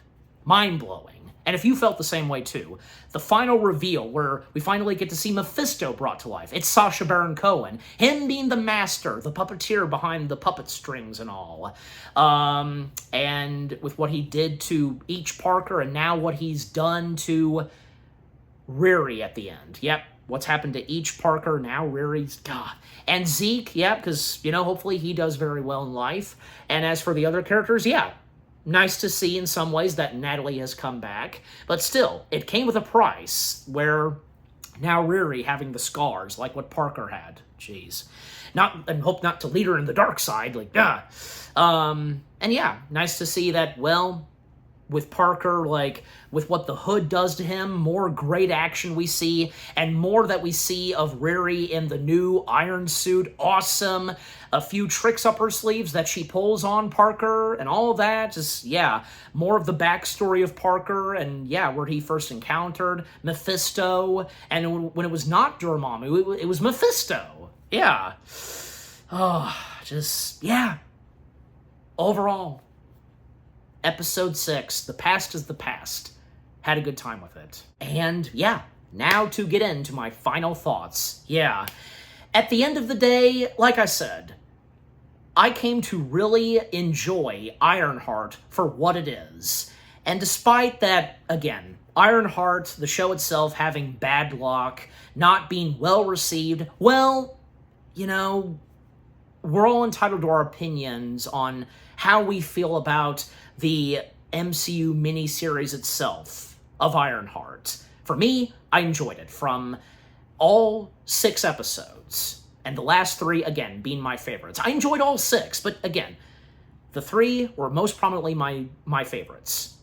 Mind-blowing. And if you felt the same way too, the final reveal where we finally get to see Mephisto brought to life. It's Sacha Baron Cohen, him being the master, the puppeteer behind the puppet strings and all. And with what he did to each Parker and now what he's done to Riri at the end. Yep, what's happened to each Parker, now Riri's, God. And Zeke, yeah, because, you know, hopefully he does very well in life. And as for the other characters, yeah, nice to see in some ways that Natalie has come back, but still, it came with a price, where now Riri having the scars, like what Parker had. Jeez. And hope not to lead her in the dark side, like, duh. And yeah, nice to see that, well, with Parker, like, with what the Hood does to him, more great action we see, and more that we see of Riri in the new iron suit. Awesome. A few tricks up her sleeves that she pulls on Parker, and all that. Just, yeah, more of the backstory of Parker, and yeah, where he first encountered Mephisto, and when it was not Dormammu, it was Mephisto. Yeah. Oh, just, yeah. Overall, Episode 6, The Past is the Past. Had a good time with it. And yeah, now to get into my final thoughts. Yeah, at the end of the day, like I said, I came to really enjoy Ironheart for what it is. And despite that, again, Ironheart, the show itself, having bad luck, not being well received, well, you know, we're all entitled to our opinions on how we feel about the MCU miniseries itself of Ironheart. For me, I enjoyed it from all 6 episodes, and the last 3, again, being my favorites. I enjoyed all 6, but again, the 3 were most prominently my favorites.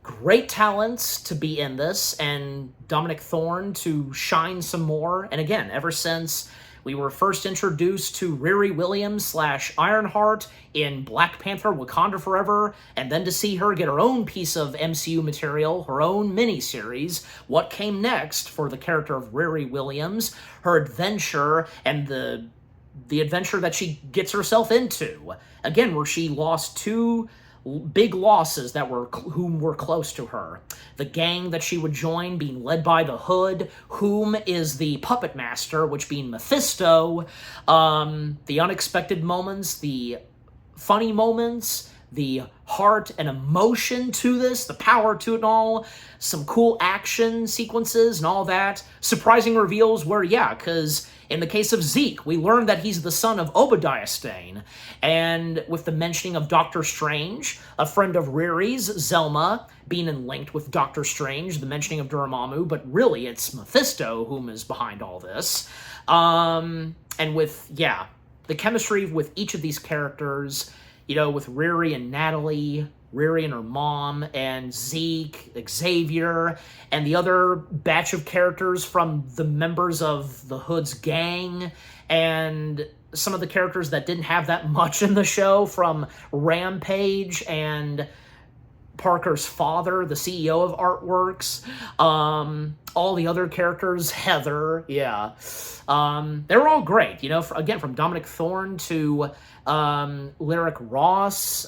Great talents to be in this, and Dominic Thorne to shine some more. And again, ever since we were first introduced to Riri Williams / Ironheart in Black Panther Wakanda Forever, and then to see her get her own piece of MCU material, her own miniseries, what came next for the character of Riri Williams, her adventure, and the adventure that she gets herself into. Again, where she lost 2 big losses whom were close to her. The gang that she would join being led by the Hood, whom is the puppet master, which being Mephisto. The unexpected moments, the funny moments, the heart and emotion to this, the power to it and all, some cool action sequences and all that. Surprising reveals where, yeah, because in the case of Zeke, we learned that he's the son of Obadiah Stane, and with the mentioning of Doctor Strange, a friend of Riri's, Zelma, being linked with Doctor Strange, the mentioning of Dormammu, but really it's Mephisto whom is behind all this. And with, yeah, the chemistry with each of these characters, you know, with Riri and Natalie, Riri and her mom, and Zeke, Xavier, and the other batch of characters from the members of the Hood's gang, and some of the characters that didn't have that much in the show, from Rampage and Parker's father, the CEO of Artworks, all the other characters, Heather, yeah. They were all great, you know, again, from Dominic Thorne to Lyric Ross,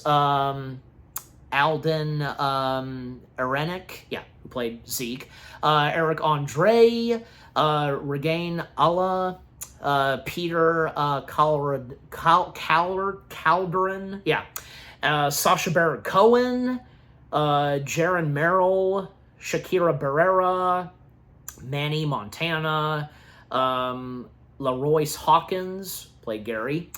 Alden Arenik, yeah, who played Zeke, Eric Andre, Regain Allah, Peter Calderon, yeah, Sacha Baron Cohen, Jaron Merrill, Shakira Barrera, Manny Montana, LaRoyce Hawkins, played Gary,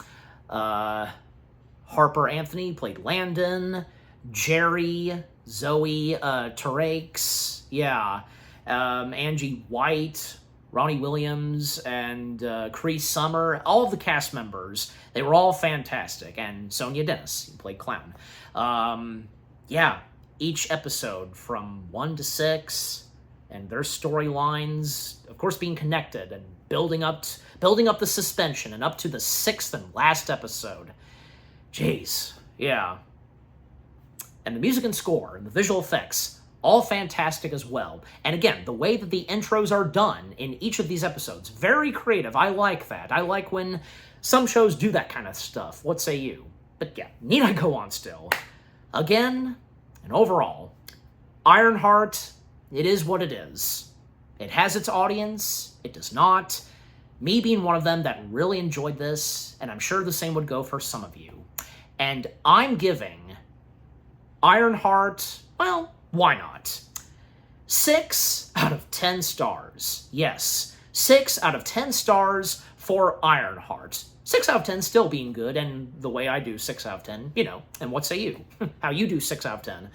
Harper Anthony, played Landon, Jerry, Zoe Terakes, yeah, Angie White, Ronnie Williams, and Cree Summer, all of the cast members, they were all fantastic, and Sonia Dennis, who played Clown. Yeah, each episode from 1 to 6, and their storylines, of course, being connected and building up the suspension, and up to the 6th and last episode. Jeez, yeah. And the music and score and the visual effects, all fantastic as well. And again, the way that the intros are done in each of these episodes, very creative. I like that. I like when some shows do that kind of stuff. What say you? But yeah, need I go on still? Again, and overall, Ironheart, it is what it is. It has its audience, it does not. Me being one of them that really enjoyed this, and I'm sure the same would go for some of you. And I'm giving Ironheart, well, why not? 6 out of 10 stars. Yes, 6 out of 10 stars for Ironheart. 6 out of 10 still being good, and the way I do 6 out of 10, you know, and what say you? How you do 6 out of 10.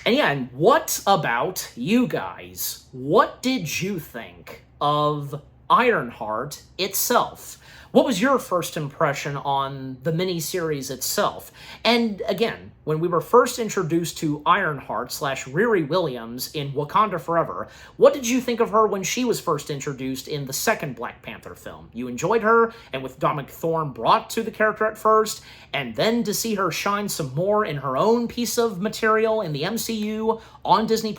And yeah, and what about you guys? What did you think of Ironheart itself? What was your first impression on the miniseries itself? And again, when we were first introduced to Ironheart / Riri Williams in Wakanda Forever, what did you think of her when she was first introduced in the second Black Panther film? You enjoyed her, and with Dominic Thorne brought to the character at first, and then to see her shine some more in her own piece of material in the MCU on Disney+.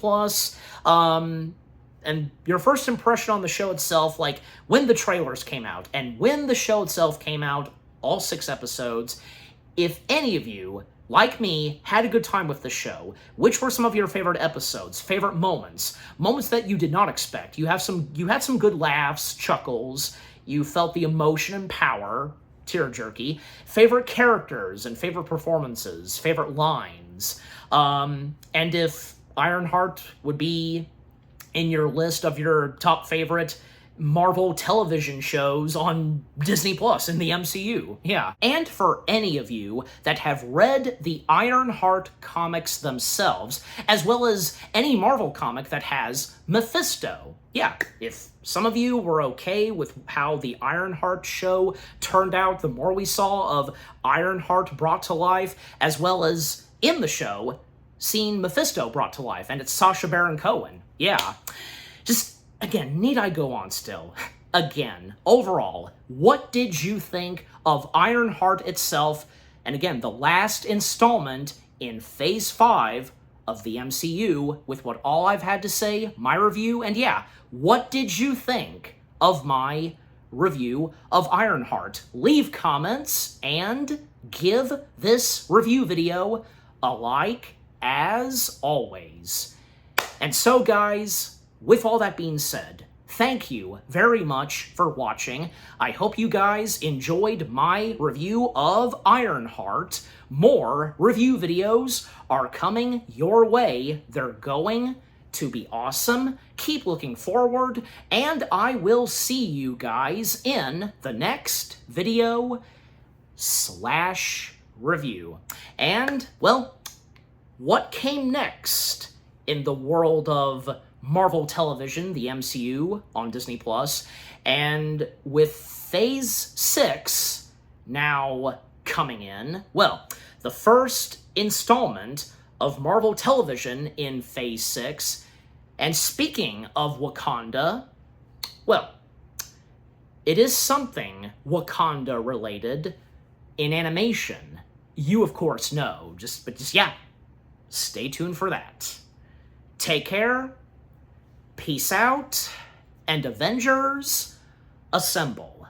And your first impression on the show itself, like when the trailers came out, and when the show itself came out, all 6 episodes, if any of you, like me, had a good time with the show, which were some of your favorite episodes, favorite moments that you did not expect? You had some good laughs, chuckles, you felt the emotion and power, tear-jerky, favorite characters and favorite performances, favorite lines, and if Ironheart would be in your list of your top favorite Marvel television shows on Disney Plus in the MCU. Yeah. And for any of you that have read the Ironheart comics themselves, as well as any Marvel comic that has Mephisto. Yeah, if some of you were okay with how the Ironheart show turned out, the more we saw of Ironheart brought to life, as well as in the show, seeing Mephisto brought to life, and it's Sacha Baron Cohen. Yeah. Just, again, need I go on still? Again, overall, what did you think of Ironheart itself? And again, the last installment in Phase 5 of the MCU, with what all I've had to say, my review, and yeah, what did you think of my review of Ironheart? Leave comments and give this review video a like, as always. And so, guys, with all that being said, thank you very much for watching. I hope you guys enjoyed my review of Ironheart. More review videos are coming your way. They're going to be awesome. Keep looking forward, and I will see you guys in the next video / review. And, well, what came next in the world of Marvel television, the MCU on Disney+, and with Phase 6 now coming in, well, the first installment of Marvel television in Phase 6, and speaking of Wakanda, well, it is something Wakanda-related in animation. You, of course, know, but yeah, stay tuned for that. Take care, peace out, and Avengers, assemble.